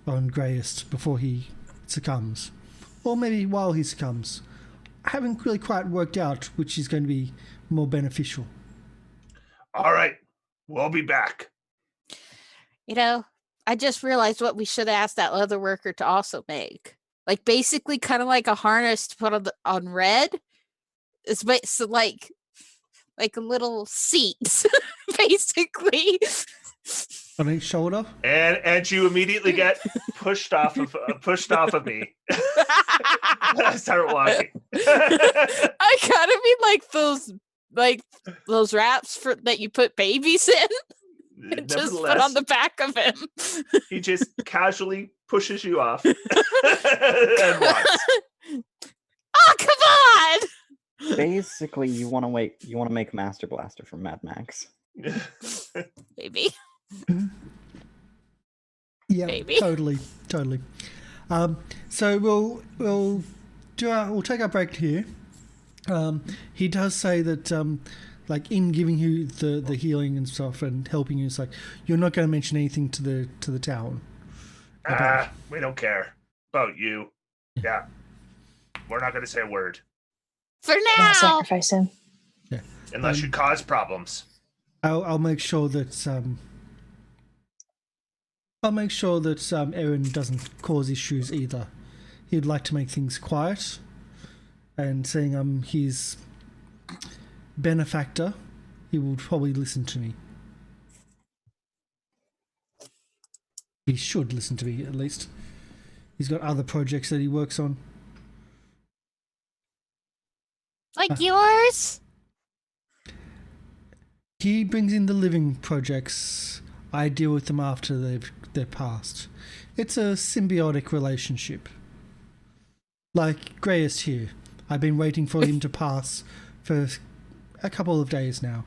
on Greyest before he succumbs. Or maybe while he succumbs. I haven't really quite worked out which is going to be more beneficial. All right, we'll be back. I just realized what we should ask that leather worker to also make. Like basically kind of like a harness to put on Red. It's so like a little seat, basically. On each shoulder? And you immediately get pushed off of me. I start walking. I kind of mean like those wraps that you put babies in. And just put on the back of him. He just casually pushes you off and walks. Oh, come on! Basically, you want to make Master Blaster from Mad Max. Maybe. Yeah, maybe. totally. So we'll take our break here. He does say that like in giving you the healing and stuff and helping you, it's like you're not going to mention anything to the town. We don't care about you. Yeah, we're not going to say a word For I'm now. gonna sacrifice him. Yeah. unless you cause problems. I'll make sure that Aaron doesn't cause issues either. He'd like to make things quiet, and seeing I'm his benefactor, he will probably listen to me. He should listen to me, at least. He's got other projects that he works on. Like yours? He brings in the living projects. I deal with them after they're passed. It's a symbiotic relationship. Like Greyest here. I've been waiting for him to pass for a couple of days now.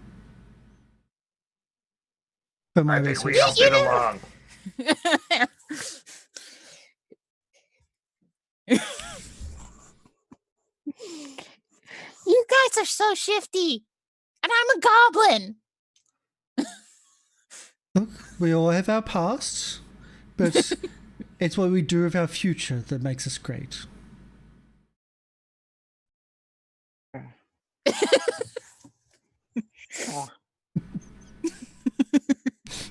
For my I think we research. helped it along. You guys are so shifty. And I'm a goblin. Look, we all have our past, but it's what we do with our future that makes us great. Sure.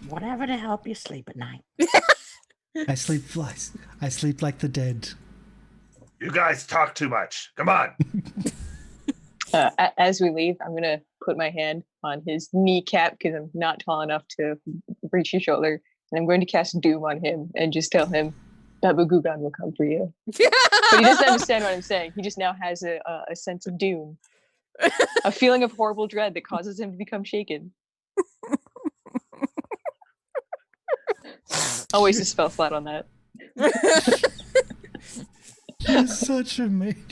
Whatever to help you sleep at night. I sleep like the dead. You guys talk too much. Come on. As we leave, I'm gonna put my hand on his kneecap because I'm not tall enough to reach his shoulder, and I'm going to cast Doom on him and just tell him, Baba Gugan will come for you. But he doesn't understand what I'm saying. He just now has a sense of doom, a feeling of horrible dread that causes him to become shaken. I'll waste a spell slot on that. You're such a maniac.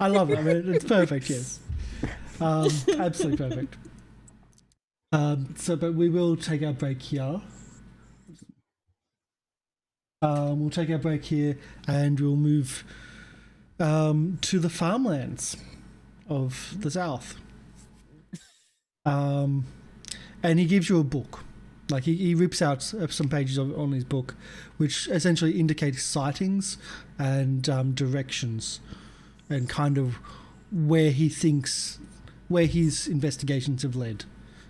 I love it. I mean, it's perfect, yes. Absolutely perfect. But we will take our break here. We'll take our break here and we'll move to the farmlands of the south. And he gives you a book. Like he rips out some pages on his book, which essentially indicates sightings and directions, and kind of where he thinks, where his investigations have led.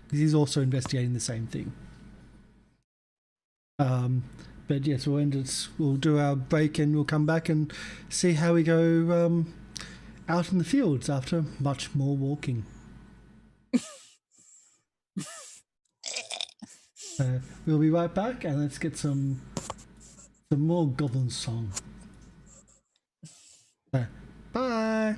Because he's also investigating the same thing. But yes, we'll do our break and we'll come back and see how we go out in the fields after much more walking. We'll be right back, and let's get some more Goblin song. Bye.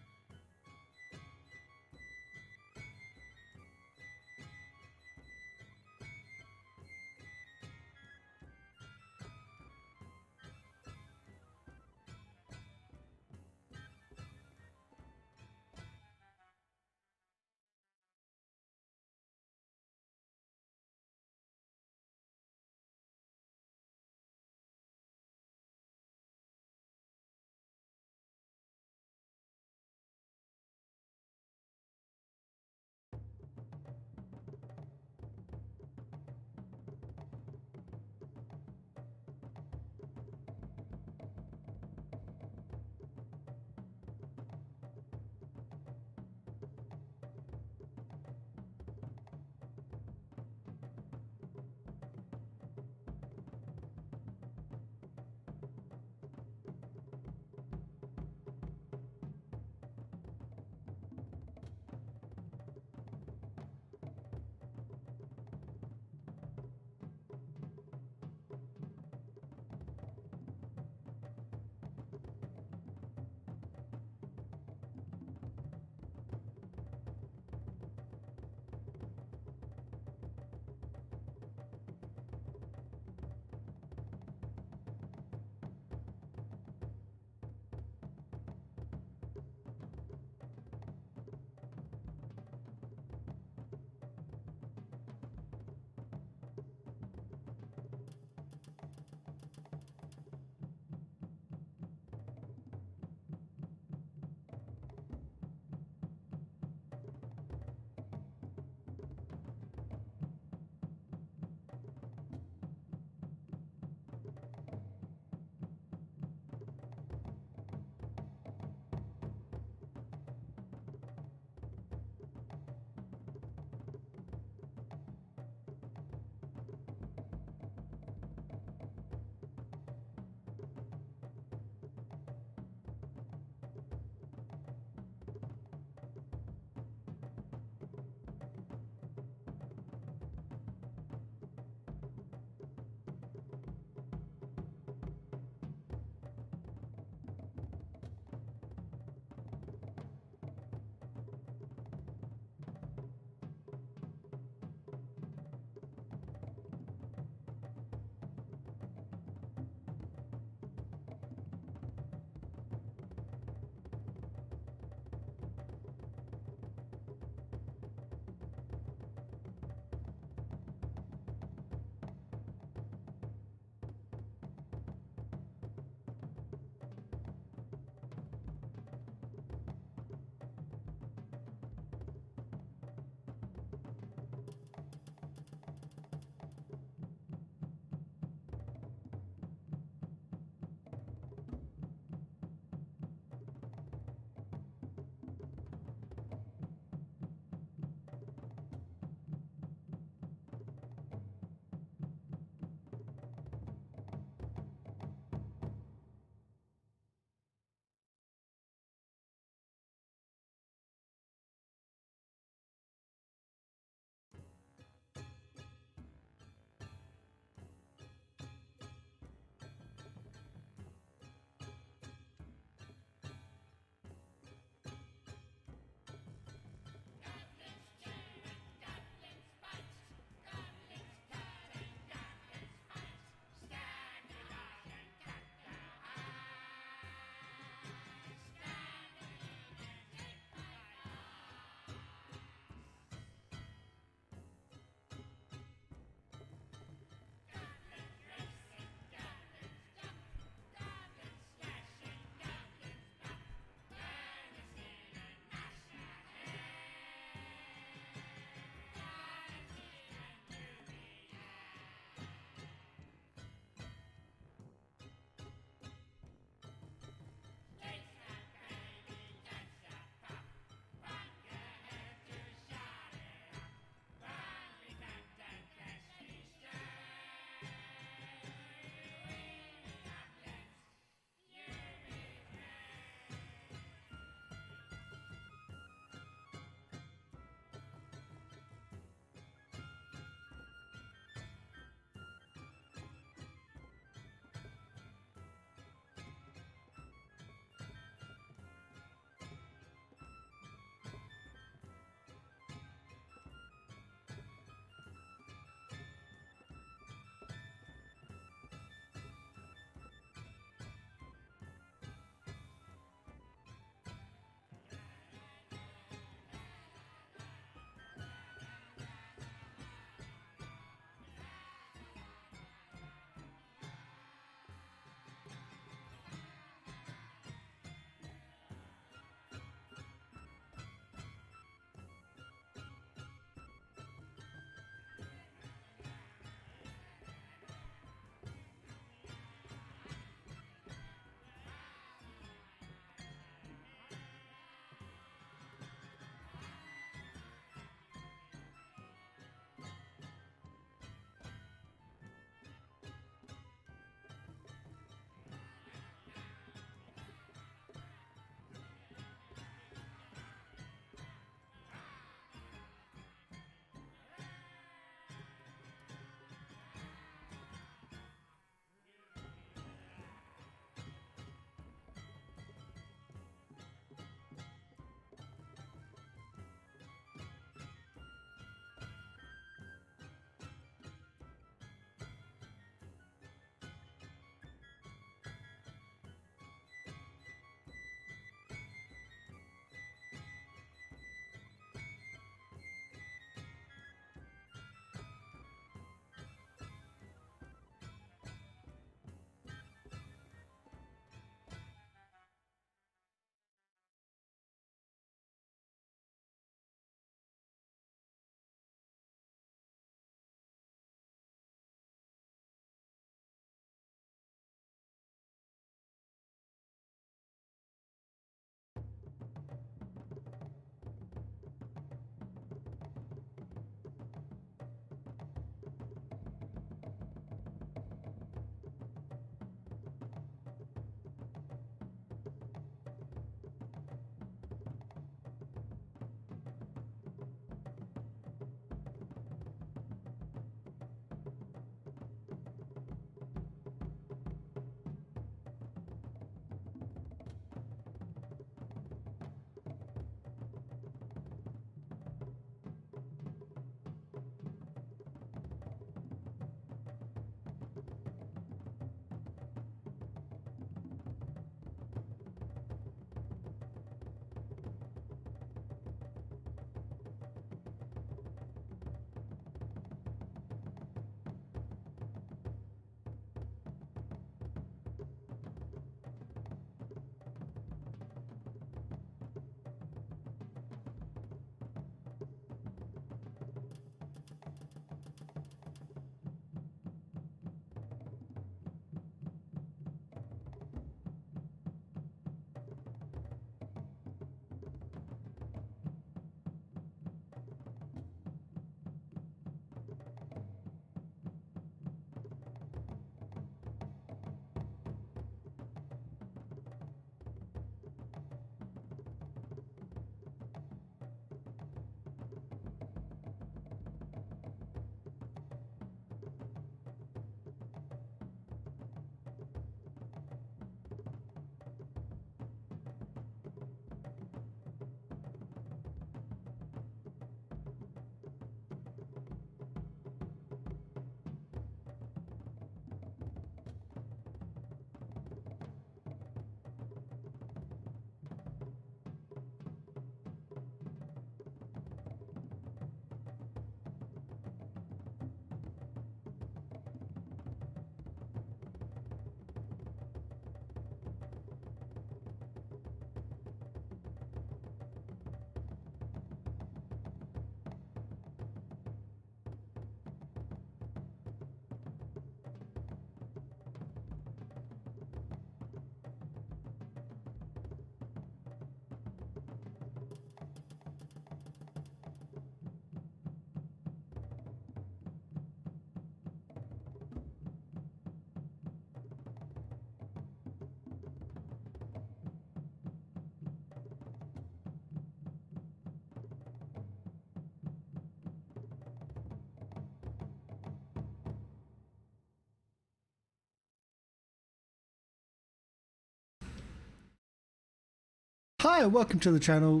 Hi, welcome to the channel.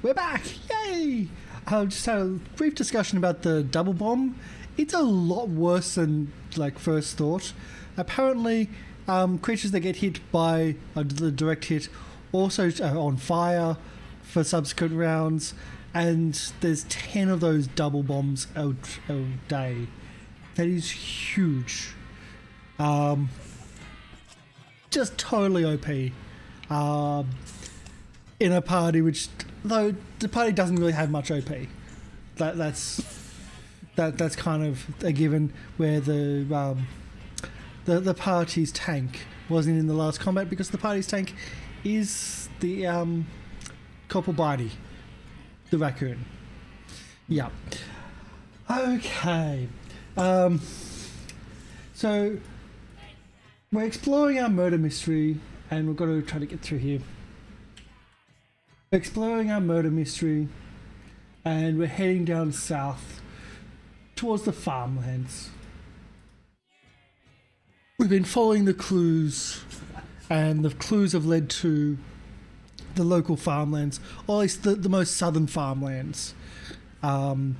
We're back! Yay! Just had a brief discussion about the double bomb. It's a lot worse than first thought. Apparently, creatures that get hit by the direct hit also are on fire for subsequent rounds, and there's 10 of those double bombs a day. That is huge. Just totally OP. In a party which, though the party doesn't really have much OP. That's kind of a given, where the party's tank wasn't in the last combat because the party's tank is the Copperbody, the raccoon. Yeah. Okay. So we're exploring our murder mystery, and we've got to try to get through here. We're exploring our murder mystery, and we're heading down south towards the farmlands. We've been following the clues, and the clues have led to the local farmlands, or at least the most southern farmlands. And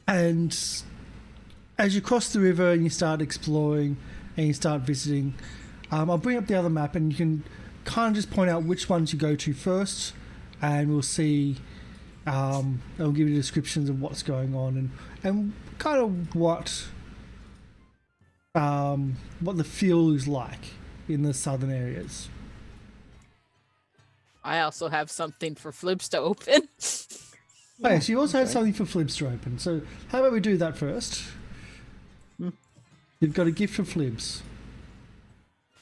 as you cross the river and you start exploring and you start visiting, I'll bring up the other map and you can kind of just point out which ones you go to first, and we'll see. I'll give you descriptions of what's going on and kind of what the feel is like in the southern areas. I also have something for Flips to open. Oh, yes, you also had something for Flibs to open. So how about we do that first? You've got a gift for Flibs.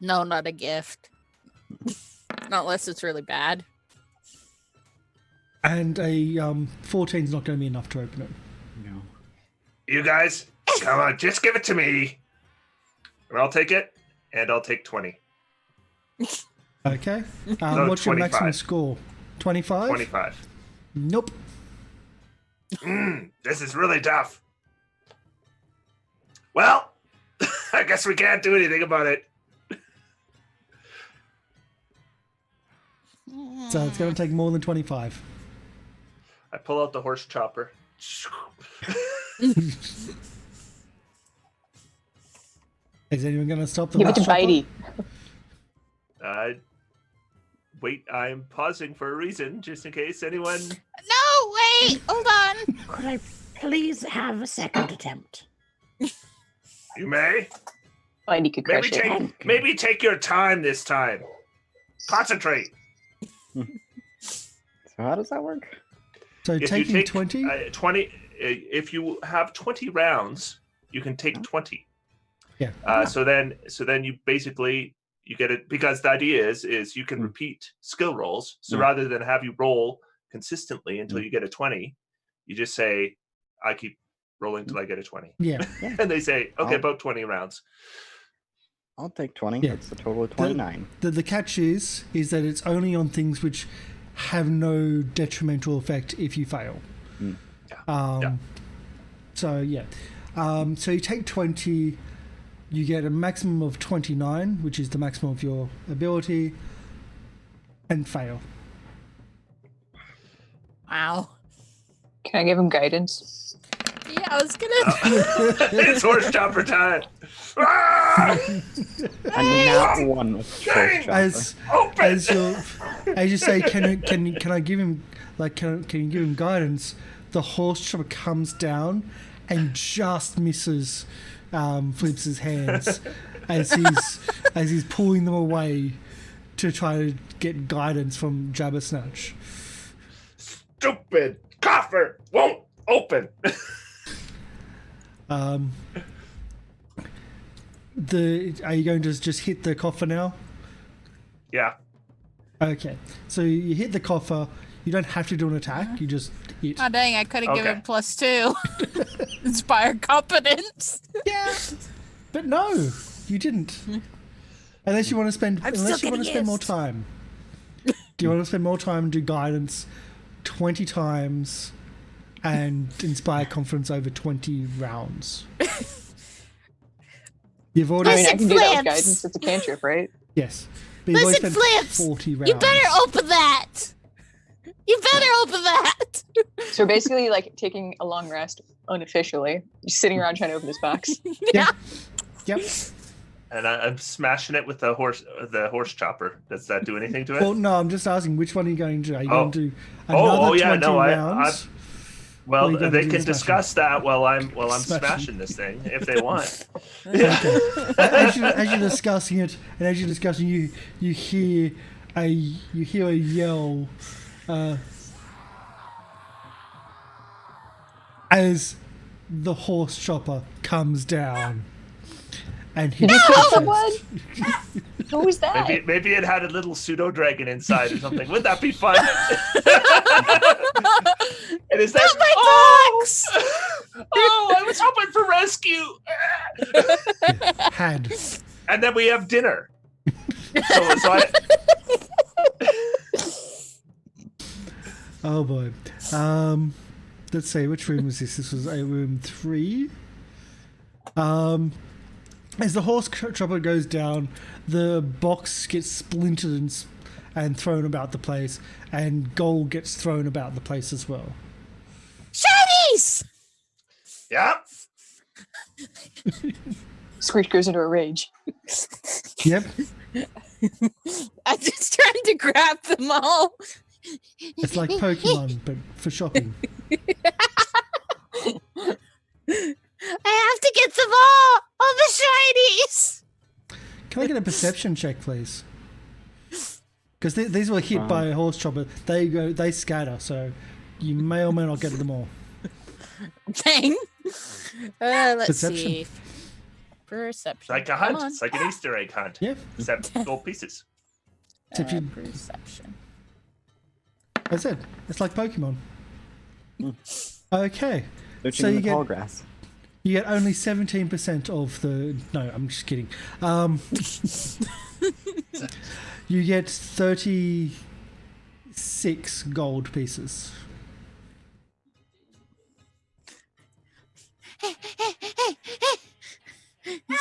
No, not a gift. Not unless it's really bad. And a 14 is not going to be enough to open it. No. You guys, come on, just give it to me. And I'll take it, and I'll take 20. Okay. No, what's your 25. maximum score? 25? 25. Nope. This is really tough. Well, I guess we can't do anything about it. So it's going to take more than 25. I pull out the horse chopper. Is anyone going to stop the Give it to horse chopper? Bitey. Wait, I'm pausing for a reason, just in case anyone... No, wait, hold on. Could I please have a second attempt? You may. Bitey could crush it. Maybe take your time this time. Concentrate. So how does that work? So If you taking take 20? 20, if you have 20 rounds, you can take 20. Yeah. So then you basically you get it, because the idea is you can repeat skill rolls. So rather than have you roll consistently until you get a 20, you just say, I keep rolling till I get a 20. Yeah. And they say, okay, about 20 rounds. I'll take 20. Yeah. That's a total of 29. The catch is that it's only on things which have no detrimental effect if you fail. So yeah. So you take 20, you get a maximum of 29, which is the maximum of your ability, and fail. Wow. Can I give him guidance? Yeah, I was gonna. It's horse chopper time. Ah! And now one with horse chopper. As you say, can I give him can you give him guidance? The horse chopper comes down and just misses Flips's hands as he's pulling them away to try to get guidance from Jabbersnatch. Stupid coffer won't open. Are you going to just hit the coffer now? Yeah. Okay, so you hit the coffer. You don't have to do an attack. You just hit. Oh dang! I could have Okay. given +2. Inspire competence. Yeah, but no, you didn't. Unless you want to spend, I'm unless still you want to getting spend more used. time. Do you want to spend more time and do guidance 20 times and inspire confidence over 20 rounds? You've already I mean, I can do that with Flips. guidance. It's a cantrip, right? yes, But you've only Listen, spent Flips, 40 rounds. you better open that. You better open that. So we're basically like taking a long rest unofficially, just sitting around trying to open this box. Yeah. Yep. And I'm smashing it with the horse chopper. Does that do anything to it? Well, no, I'm just asking which one are you going to do? Are you going to do Oh, another yeah, 20 no, rounds? Well, Or are you gonna they do can the discuss that while I'm Smashing. smashing this thing if they want. Okay. As you're discussing it, and as you're discussing, you hear a yell as the horse chopper comes down and hits Did you the kill chest. someone? Who was that? Maybe it had a little pseudo dragon inside or something. Would that be fun? And is that Not my box! Oh, I was hoping for rescue. Had. And then we have dinner. So I, Oh boy. Let's see, which room was this? This was room 3. As the horse chopper goes down, the box gets splintered and thrown about the place, and gold gets thrown about the place as well. Shinies! yeah. Screech goes into a rage. Yep. I'm just trying to grab them all. It's like Pokemon, but for shopping. I have to get them all the shinies. Can I get a perception check, please? Because these were hit by a horse chopper. They scatter, so you may or may not get them all. Dang. Let's Perception. see. Perception. Like a Come hunt. on. It's like an Easter egg hunt. Yeah. Except gold pieces. Except you, Perception. that's it. It's like Pokemon. Okay. Searching So in you the get- tall grass. You get only 17% of the... No, I'm just kidding. You get 36 gold pieces.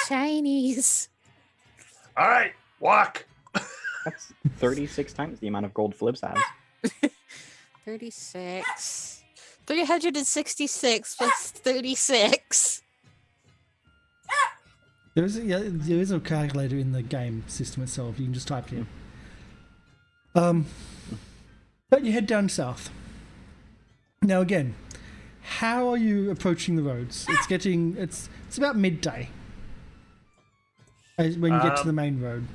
Shinies. All right, walk. That's 36 times the amount of gold Flips has. 36. 366 plus 36. There is a calculator in the game system itself. You can just type it in. But you head down south. Now again, how are you approaching the roads? It's about midday when you get to the main road.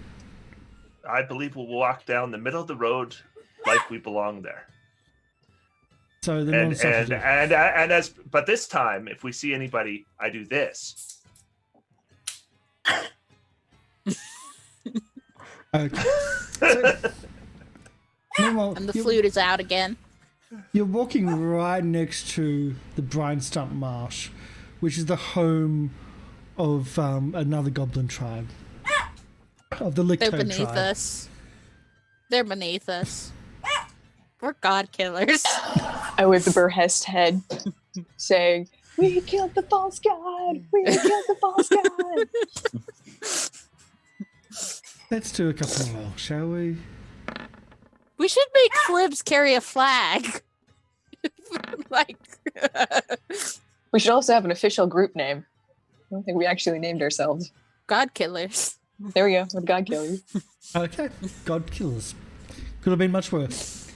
I believe we'll walk down the middle of the road like we belong there. So the But this time, if we see anybody, I do this. Okay. So, meanwhile, And the flute is out again. you're walking right next to the Brine Stump Marsh, which is the home of another goblin tribe. Of the They're Licto beneath tribe. us. They're beneath us. We're god killers. I wave the Burhest head, saying, "We killed the false god! We killed the false god!" Let's do a couple more, shall we? We should make Flibs carry a flag. Like, We should also have an official group name. I don't think we actually named ourselves. god killers. There we go, with God Killers. Okay, God Killers. Could have been much worse.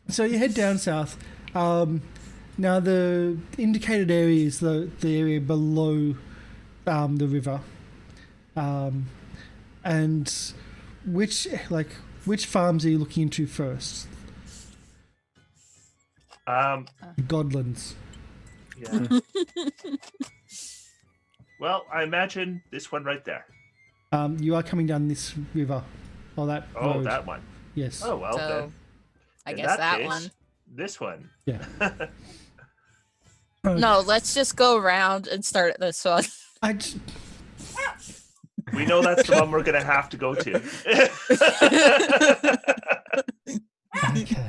So you head down south. Now the indicated area is the area below the river. And which farms are you looking into first? Goblins. Yeah. Well, I imagine this one right there. You are coming down this river, or that Oh, road. that one. Yes. Oh, well So, then. I In guess that case, one. This one. Yeah. No, let's just go around and start at this one. We know that's the one we're going to have to go to. Okay.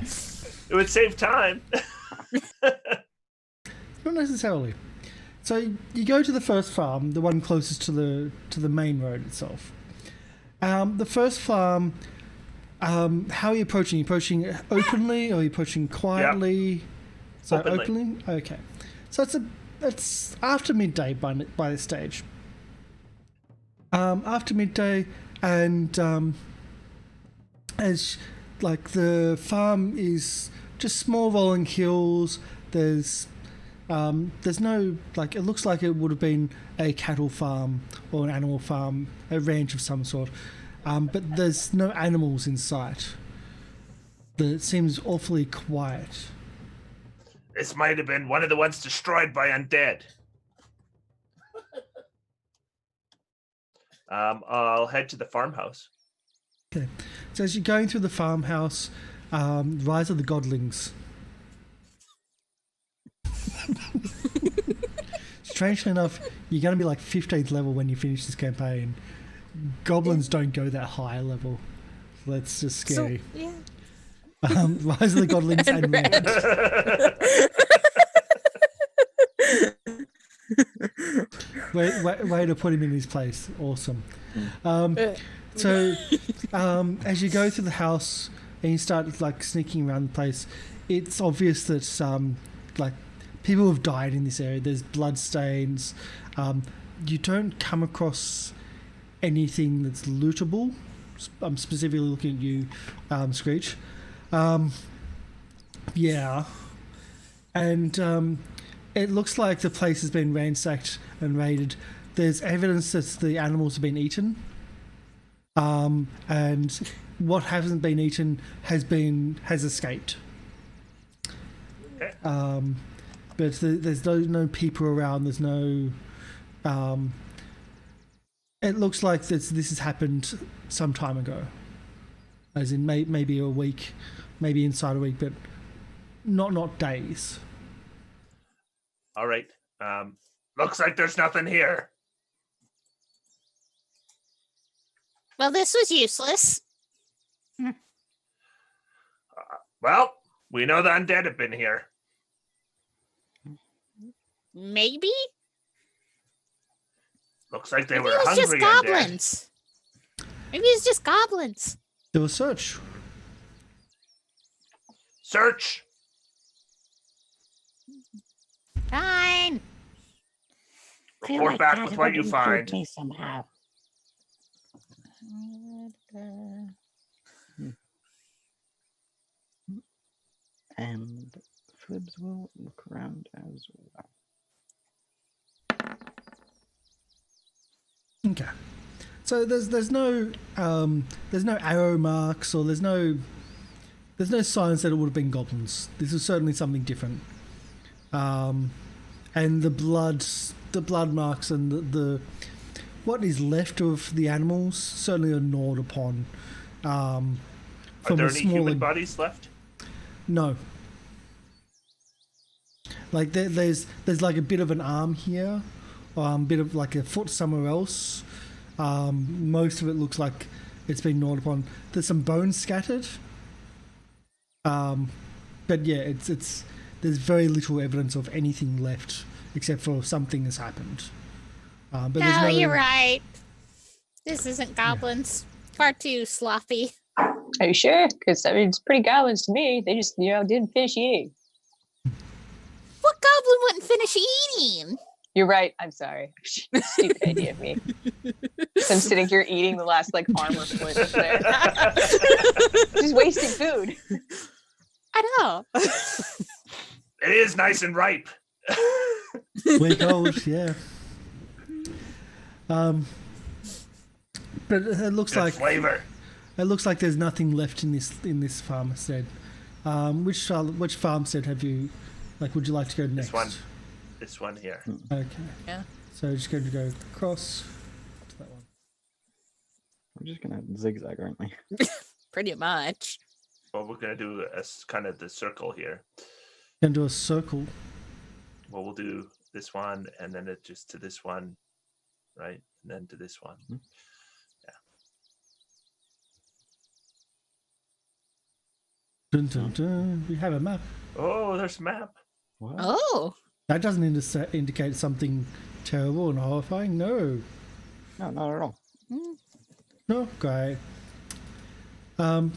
It would save time. Not necessarily. So you go to the first farm, the one closest to the main road itself. The first farm. How are you approaching? Are you approaching openly, or are you approaching quietly? So Openly. Okay. So it's after midday by this stage. After midday, and as like the farm is just small rolling hills. There's no, like, it looks like it would have been a cattle farm or an animal farm, a ranch of some sort. But there's no animals in sight. It seems awfully quiet. This might have been one of the ones destroyed by undead. I'll head to the farmhouse. Okay. So as you're going through the farmhouse, Rise of the Godlings. Strangely enough, you're going to be like 15th level when you finish this campaign. Goblins don't go that high level. That's just scary. So, yeah. Rise of the Godlings and Rand. Way to put him in his place. Awesome. So, as you go through the house and you start like sneaking around the place, it's obvious that like people have died in this area. There's blood stains. You don't come across anything that's lootable. I'm specifically looking at you, Screech. Yeah. And it looks like the place has been ransacked and raided. There's evidence that the animals have been eaten. And what hasn't been eaten has escaped. Okay. But there's no people around. There's no. It looks like this has happened some time ago, as in maybe a week, maybe inside a week, but not days. All right. Looks like there's nothing here. Well, this was useless. Well, we know the undead have been here. Maybe? Looks like they Maybe were it was hungry just undead. goblins. Maybe it's just goblins. Do a search. Search. Fine. Feel Report like back that with would what you improve find. me somehow. And Flibs will look around as well. Okay. So there's no arrow marks, or there's no signs that it would have been goblins. This is certainly something different. And the blood marks and the what is left of the animals certainly are gnawed upon. Are From there a any smaller, human bodies left? No. Like there's like a bit of an arm here, bit of like a foot somewhere else. Most of it looks like it's been gnawed upon. There's some bones scattered. But yeah, it's there's very little evidence of anything left except for something has happened. But there's No, no, you're right. This isn't goblins. Far too sloppy. Are you sure? Because I mean, it's pretty goblins to me. They just, didn't finish eating. What goblin wouldn't finish eating? You're right. I'm sorry. Stupid idea of me. I'm sitting here eating the last armor foot there. Just wasting food. I know. It is nice and ripe. week old, yeah. But it looks Good like flavor. it looks like there's nothing left in this farmstead. Which farmstead have you? Would you like to go next? This one here. Okay. Yeah. So just going to go across to that one. We're just gonna zigzag, aren't we? Pretty much. Well, we're gonna do kind of the circle here. Going to do a circle. Well, we'll do this one, and then it just to this one, right? And then to this one. Mm-hmm. Dun, dun, dun. We have a map. Oh, there's a map. What? Oh. That doesn't indicate something terrible and horrifying. No. No, not at all. No, great. Come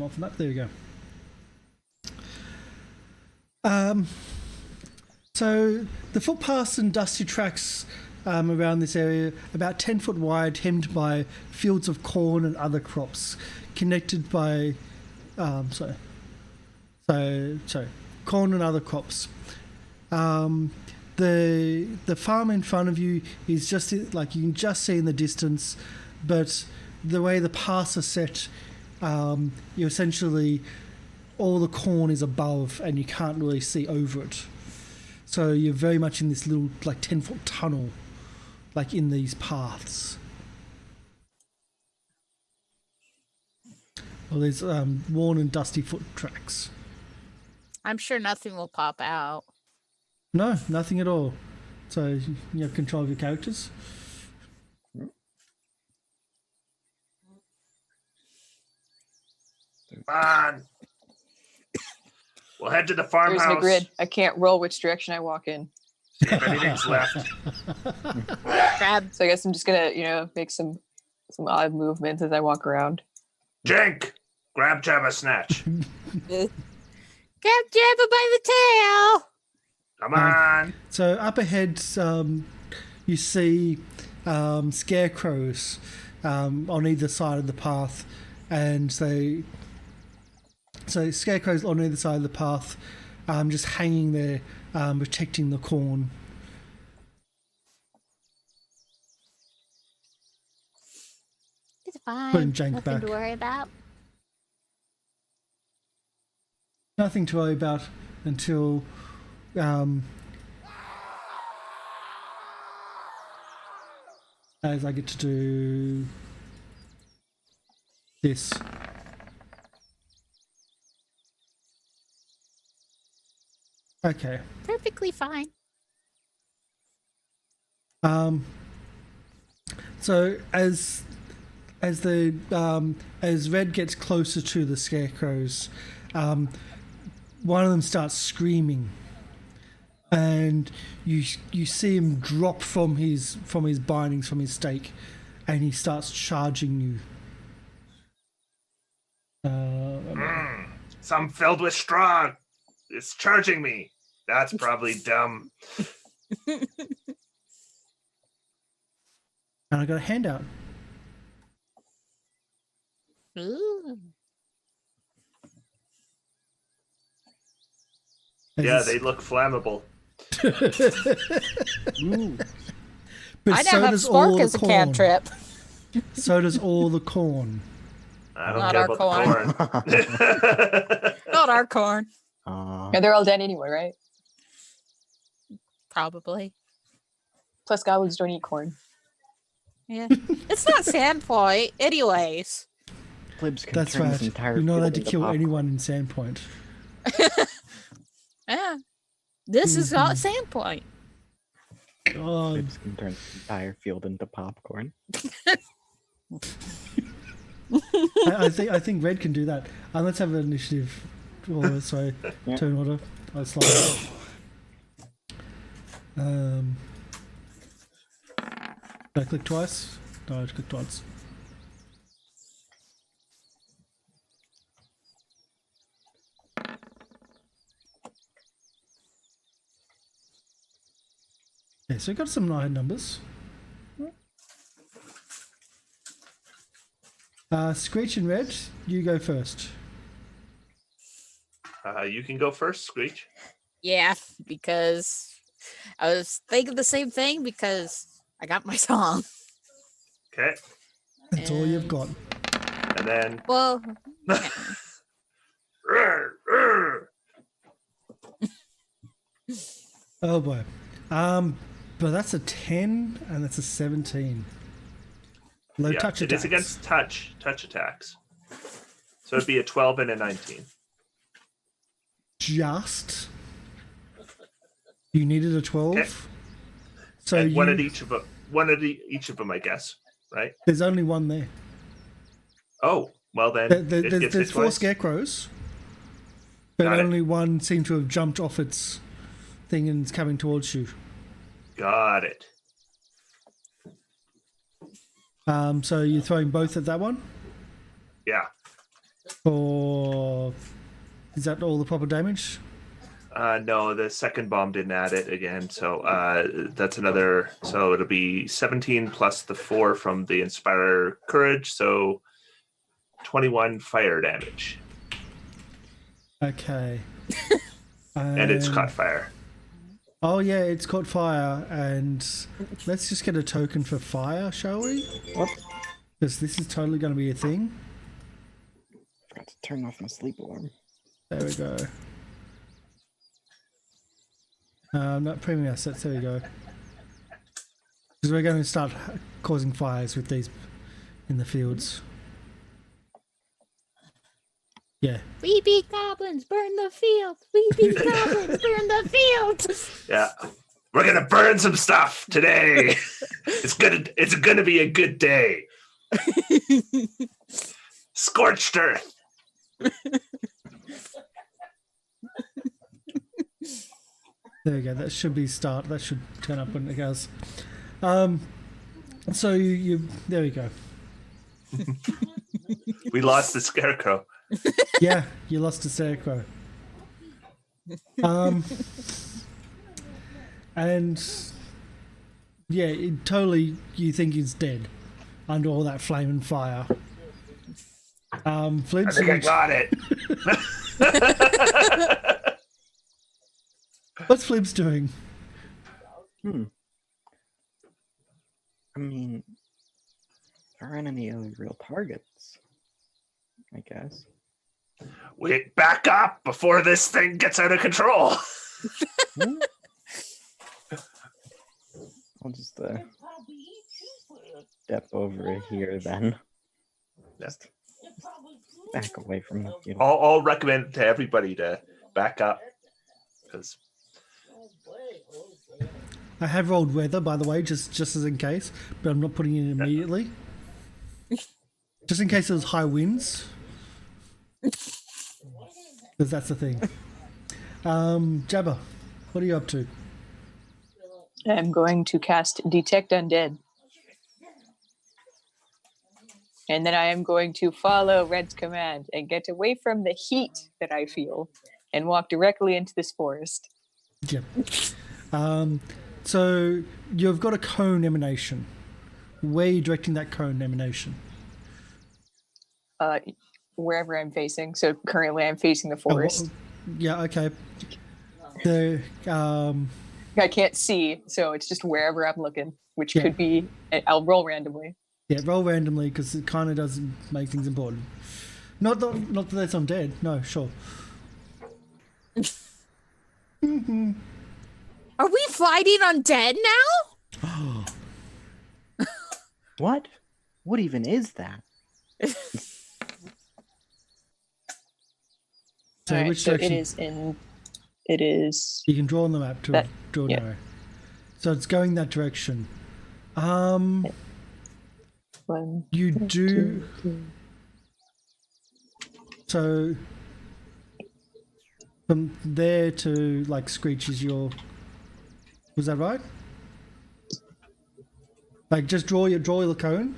off that. There we go. So the footpaths and dusty tracks around this area, about 10 foot wide, hemmed by fields of corn and other crops, connected by corn and other crops. The farm in front of you is just like you can just see in the distance, but the way the paths are set, you essentially all the corn is above and you can't really see over it. So you're very much in this little like 10-foot tunnel, like in these paths. Well, there's worn and dusty foot tracks. I'm sure nothing will pop out. No, nothing at all. So you have control of your characters. Come on. We'll head to the There's farmhouse. no grid. I can't roll which direction I walk in. See if anything's left. Grab. So I guess I'm just gonna, make some odd movements as I walk around. Jenk, grab Jabba Snatch. Grab Jabba by the tail. Come on. So up ahead, you see scarecrows on either side of the path, and so scarecrows on either side of the path, just hanging there, protecting the corn. It's fine. Putting Jank Nothing back. to worry about. Nothing to worry about until as I get to do this. Okay. Perfectly fine. So as Red gets closer to the scarecrows, one of them starts screaming, and you see him drop from his bindings, from his stake, and he starts charging you. Some filled with straw. It's charging me. That's probably dumb. And I got a handout. Ooh. Yeah, they look flammable. But I so now have does Spark all as the a corn. cantrip. So does all the corn. I don't Not care our about the corn. Not our corn. Yeah, they're all dead anyway, right? Probably. Plus, goblins don't eat corn. Yeah. It's not Sandpoint, anyways. Plibs can That's turn this right. entire You're not field allowed to into kill popcorn. anyone in Sandpoint. Yeah. This is not Sandpoint. God. Plibs can turn the entire field into popcorn. I think Red can do that. Let's have an initiative. Or sorry, Yeah. turn order. I'll slide. Did I click twice? No, I clicked once. Okay, so we got some high numbers. Screech and Red, you go first. You can go first, Screech. Yeah, because I was thinking the same thing because I got my song. Okay. That's all you've And- got. And then. Well, yeah. Rrr, rrr. Oh boy. But that's a 10 and that's a 17. Low Yeah, touch it attacks. is against touch attacks. So it'd be a 12 and a 19. Just. You needed a 12. Okay. So And one you- at each of them. Each of them, I guess. Right? there's only one there. Oh, well then. There's hit four twice. scarecrows, but Got it. only one seemed to have jumped off its thing and is coming towards you. Got it. So you're throwing both at that one? Yeah. Or is that all the proper damage? No, the second bomb didn't add it again, so that's another. So it'll be 17 plus the 4 from the Inspire Courage, so 21 fire damage. Okay. And it's caught fire. Oh yeah, it's caught fire, and let's just get a token for fire, shall we? What? Because this is totally going to be a thing. Forgot to turn off my sleep alarm. There we go. Not premium assets, there we go. Because we're going to start causing fires with these in the fields. Yeah. We beat goblins, burn the field. We beat goblins, burn the field. Yeah. We're gonna burn some stuff today. It's gonna be a good day. Scorched earth. There we go. That should be start. That should turn up when it goes. So you there we go. We lost the scarecrow. Yeah, you lost a scarecrow. And yeah, it totally you think he's dead under all that flame and fire. Flint, I think I got it. what's Flips doing? I mean, there aren't any other real targets, I guess. We back up before this thing gets out of control. I'll just step over here then. Just back away from the field. I'll recommend to everybody to back up because I have rolled weather, by the way, just as in case, but I'm not putting it in immediately. Just in case there's high winds. Because that's the thing. Jabba, what are you up to? I'm going to cast Detect Undead. And then I am going to follow Red's command and get away from the heat that I feel and walk directly into this forest. Yep. So you've got a cone emanation. Where are you directing that cone emanation? Wherever I'm facing. So currently I'm facing the forest. Yeah, okay. The I can't see, so it's just wherever I'm looking, which Yeah. could be, I'll roll randomly. yeah, roll randomly because it kind of does make things important. Not that that's undead. No, sure. Are we fighting undead now? What? What even is that? So Alright, which so direction? it is You can draw on the map to That- draw an yeah. arrow. So it's going that direction. one, You do. two, three. So from there to like Screech is your. Was that right? Like just draw the cone,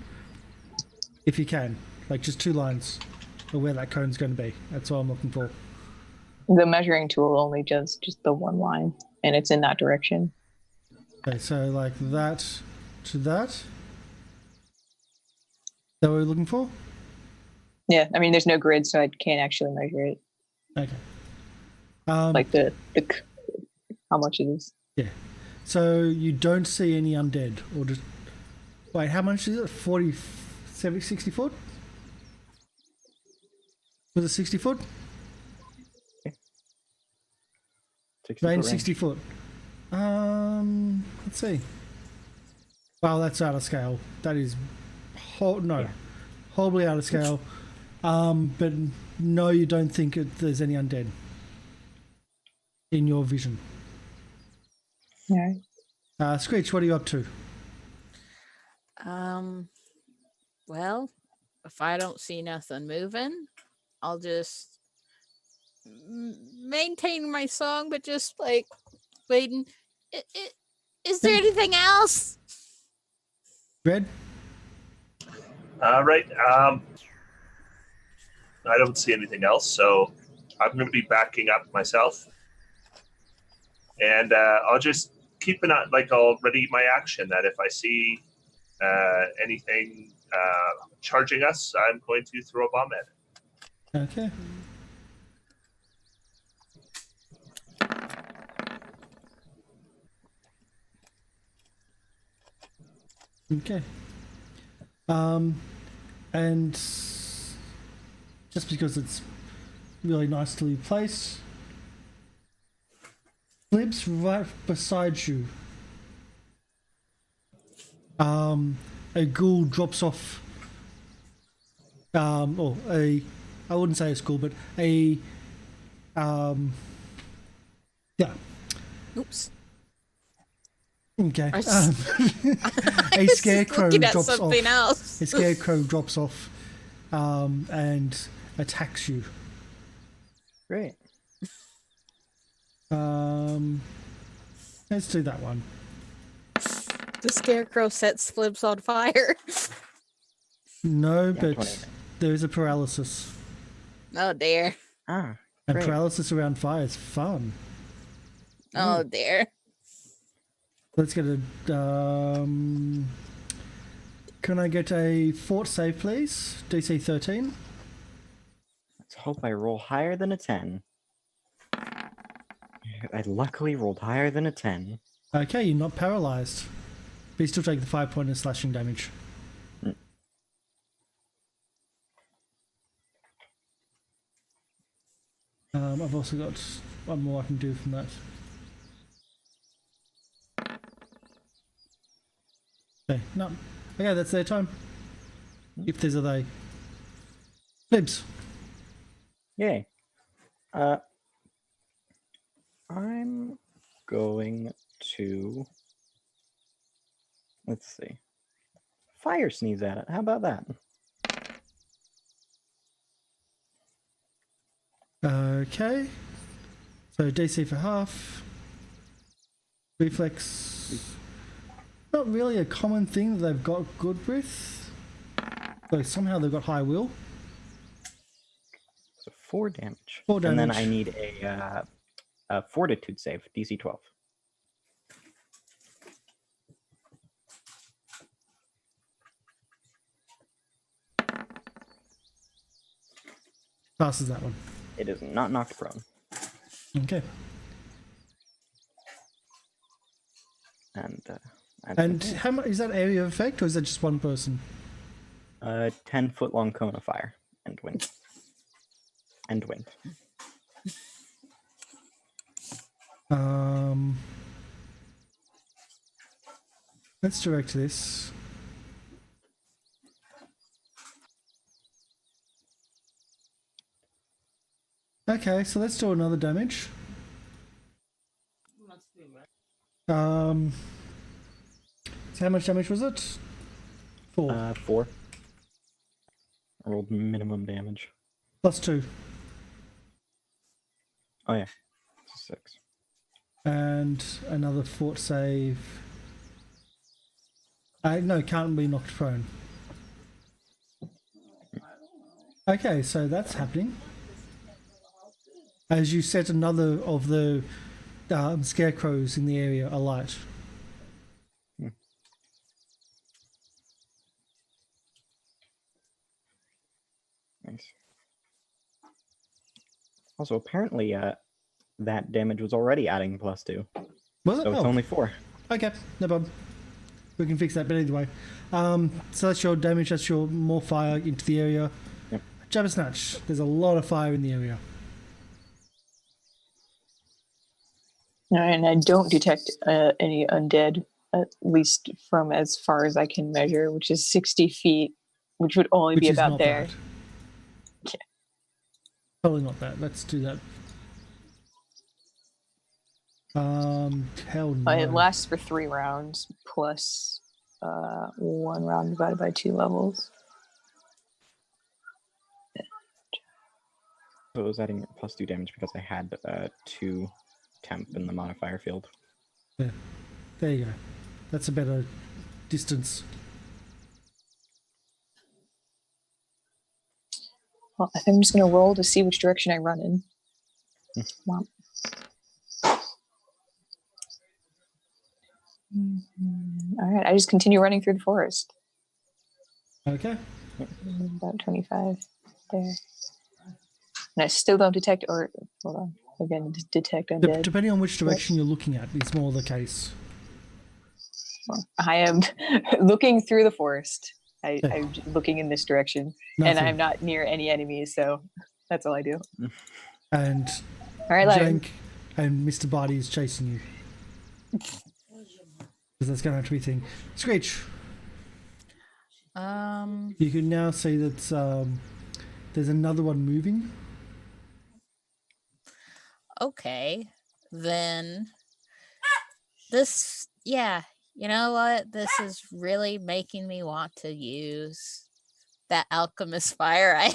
if you can. Like just 2 lines of where that cone's going to be. That's all I'm looking for. The measuring tool only does just the one line, and it's in that direction. Okay, so like that to that. Is that what we're looking for? Yeah, I mean, there's no grid, so I can't actually measure it. Okay. Like the how much it is. Yeah. So you don't see any undead, or just wait. How much is it? 40, 70, 60 foot? Was it 60 foot? 60 Range foot 60 foot. Let's see. Wow, that's out of scale. That is horribly out of scale. But no, you don't think there's any undead in your vision. Yeah. Screech, what are you up to? Well, if I don't see nothing moving, I'll just maintain my song, but just like waiting. Is there anything else? Red? All right. I don't see anything else, so I'm going to be backing up myself, and I'll just keep an eye. Like I'll ready my action. That if I see anything charging us, I'm going to throw a bomb at it. Okay. Okay. And just because it's really nicely placed, Flibs right beside you. A ghoul drops off. Or I wouldn't say a school, but yeah. Oops. Okay. I just- A scarecrow looking at drops something off. else. A scarecrow drops off, and attacks you. Great. Let's do that one. The scarecrow sets Flips on fire. No, Yeah, but 20. there is a paralysis, Oh dear. Ah, and great. paralysis around fire is fun. Oh dear. Let's get a. Can I get a fort save, please? DC 13. Let's hope I roll higher than a 10. I luckily rolled higher than a 10. Okay, you're not paralyzed, but you still take the 5 point of slashing damage. I've also got one more I can do from that. Okay, no. Okay, that's their time. If there's a they. Libs. Yay. I'm going to, let's see, fire sneeze at it. How about that? Okay. So DC for half. Reflex. Not really a common thing that they've got good with. So somehow they've got high will. So 4 damage. 4 And then damage. I need a fortitude save, DC 12. Passes that one. It is not knocked prone. Okay. And And how much is that area of effect, or is that just one person? 10-foot long cone of fire and wind. And wind. Let's direct this. Okay, so let's do another damage. So how much damage was it? 4. 4. I rolled minimum damage. Plus 2. Oh yeah, 6. And another fort save. No, can't be knocked prone. Okay, so that's happening. As you set another of the scarecrows in the area alight. Nice. Also, apparently, that damage was already adding +2. Was it? So it's only 4. Okay, no problem. We can fix that, but either way. So that's your damage, that's your more fire into the area. Yep. Jabber Snatch, there's a lot of fire in the area. And I don't detect any undead, at least from as far as I can measure, which is 60 feet, which would only Which be is about not there. bad. Okay. Totally not bad. Let's do that. Hell no. It lasts for 3 rounds plus 1 round divided by 2 levels. So it was adding +2 damage because I had 2 temp in the modifier field. Yeah. There you go. That's a better distance. Well, I think I'm just gonna roll to see which direction I run in. Womp. All right, I just continue running through the forest. Okay. About 25 there. And I still don't detect, or hold on, again, detect undead. Depending on which direction you're looking at, is more the case. Well, I am looking through the forest. Yeah. I'm looking in this direction, and Nothing. I'm not near any enemies, so that's all I do. And All right, Lion. Jank and Mr. Barty is chasing you. Because that's going to have to be a thing. Screech, you can now see that there's another one moving. Okay, then this, yeah, you know what? This is really making me want to use that alchemist fire I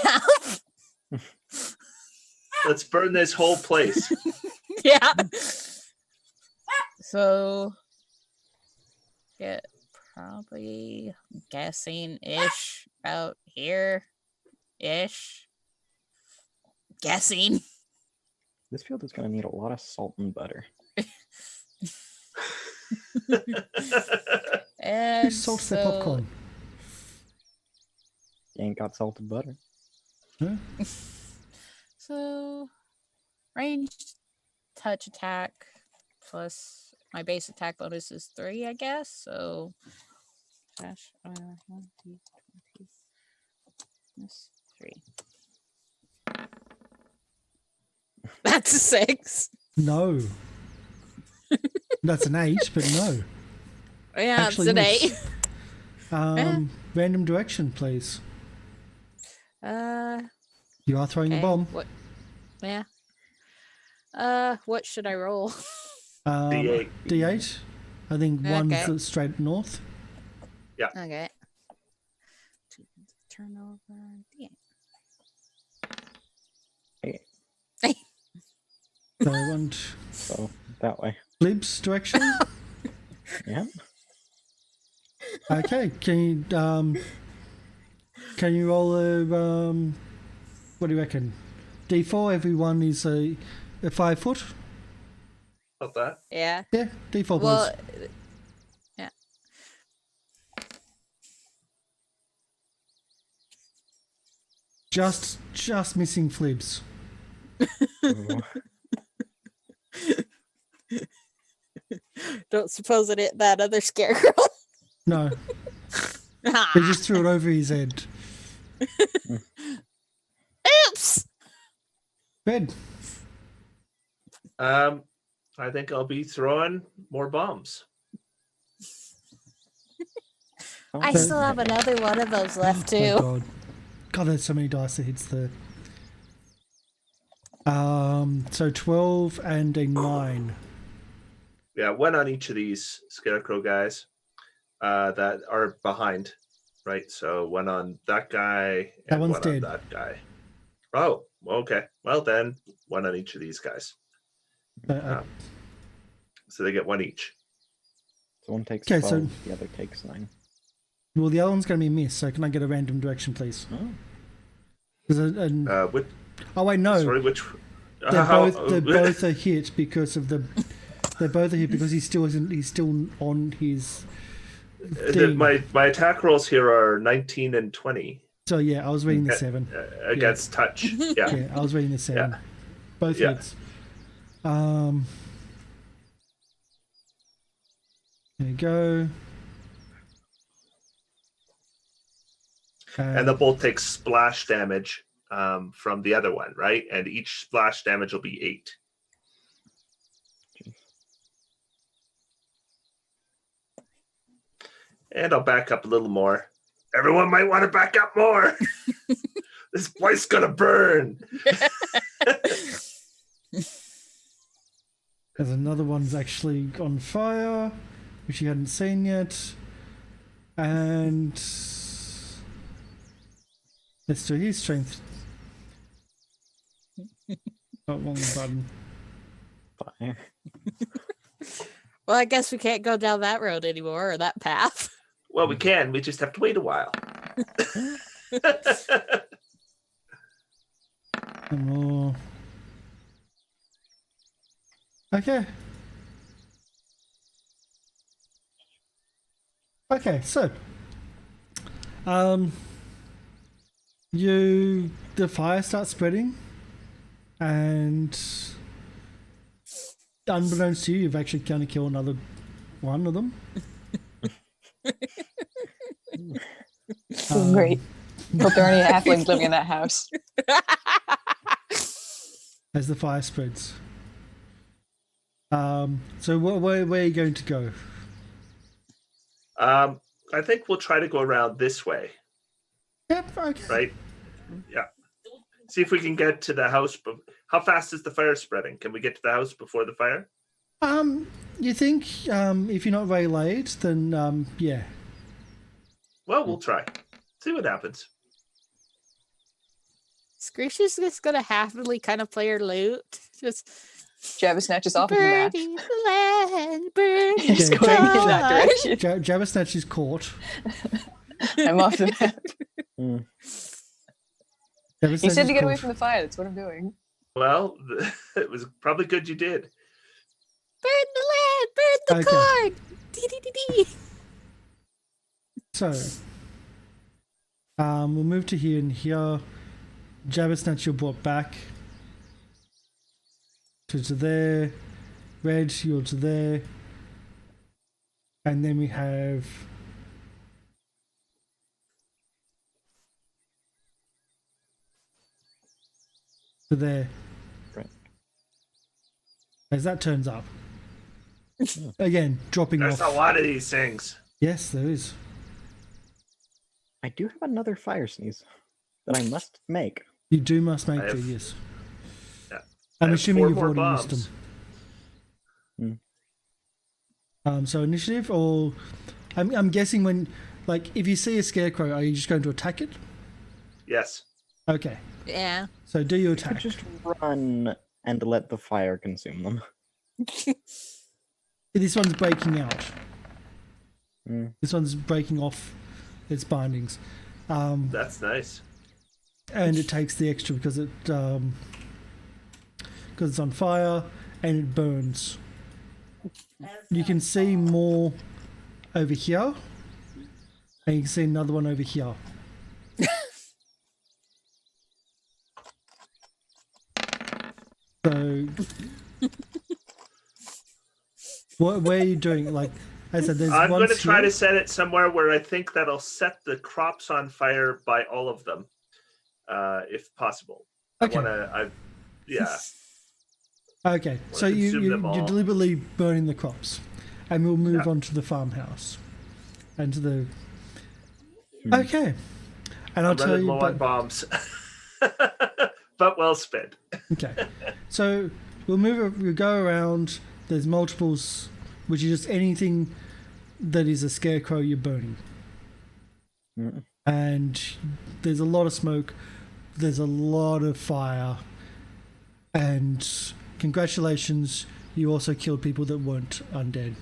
have. Let's burn this whole place. Yeah. So, yeah, probably guessing ish out here ish. Guessing. This field is going to need a lot of salt and butter. And Salts their popcorn. You ain't got salted butter. Huh? So, range touch attack plus my base attack bonus is 3, I guess. So, dash 1d20 plus 3. That's a 6. No. That's an 8, but no. Yeah, Actually, it's an miss. 8. Random direction, please. You are throwing a Okay, bomb. What? Yeah. What should I roll? D8. D8. I think Okay. one's straight north. Okay. Turn over. D8. So one So that way. Blib's direction. Yeah. Okay. Can you roll a what do you reckon? D4. Everyone is a 5 foot. About that. Yeah. Yeah. D4 Well, please. yeah. Just missing Flibs. Ooh. Don't suppose it hit that other scarecrow. No. He just threw it over his head. Oops. Red. I think I'll be throwing more bombs. I So- still have another one of those left Oh, too. God. God, there's so many dice that hits there. So 12 and a 9. Yeah, one on each of these scarecrow guys that are behind, right? So one on that guy That and one's one dead. on that guy. Oh, okay. Well, then one on each of these guys. So they get one each. So one takes Okay, 12, so- the other takes 9. Well, the other one's going to be a miss, so can I get a random direction, please? Oh. 'Cause Which, oh, wait, no. sorry, which? They're both a hit because of the. They're both a hit because he's still on his. thing. my attack rolls here are 19 and 20 So yeah, I was reading the 7. against touch. Yeah. Yeah, I was reading the 7. Yeah. Both Yeah. hits. There you go. And they'll both take splash damage from the other one, right? And each splash damage will be 8. And I'll back up a little more. Everyone might want to back up more. This place gonna burn. There's another one's actually on fire, which you hadn't seen yet. And let's do his strength. Oh, wrong button. Fire. Well, I guess we can't go down that road anymore or that path. Well, we can. We just have to wait a while. One more. Okay. Okay, so the fire starts spreading, and unbeknownst to you, you've actually kind of killed another one of them. Great. Hope there are any halflings living in that house. As the fire spreads. So where are you going to go? I think we'll try to go around this way. Yep, okay. Right? Yeah. See if we can get to the house. How fast is the fire spreading? Can we get to the house before the fire? You think if you're not waylaid, then yeah. Well, we'll try. See what happens. Screechy's just gonna happily kind of play her lute. Just Jabba snatches off of the mat. birdie land, birdie He's going in that direction. Jabbersnatch is caught. I'm off the map. Jabbersnatch He said is to get away caught. from the fire. That's what I'm doing. Well, it was probably good you did. Burn the land, burn the Okay. corn. Dee-dee-dee-dee. So, we'll move to here and here. Jabbersnatch you're brought back to there. Red, you're to there. And then we have to there. Right. As that turns up. Again, dropping There's off. a lot of these things. Yes, there is. I do have another fire sneeze that I must make. You do must make I have- two, yes. Yeah. I'm I have assuming 4 you've more already bombs. used them. So initiative, or I'm guessing when, like, if you see a scarecrow, are you just going to attack it? Yes. Okay, Yeah. so do your I could attack. just run and let the fire consume them. This one's breaking out. Mm. This one's breaking off its bindings, That's nice. and it takes the extra because it's on fire and it burns. You can see more over here, and you can see another one over here. So, where are you doing? Like I said, there's I'm one going to try here. to set it somewhere where I think that'll set the crops on fire by all of them, if possible. Okay. Yeah. Okay, so Wanna consume you're them all. deliberately burning the crops, and we'll move Yeah. on to the farmhouse and to the. Okay, and I'll I'm tell running you. low on bombs, but well spent. Okay, so we'll go around. There's multiples, which is just anything that is a scarecrow you're burning, and there's a lot of smoke. There's a lot of fire, and congratulations, you also killed people that weren't undead.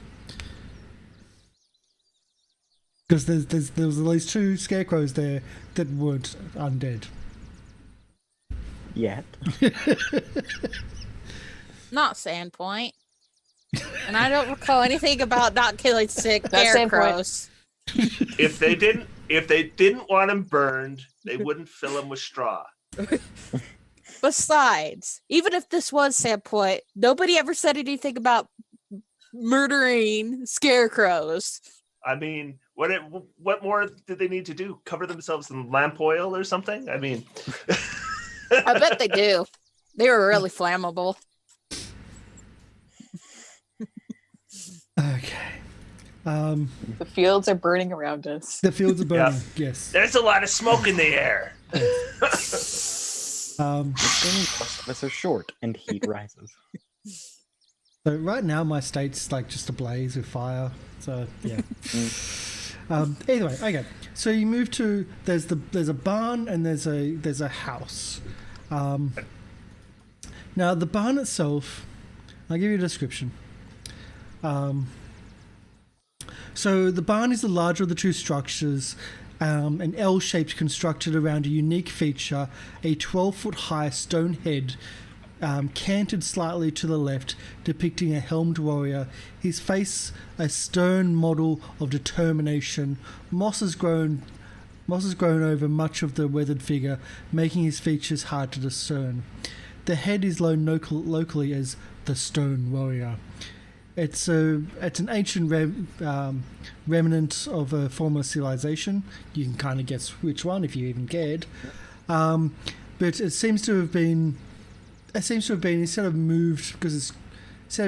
Because there was at least 2 scarecrows there that weren't undead. Yet. Not Sandpoint. And I don't recall anything about not killing sick Not Sandpoint. scarecrows. If they didn't want them burned, they wouldn't fill them with straw. Besides, even if this was Sandpoint, nobody ever said anything about murdering scarecrows. I mean, what more did they need to do? Cover themselves in lamp oil or something? I mean, I bet they do. They were really flammable. Okay. The fields are burning around us. The fields are burning. Yeah. Yes. there's a lot of smoke in the air. Most of us are short and heat rises. So right now my state's like just ablaze with fire. So yeah. Either way, okay. So you move to there's a barn and there's a house. Now the barn itself, I'll give you a description. So the barn is the larger of the 2 structures. an L-shaped constructed around a unique feature, a 12-foot high stone head canted slightly to the left, depicting a helmed warrior, his face a stern model of determination. Moss has grown over much of the weathered figure, making his features hard to discern. The head is known locally as the Stone Warrior. It's an ancient remnant of a former civilization. You can kind of guess which one if you even cared. But it seems to have been instead of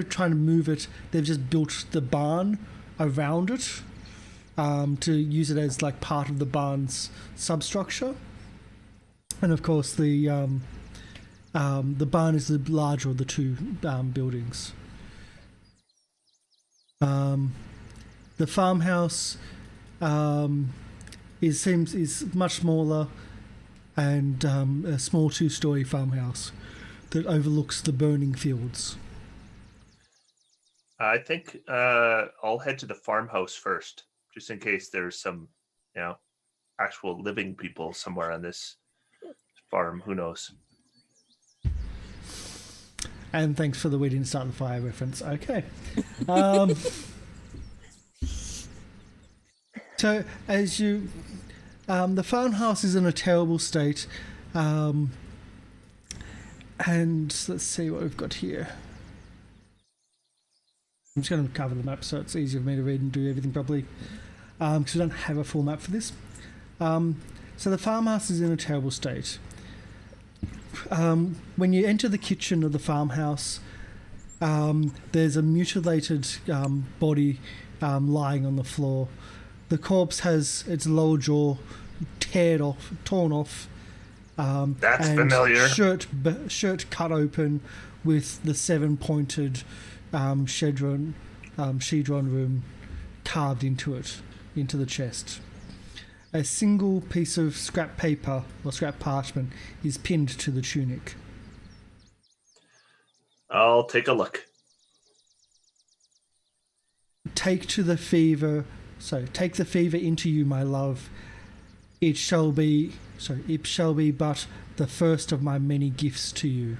trying to move it, they've just built the barn around it to use it as like part of the barn's substructure. And of course, the barn is the larger of the two buildings. The farmhouse is much smaller, and a small 2-story farmhouse that overlooks the burning fields. I think I'll head to the farmhouse first, just in case there's some, actual living people somewhere on this farm. Who knows? And thanks for the "we didn't start the fire" reference. Okay. So as you, the farmhouse is in a terrible state, and let's see what we've got here. I'm just going to cover the map so it's easier for me to read and do everything properly, because we don't have a full map for this. So the farmhouse is in a terrible state. When you enter the kitchen of the farmhouse, there's a mutilated body lying on the floor. The corpse has its lower jaw torn off. That's and familiar. Shirt cut open with the 7-pointed chevron room carved into it, into the chest. A single piece of scrap paper or scrap parchment is pinned to the tunic. I'll take a look. Take the fever into you, my love. It shall be but the first of my many gifts to you.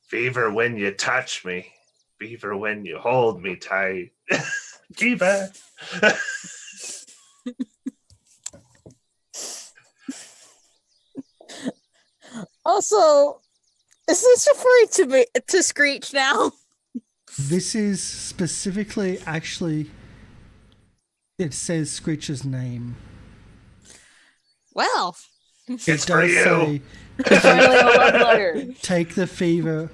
Fever when you touch me. Fever when you hold me tight. Fever. Also, is this referring to Screech now? This is specifically, actually, it says Screech's name. Well, It's for you. Say, Finally, a love letter. take the fever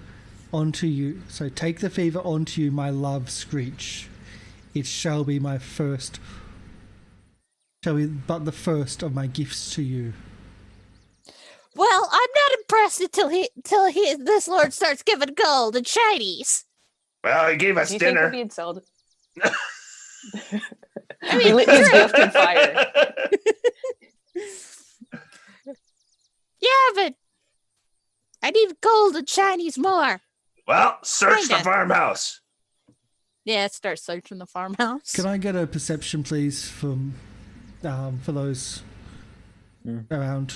onto you. So take the fever onto you, my love, Screech. It shall be but the first of my gifts to you. Well, I'm not impressed until this lord starts giving gold and shinies. Well, he gave us Do you think dinner. we're being sold? I He mean, lit his gift on fire. Yeah, but I need gold and shinies more. Well, search the Kinda. farmhouse. Yeah, start searching the farmhouse. Can I get a perception, please, for those around?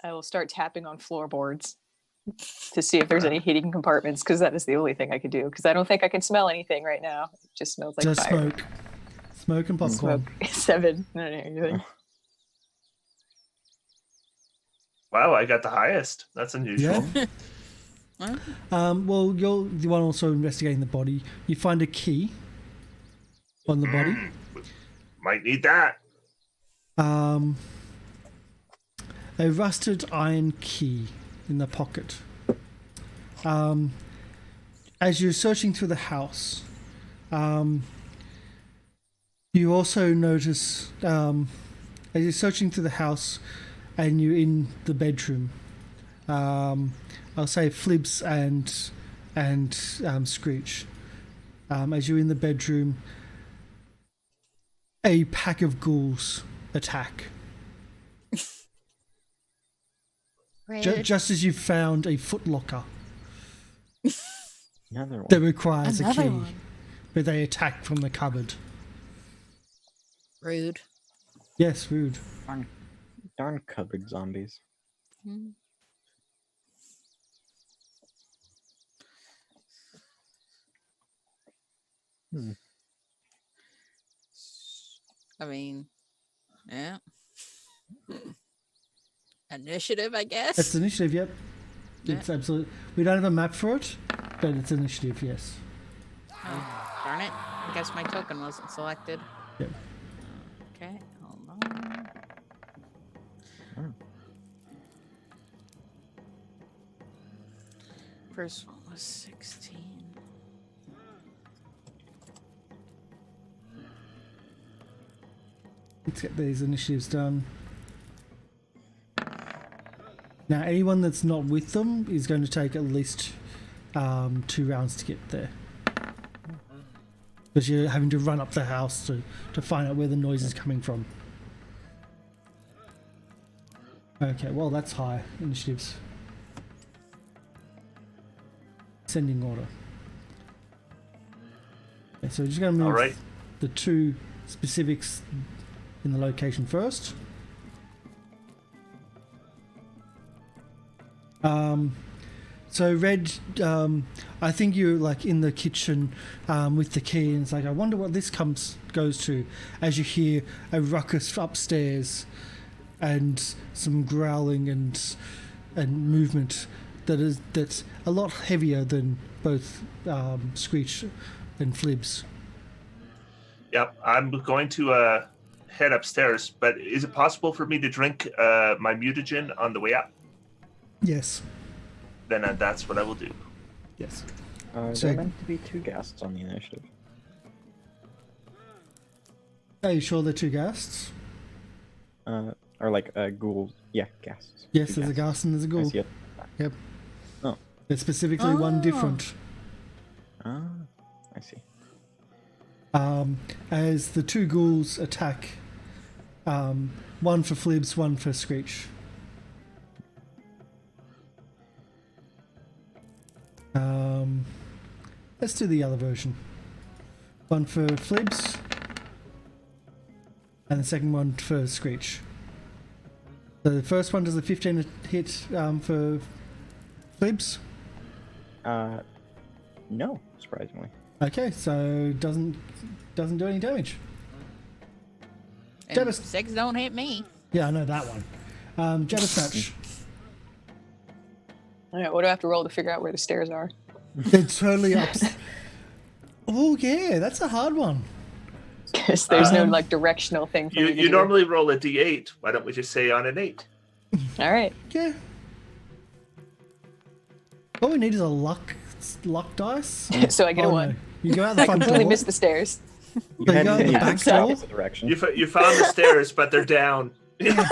I will start tapping on floorboards to see if there's any heating compartments, because that is the only thing I could do. Because I don't think I can smell anything right now. It just smells like Just fire. smoke and popcorn. Smoke. 7. I don't know anything. Wow, I got the highest. That's unusual. Yeah. Well, you're the one also investigating the body. You find a key on the body. Might need that. A rusted iron key in the pocket. As you're searching through the house, you also notice, as you're searching through the house and you're in the bedroom, I'll say Flibs and Screech. As you're in the bedroom, a pack of ghouls attack. Rude. Just as you've found a footlocker. Another one. that requires a Another key, one. but they attack from the cupboard. Rude. Yes, rude. Darn cupboard zombies. Hmm. Hmm. I mean, yeah. Initiative, I guess. It's initiative, yep. Yeah. It's absolutely. We don't have a map for it, but it's initiative, yes. Oh, darn it. I guess my token wasn't selected. Yep. Okay, hold on. First one was 16. Let's get these initiatives done. Now, anyone that's not with them is going to take at least 2 rounds to get there. Because you're having to run up the house to find out where the noise is coming from. Okay, well, that's high initiatives. Sending order. Okay, so we're just going to move All right. the 2 specifics in the location first. So Red, I think you're like in the kitchen with the key, and it's like, I wonder what this goes to, as you hear a ruckus upstairs and some growling and movement that's a lot heavier than both Screech and Flibs. Yep, I'm going to head upstairs, but is it possible for me to drink my mutagen on the way up? Yes. Then that's what I will do. Yes. There are meant to be 2 ghasts on the initiative. Are you sure they're 2 ghasts? Or like ghouls. Yeah, ghasts. Yes, 2 there's a ghast and there's a I ghoul. see it. Yep. Oh. There's specifically one different. Ah, I see. As the 2 ghouls attack, one for Flibs, one for Screech. Let's do the other version. One for Flibs, and the second one for Screech. So the first one does a 15 hit for Flibs. No, surprisingly. Okay, so doesn't do any damage. And Jabba- 6 don't hit me. Yeah, I know that one. Jabba Snatch. Alright, what do I have to roll to figure out where the stairs are? They're totally up. Oh yeah, that's a hard one. Because there's no like directional thing for me to You do. normally roll a d8. Why don't we just say on an 8? Alright. Yeah. All we need is a luck dice. So I get a Oh, 1. no. You go out the I front completely door. missed the stairs. You They head go in the in back the door. opposite direction. You found the stairs, but they're down. Basement.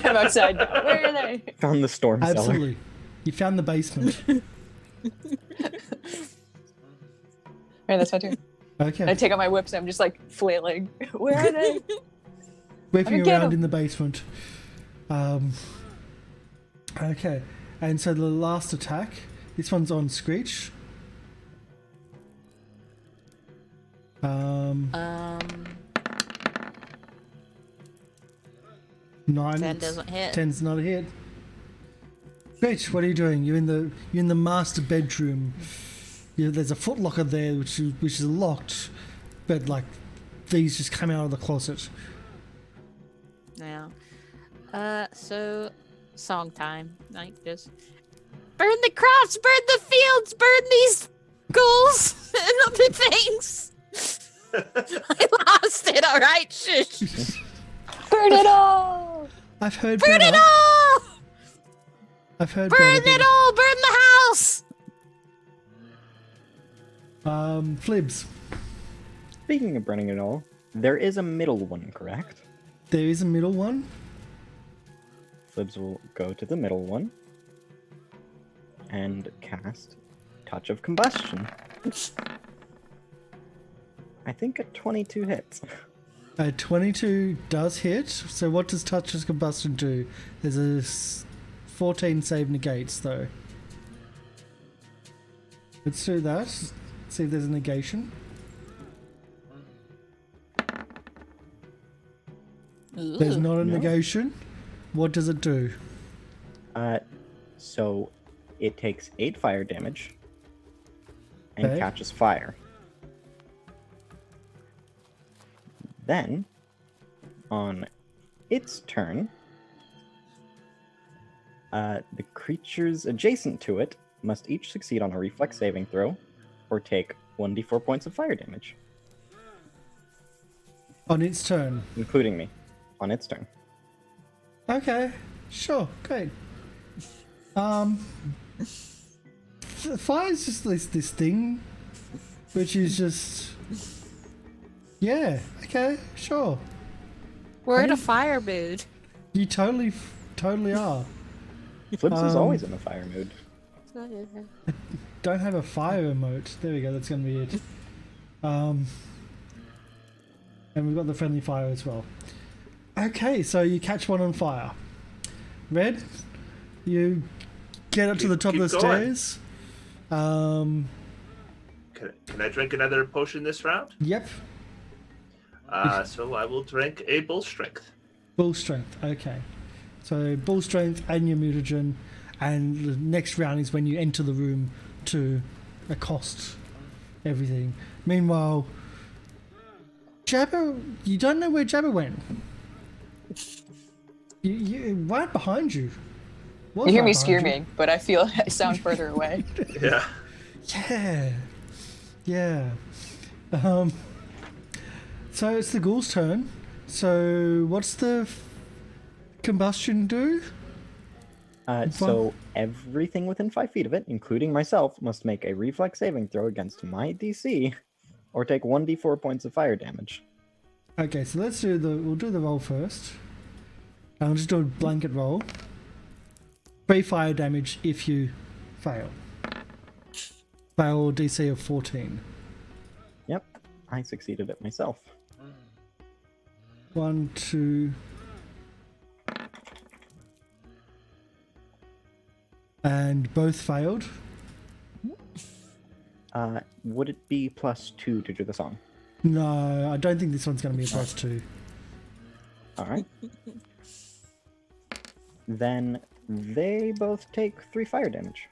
I'm outside now. Where are they? Found the storm cellar. Absolutely. You found the basement. Alright, that's my turn. Okay. I take out my whips and I'm just like flailing. Where are they? Whipping Get around 'em. in the basement. Okay. And so the last attack, this one's on Screech. 9. 10 doesn't hit. 10's not a hit. Screech, what are you doing? You're in the master bedroom. There's a footlocker there which is locked, but like these just come out of the closet. Yeah. So song time. Like just burn the crops, burn the fields, burn these ghouls and other things. I lost it, alright? Shush. Burn it all! I've heard Burn better. it all! I've heard Burn better. it all! Burn the house! Flibs. Speaking of burning it all, there is a middle one, correct? There is a middle one. Flibs will go to the middle one and cast Touch of Combustion. I think a 22 hits. A 22 does hit. So what does Touch of Combustion do? There's a 14 save negates though. Let's do that. See if there's a negation. There's Ooh. not a No. negation. What does it do? So it takes 8 fire damage and Okay. catches fire. Then, on its turn, the creatures adjacent to it must each succeed on a reflex saving throw or take 1d4 points of fire damage, On its turn. including me, on its turn. Okay, sure, great. Fire's just this thing, which is just, yeah, okay, sure. We're in a didn't- fire mood. You totally are. Flips is Um, always in the fire mood. Don't have a fire emote. There we go. That's gonna be it. And we've got the friendly fire as well. Okay, so you catch one on fire. Red, you get up to the top of the Keep going. stairs. Can I drink another potion this round? Yep. So I will drink a bull strength. Bull strength. Okay. So bull strength and your mutagen, and the next round is when you enter the room to accost everything. Meanwhile, Jabber, you don't know where Jabber went. You right behind you. Was You hear right me behind you. screaming, but I feel I sound further away. Yeah. Yeah. So it's the ghoul's turn. So what's the combustion do? So everything within 5 feet of it, including myself, must make a reflex saving throw against my DC, or take 1d4 points of fire damage. Okay, so we'll do the roll first. I'll just do a blanket roll. 3 fire damage if you fail. Fail DC of 14. Yep, I succeeded it myself. 1, 2. And both failed. Would it be +2 to do the song? No, I don't think this one's going to be a +2. Alright. Then they both take 3 fire damage.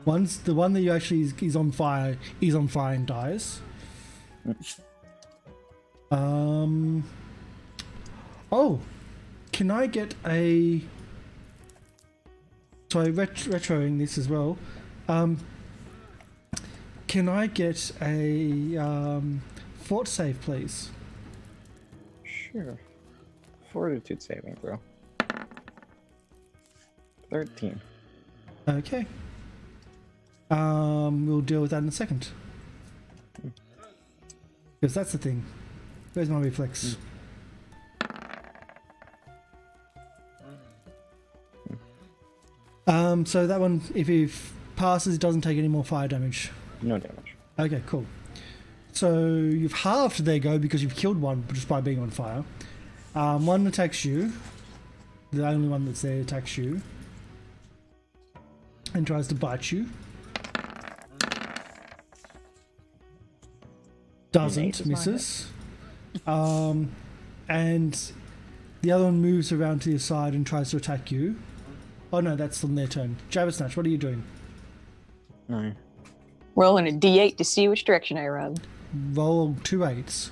One's the one that you actually is on fire and dies. Oh, can I get a? Sorry, retroing this as well. Can I get a fort save, please? Sure. Fortitude saving throw. 13. Okay. We'll deal with that in a second. Because that's the thing. Where's my reflex? So that one, if he passes, it doesn't take any more fire damage. No damage. Okay, cool. So you've halved their go because you've killed one just by being on fire. One attacks you. The only one that's there attacks you. And tries to bite you. Doesn't, is misses. And the other one moves around to your side and tries to attack you. Oh no, that's on their turn. Jabbersnatch, what are you doing? No. Rolling a d8 to see which direction I run. Roll 2 8s.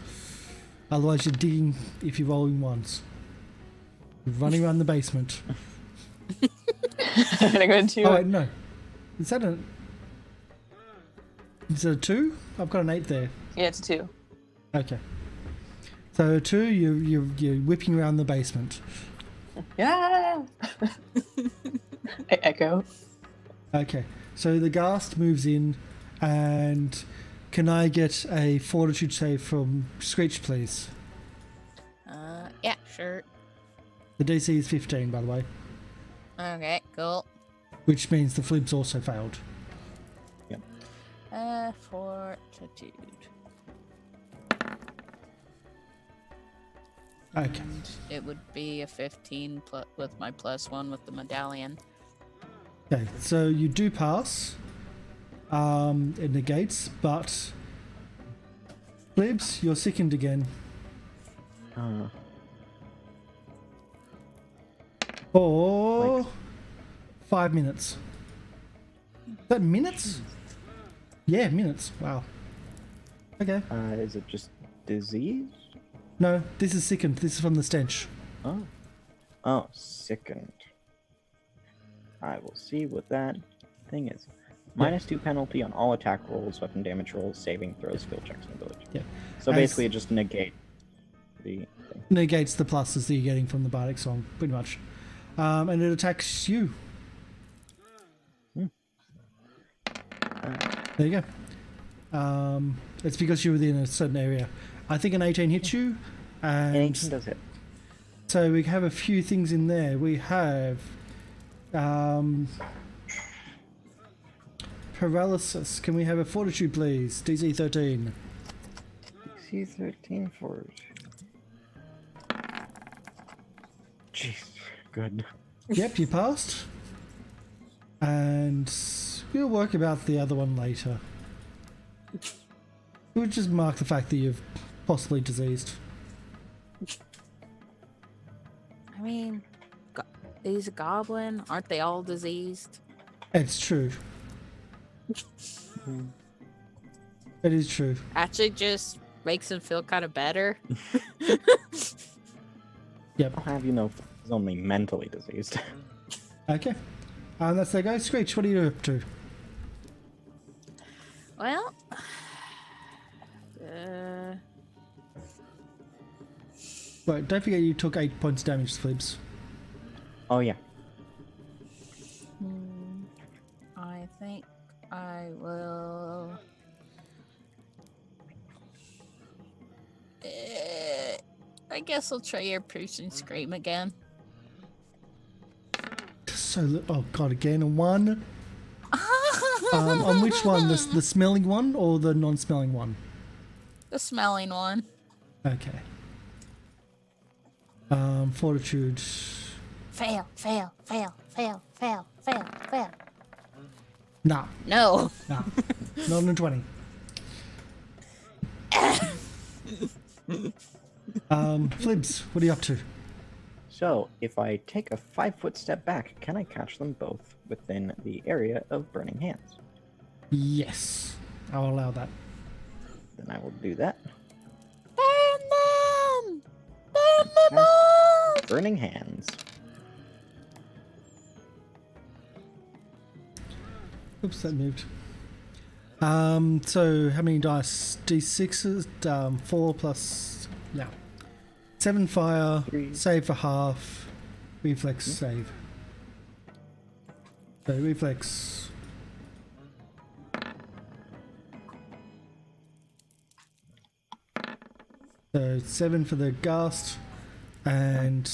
Otherwise you're digging if you're rolling ones. You're running around the basement. And I go into Oh wait, no. Is that a 2? I've got an 8 there. Yeah, it's 2. Okay. So 2, you're whipping around the basement. Yeah. I echo. Okay. So the ghast moves in, and can I get a fortitude save from Screech, please? Yeah, sure. The DC is 15, by the way, Okay, cool. which means the flibs also failed. Fortitude. Okay. And it would be a 15 with my +1 with the medallion. Okay, so you do pass. It negates, but Flibs, you're sickened again. For 5 minutes. Is that minutes? Yeah, minutes. Wow. Okay. Is it just disease? No, this is sickened. This is from the stench. Oh. Oh, sickened. I will see what that thing is. -2 penalty on all attack rolls, weapon damage rolls, saving throws, skill checks, and ability. Yeah. So basically, it just negates the thing. Negates the pluses that you're getting from the Bardic Song, pretty much. And it attacks you. There you go. It's because you're within a certain area. I think an 18 hits you. And An 18 does hit. so we have a few things in there. We have paralysis. Can we have a fortitude, please? DC 13. DC 13 for. Jeez, good. Yep, you passed. And we'll work about the other one later. We'll just mark the fact that you've possibly diseased. I mean, he's a goblin. Aren't they all diseased? It's true. It is true. Actually, just makes him feel kind of better. Yep. I'll have you know, he's only mentally diseased. Okay. And that's their go. Screech, what are you up to? Well, Wait, don't forget you took 8 points damage, Flibs. Oh yeah. I think I will. I guess I'll try your piercing scream again. So, oh god, again, a 1. On which one? The smelling one or the non-smelling one? The smelling one. Okay. Fortitude. Fail, fail, fail, fail, fail, fail, fail. Nah, No. nah. Not in 20. Flibs, what are you up to? So, if I take a 5-foot step back, can I catch them both within the area of Burning Hands? Yes, I'll allow that. Then I will do that. Burn them! Burn them all! Burning Hands. Oops, that moved. So how many dice? D6s, 4 plus, yeah. 7 fire, 3. save for half, reflex save. So reflex. So 7 for the ghast and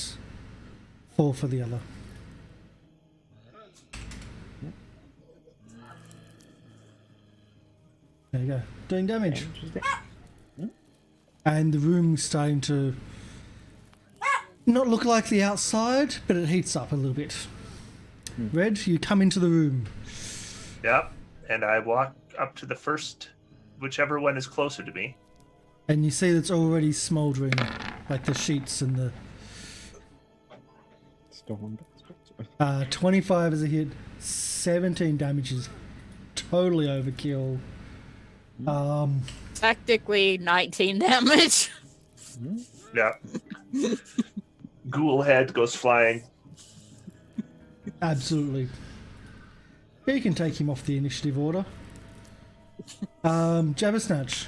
4 for the other. There you go. Doing damage. And the room's starting to not look like the outside, but it heats up a little bit. Red, you come into the room. Yep. And I walk up to the first, whichever one is closer to me. And you see that's already smouldering, like the sheets and the... Storm. 25 as a hit, 17 damage is totally overkill. Technically 19 damage. Yeah. Ghoul head goes flying. Absolutely. Yeah, you can take him off the initiative order. Jabbersnatch.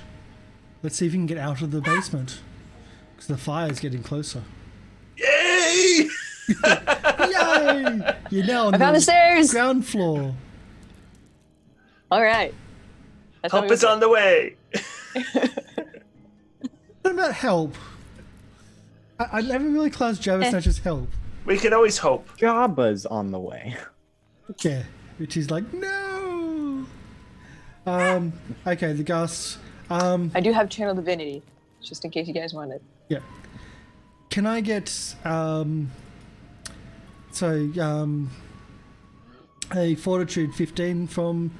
Let's see if you can get out of the basement. Because the fire's getting closer. Yay! Yay! You're now on I found the stairs! ground floor. All right. That's what Help we is on the way. What about help? I never really classed Jabbersnatch as help. We can always hope. Jabba's on the way. Yeah, which is like, no! Okay, the ghasts. I do have Channel Divinity, just in case you guys wanted. Yeah. Can I get a Fortitude 15 from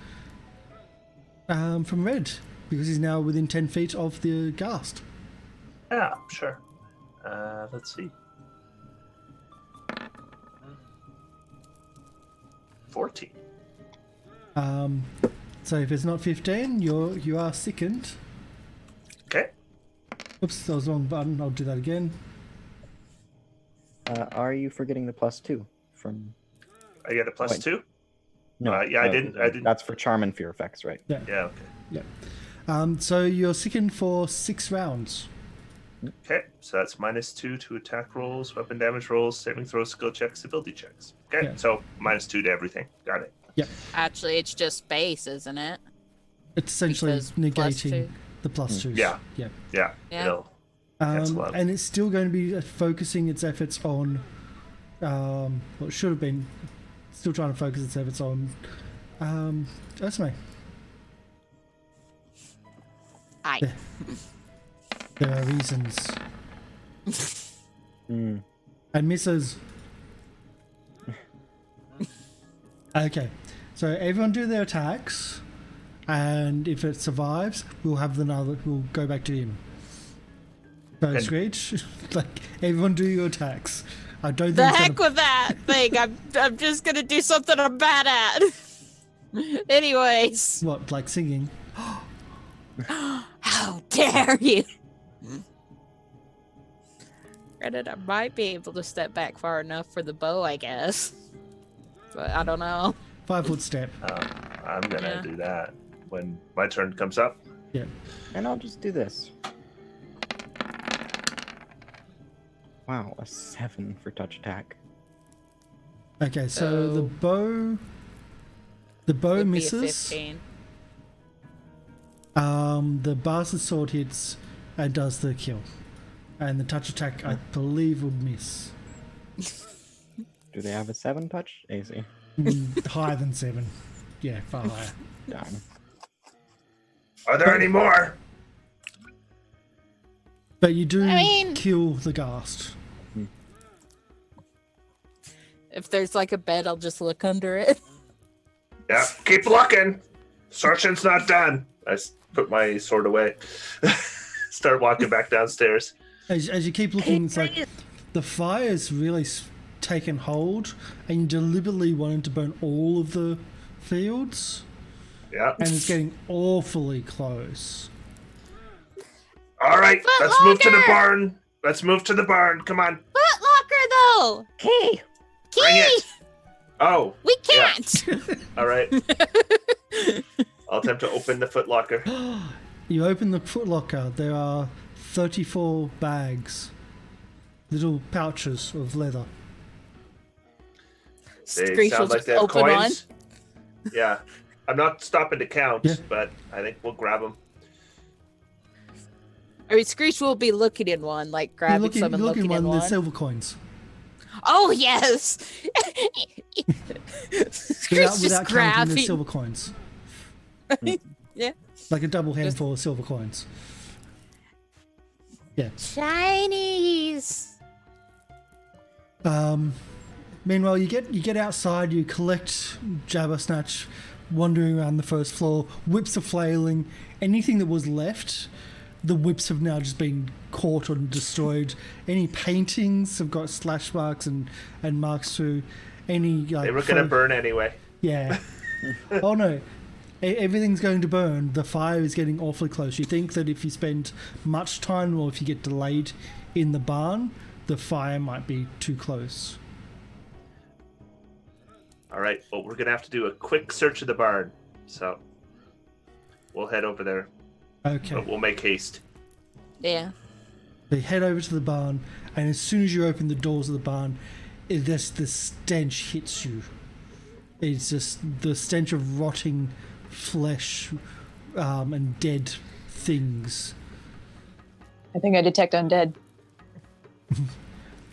Red, because he's now within 10 feet of the ghast. Yeah, sure. Let's see. 14. So if it's not 15, you are sickened. Okay. Oops, that was the wrong button. I'll do that again. Are you forgetting the +2 from? I get a +2? No. Yeah, I didn't. That's for charm and fear effects, right? Yeah. Yeah, okay. Yeah. So you're sickened for 6 rounds. Okay, so that's -2 to attack rolls, weapon damage rolls, saving throws, skill checks, ability checks. Okay, Yeah. so -2 to everything. Got it. Actually, it's just base, isn't it? It's essentially Because negating +2. the +2s. Yeah. Yeah. Yeah. Yeah. It'll cancel out. And it's still going to be focusing its efforts on, well, it should have been still trying to focus its efforts on, Esme. Aye. Yeah. There are reasons. Mm. And misses. Okay, so everyone do their attacks, and if it survives, we'll go back to him. So And- Screech, like everyone do your attacks. I don't The think it's heck gonna- with that thing. I'm just gonna do something I'm bad at. Anyways, what, like singing. how dare you? Granted, I might be able to step back far enough for the bow, I guess. But I don't know. 5-foot step. I'm gonna Yeah. do that when my turn comes up. Yeah. And I'll just do this. Wow, a 7 for touch attack. Okay, so the bow Would be a misses. 15. The bastard sword hits and does the kill. And the touch attack, I believe, would miss. Do they have a 7 touch? AC. Higher than 7. Yeah, far higher. Darn. Are there any more? But you do I mean- kill the ghast. If there's like a bed, I'll just look under it. Yeah, keep looking. Searching's not done. Put my sword away. Start walking back downstairs. As you keep looking, it's like the fire's really taken hold, and you deliberately wanted to burn all of the fields, Yeah. and it's getting awfully close. All right, Foot let's move to the locker! barn. Let's move to the barn. Come on. Foot locker, though. Key! Bring Key. it. Oh, We Yeah. can't. all right. I'll attempt to open the footlocker. You open the footlocker. There are 34 bags, little pouches of leather. They Screech will sound like just they have open one. coins. Yeah. I'm not stopping to count, Yeah. but I think we'll grab them. I mean, Screech will be looking in one, like You grabbing look some and looking in there's one. silver coins. Oh yes. Screech Without just counting the grabbing. silver coins. Yeah. Like a double handful of silver coins. Yeah. Shinies. Meanwhile, you get outside, you collect Jabber Snatch, wandering around the first floor. Whips are flailing. Anything that was left, the whips have now just been caught and destroyed. Any paintings have got slash marks and marks through. Any like They were going to burn anyway. Yeah. Oh no. Everything's going to burn. The fire is getting awfully close. You think that if you spend much time or if you get delayed in the barn, the fire might be too close. All right, well, we're going to have to do a quick search of the barn. So we'll head over there, Okay. but we'll make haste. Yeah. They head over to the barn, and as soon as you open the doors of the barn, the stench hits you. It's just the stench of rotting flesh and dead things. I think I detect undead.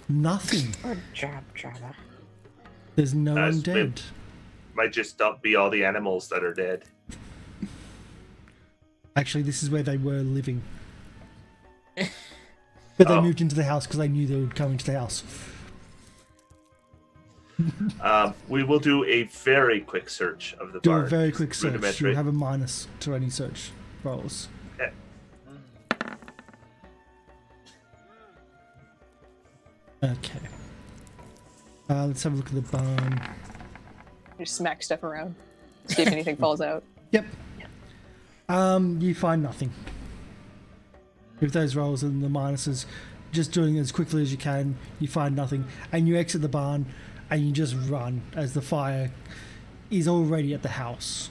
Nothing. Good job, Jabba. There's no one That's dead. Might just not be all the animals that are dead. Actually, this is where they were living. But they Oh. moved into the house because they knew they would come into the house. We will do a very quick search of the Do barn. a very quick search. Rudimentary. You'll have a minus to any search rolls. Okay. Okay. Let's have a look at the barn. Just smack stuff around. See if anything falls out. Yep. You find nothing. With those rolls and the minuses, just doing it as quickly as you can, you find nothing, and you exit the barn, and you just run as the fire is already at the house.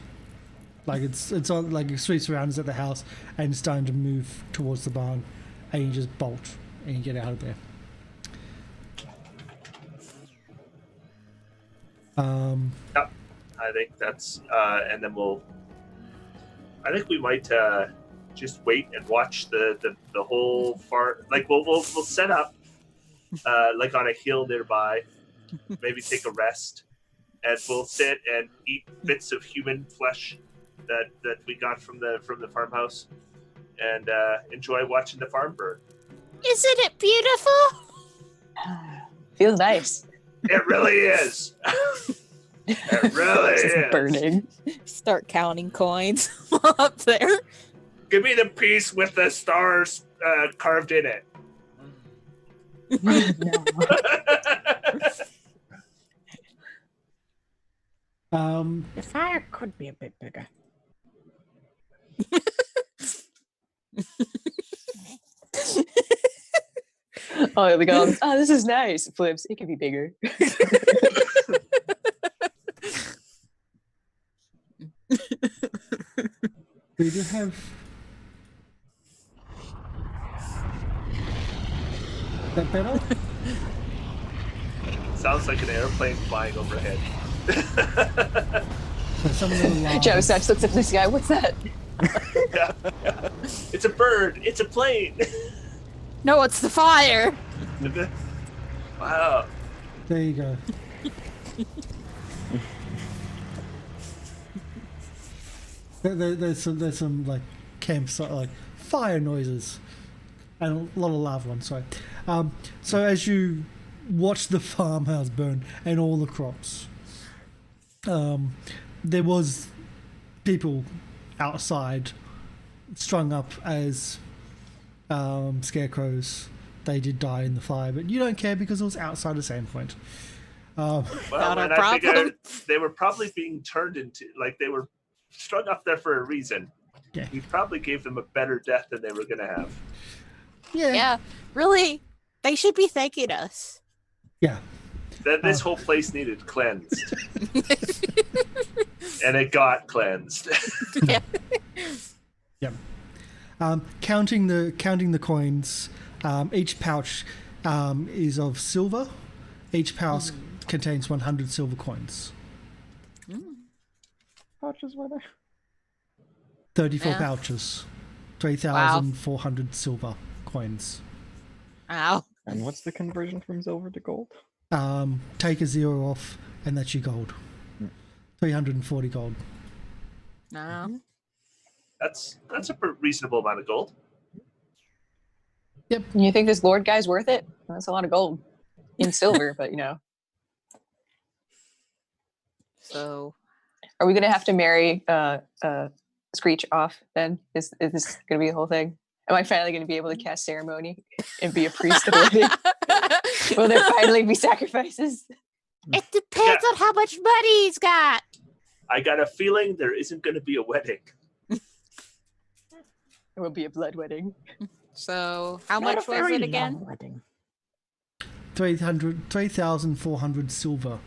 Like it's on, like it sweeps around, it's at the house, and it's starting to move towards the barn, and you just bolt and you get out of there. Yep. I think that's and then I think we might just wait and watch the whole farm. Like we'll set up like on a hill nearby, maybe take a rest, and we'll sit and eat bits of human flesh that we got from the farmhouse, and enjoy watching the farm burn. Isn't it beautiful? Feels nice. It really is. It really It's is. burning. Start counting coins up there. Give me the piece with the stars carved in it. The fire could be a bit bigger. Oh, we go. Oh, this is nice. Flips. It could be bigger. We do have. Is that better? Sounds like an airplane flying overhead. So some of the alarms- Joe Satch looks up to the sky. What's that? Yeah. It's a bird. It's a plane. No, it's the fire. Wow. There you go. There's some like campsite like fire noises and a lot of loud ones. Sorry. So as you watch the farmhouse burn and all the crops, there was people outside strung up as scarecrows. They did die in the fire, but you don't care because it was outside the same point. Well, Not and a I figure problem. they were probably being turned into, like, they were strung up there for a reason. Yeah. We probably gave them a better death than they were going to have. Yeah, really. They should be thanking us. Yeah. That this whole place needed cleansed, and it got cleansed. Yeah. Counting the coins, each pouch is of silver. Each pouch contains 100 silver coins. Pouches were there? 34 Yeah. pouches. 3,400 silver coins. Ow. And what's the conversion from silver to gold? Take a 0 off, and that's your gold. 340 gold. No. That's a reasonable amount of gold. You think this Lord guy's worth it? That's a lot of gold in silver, but you know. So Are we gonna have to marry Screech off then? Is this gonna be the whole thing? Am I finally gonna be able to cast ceremony and be a priest of the wedding? Will there finally be sacrifices? It depends on how much money he's got. I got a feeling there isn't going to be a wedding. It will be a blood wedding. So how Not a much was very it again? long wedding. 3,000 silver.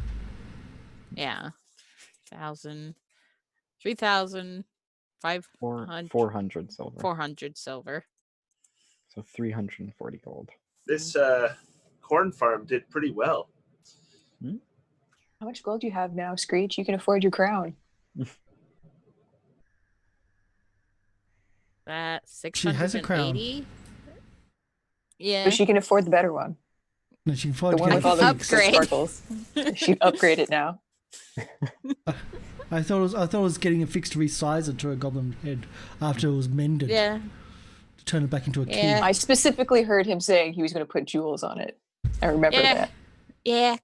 Yeah. 3,500 400 silver. 400 silver. So 340 gold. This corn farm did pretty well. How much gold do you have now, Screech? You can afford your crown. That's She has a crown. 680. Yeah. But she can afford the better one. No, she can The afford to one get with it all the fixed. Upgrade. sparkles. She upgrade it now. I thought it was getting it fixed to resize it to a goblin head after it was mended. Yeah. To turn it back into a key. Yeah. I specifically heard him saying he was going to put jewels on it. I remember Yeah. that. Yeah.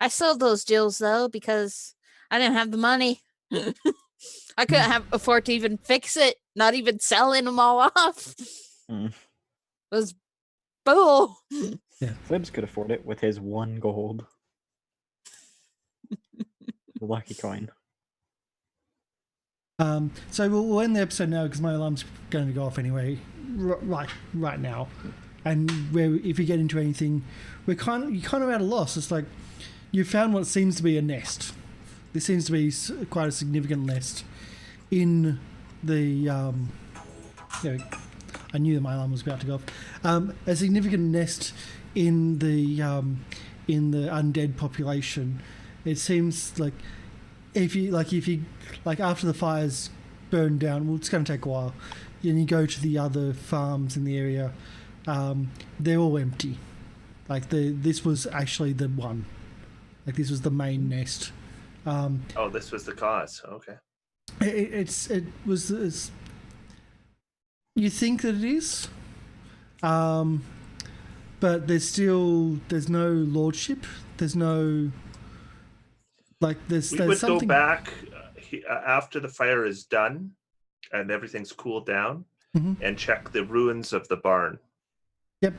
I sold those jewels though because I didn't have the money. I couldn't afford to even fix it, not even selling them all off. Mm. It was bull. Flibs could afford it with his 1 gold. The lucky coin. So we'll end the episode now because my alarm's going to go off anyway, right now. And if you get into anything, you're kind of at a loss. It's like you found what seems to be a nest. This seems to be quite a significant nest in the. I knew that my alarm was about to go off. A significant nest in the undead population. It seems like if you after the fires burn down, well, it's going to take a while. And you go to the other farms in the area, they're all empty. This was actually the one. This was the main nest. This was the cause. Okay. It was. You think that it is, but there's no lordship. There's no. There's We would something... go back after the fire is done and everything's cooled down and check the ruins of the barn. Yep.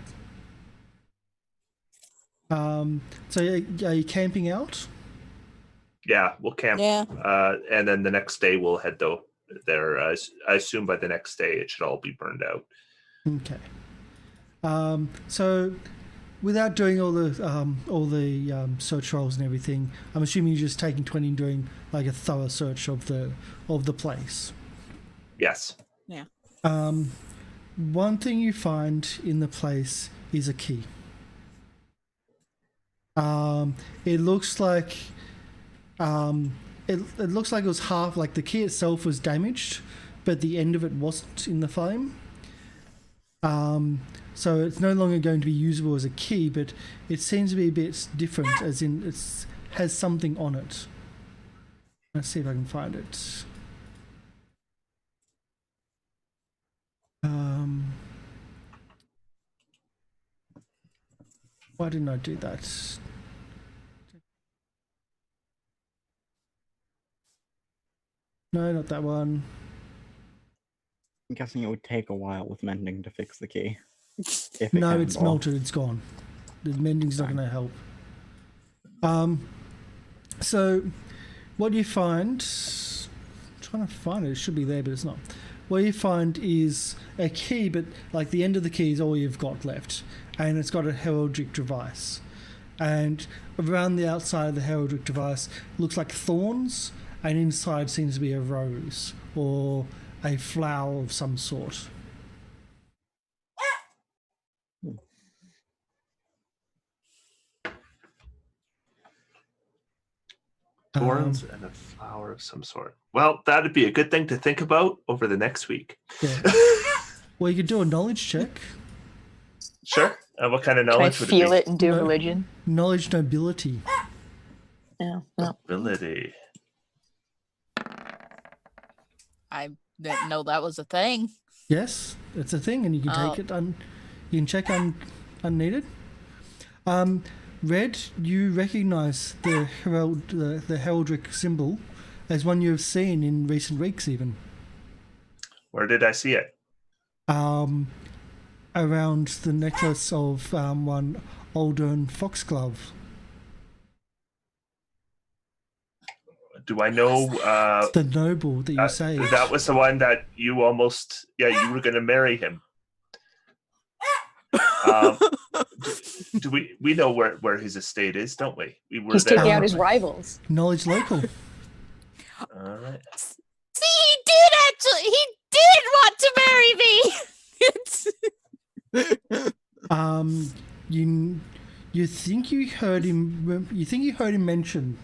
So are you camping out? Yeah, we'll camp. Yeah. And then the next day we'll head there. I assume by the next day it should all be burned out. Okay. So without doing all the search rolls and everything, I'm assuming you're just taking 20 and doing a thorough search of the place. Yes. Yeah. One thing you find in the place is a key. It looks like it looks like it was half, the key itself was damaged, but the end of it wasn't in the flame. So it's no longer going to be usable as a key, but it seems to be a bit different, as in it has something on it. Let's see if I can find it. Why didn't I do that? No, not that one. I'm guessing it would take a while with mending to fix the key. No, it's melted. It's gone. The mending's not going to help. So, what you find? I'm trying to find it. It should be there, but it's not. What you find is a key, but the end of the key is all you've got left, and it's got a heraldic device. And around the outside of the heraldic device looks like thorns, and inside seems to be a rose or a flower of some sort. Thorns and a flower of some sort. Well, that'd be a good thing to think about over the next week. Yeah. Well, you could do a knowledge check. Sure. What kind of Can I knowledge would it be? feel it and do religion? Knowledge nobility. No. Ability. I didn't know that was a thing. Yes, it's a thing, and you can take it. You can check unneeded. Red, you recognise the heraldic symbol as one you have seen in recent weeks, even. Where did I see it? Around the necklace of one Aldern Foxglove. Do I know? The noble that you saved. That was the one that you almost. Yeah, you were going to marry him. Do we know where his estate is, don't we? He's taking out his rivals. Knowledge local. All right. See, he did want to marry me. You think you heard him? You think you heard him mention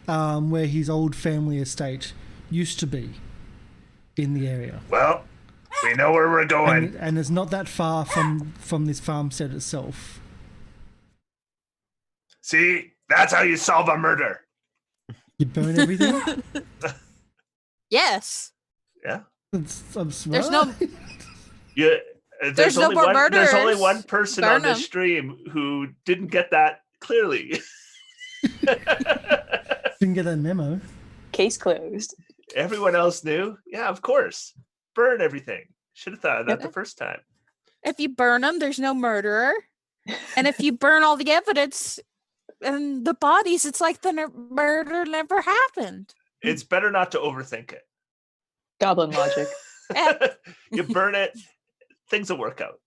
where his old family estate used to be in the area. Well, we know where we're going, and it's not that far from this farmstead itself. See, that's how you solve a murder. You burn everything. Yes. Yeah. I'm smart. There's no. Yeah. There's no more murderers. There's only one person Burn on this them. stream who didn't get that clearly. Didn't get that memo. Case closed. Everyone else knew. Yeah, of course. Burn everything. Should have thought of that the first time. If you burn them, there's no murderer. And if you burn all the evidence and the bodies, it's like the murder never happened. It's better not to overthink it. Goblin logic. You burn it, things will work out.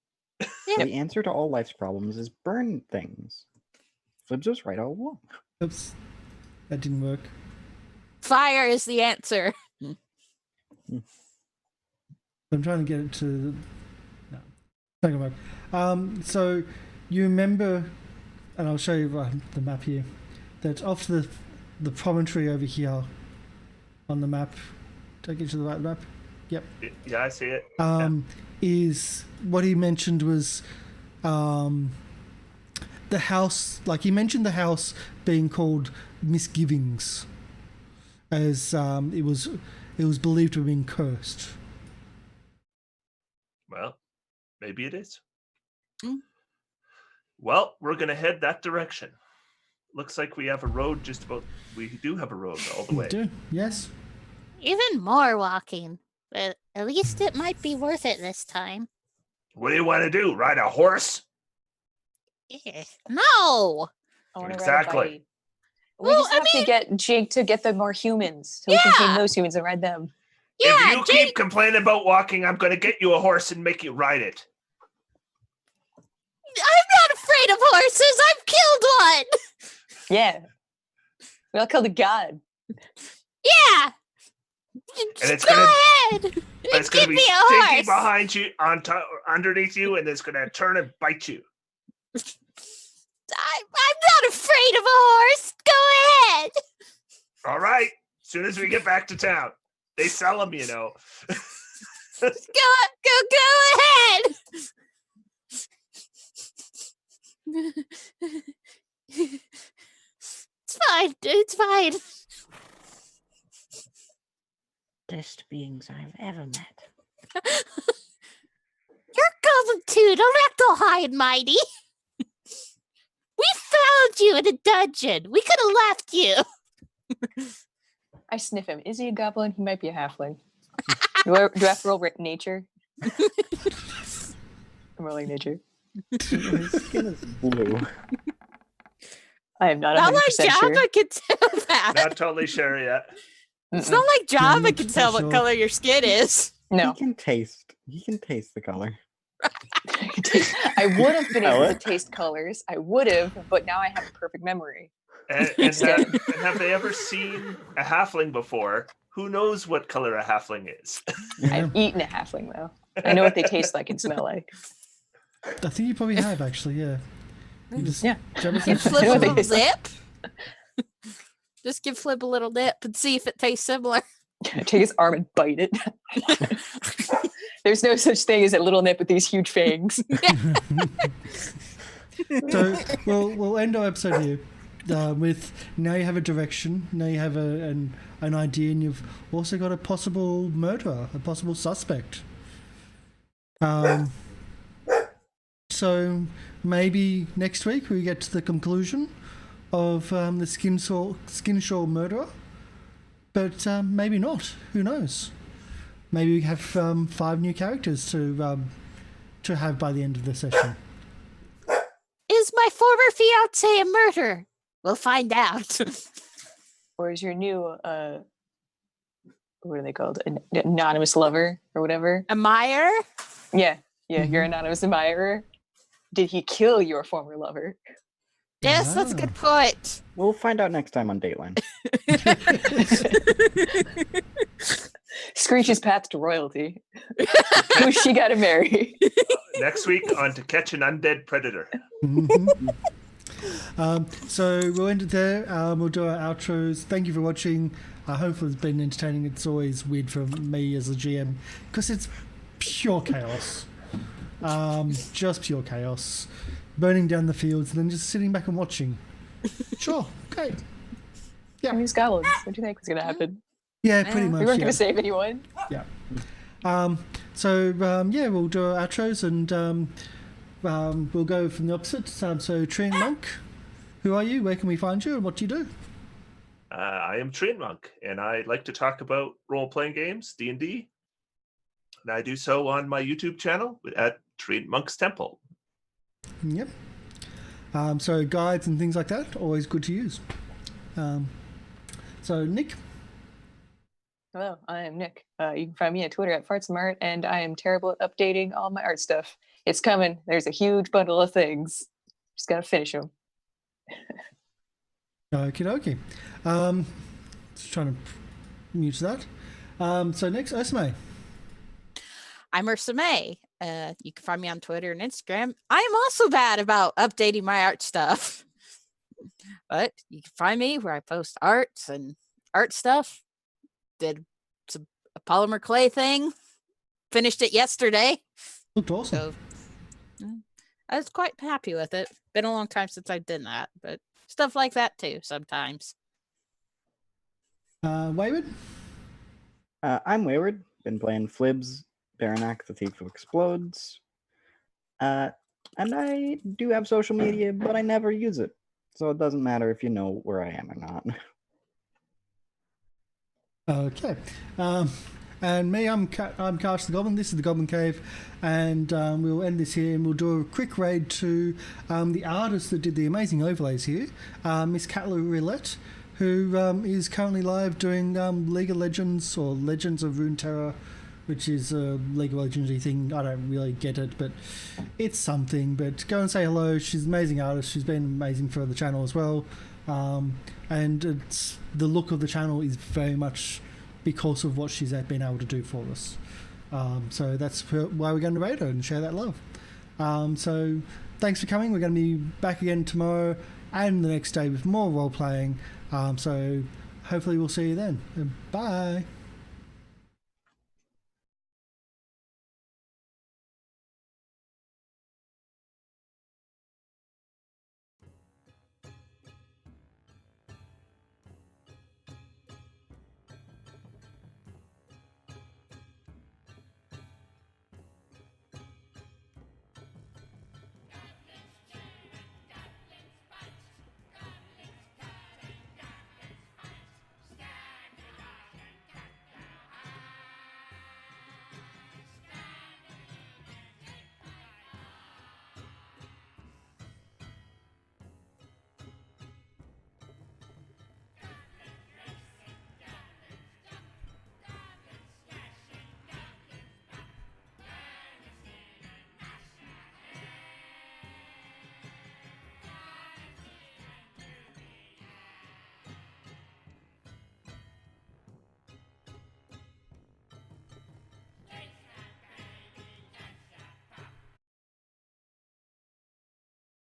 The answer to all life's problems is burn things. Flibbs was right all along. Oops. That didn't work. Fire is the answer. I'm trying to get it to... No. Not gonna work. So you remember, and I'll show you the map here, that off the promontory over here on the map, did I get you the right map? Yep. Yeah, I see it. Is what he mentioned was the house, like he mentioned the house being called Misgivings, as it was believed to have been cursed. Well, maybe it is. Mm. Well, we're going to head that direction. Looks like we have a road just about... We do have a road all the way. We do, yes. Even more walking. But at least it might be worth it this time. What do you want to do? Ride a horse? No! I wanna ride a Exactly. bike. We just have to get Jake to get the more humans, so we can tame those humans and ride them. Yeah, If you keep complaining about walking, I'm going to get you a horse and make you ride it. I'm not afraid of horses. I've killed one. Yeah. We all killed a god. Yeah. And it's Go gonna, ahead. but it's going to Give be me a stinky horse. behind you, underneath you, and it's going to turn and bite you. I'm not afraid of a horse. Go ahead. All right. As soon as we get back to town. They sell them, you know. Go ahead. It's fine. It's fine. Best beings I've ever met. You're Goblin too. Don't act all high and mighty. We found you in a dungeon. We could have left you. I sniff him. Is he a goblin? He might be a halfling. Do I have to roll nature? I'm rolling nature. His skin is blue. I am not Not 100% like sure. Java can tell that. Not totally sure yet. It's not like Java not can tell what special. color your skin is. No. He can taste the color. I would have been able to What? taste colors. I would have, but now I have a perfect memory. And have they ever seen a halfling before? Who knows what color a halfling is? Yeah. I've eaten a halfling though. I know what they taste like and smell like. I think you probably have actually, yeah. You just Yeah. jab it Give in- Flip know a what they little taste like. dip. Just give Flip a little dip and see if it tastes similar. Take his arm and bite it. There's no such thing as a little nip with these huge fangs. So we'll end our episode here with now you have a direction, now you have an idea, and you've also got a possible murderer, a possible suspect. So maybe next week we get to the conclusion of the Skinshaw murderer, but maybe not. Who knows? Maybe we have 5 new characters to have by the end of the session. Is my former fiance a murderer? We'll find out. Or is your new what are they called? An anonymous lover or whatever? A Meyer? Yeah. Your anonymous admirer. Did he kill your former lover? Yes, that's a Ah. good point. We'll find out next time on Dateline. Screech's path to royalty. Who she got to marry? Next week on To Catch an Undead Predator. Mhm. So we'll end it there. We'll do our outros. Thank you for watching. Hopefully it's been entertaining. It's always weird for me as a GM because it's pure chaos. Just pure chaos. Burning down the fields and then just sitting back and watching. Sure, okay. I mean, goblins. What do you think was going to happen? Yeah, pretty Yeah. much. We weren't yeah. going to save anyone. Yeah. We'll do our outros and we'll go from the opposite. So Tree and Monk, who are you? Where can we find you? And what do you do? I am Train Monk, and I like to talk about role-playing games, D&D, and I do so on my YouTube channel at Train Monk's Temple. Yep. So guides and things like that, always good to use. So Nick? Hello, I am Nick. You can find me at Twitter at FartsandMart, and I am terrible at updating all my art stuff. It's coming. There's a huge bundle of things. Just gotta finish them. Okie dokie. Just trying to mute that. So next, Esme. I'm Ursa May. You can find me on Twitter and Instagram. I am also bad about updating my art stuff. But you can find me where I post arts and art stuff. Did a polymer clay thing. Finished it yesterday. Looked awesome. So I was quite happy with it. Been a long time since I did that, but stuff like that too sometimes. Wayward? I'm Wayward. Been playing Flibs, Baranak, the Thief Who Explodes. And I do have social media, but I never use it. So it doesn't matter if you know where I am or not. Okay. And me, I'm Karsh the Goblin. This is the Goblin Cave, and we'll end this here, and we'll do a quick raid to the artist that did the amazing overlays here, Miss Catla Roulette, who is currently live doing League of Legends or Legends of Runeterra, which is a League of Legends-y thing. I don't really get it, but it's something. But go and say hello. She's an amazing artist. She's been amazing for the channel as well. And it's the look of the channel is very much because of what she's been able to do for us. So that's why we're going to raid her and share that love. So thanks for coming. We're going to be back again tomorrow and the next day with more role playing. So hopefully we'll see you then. Bye.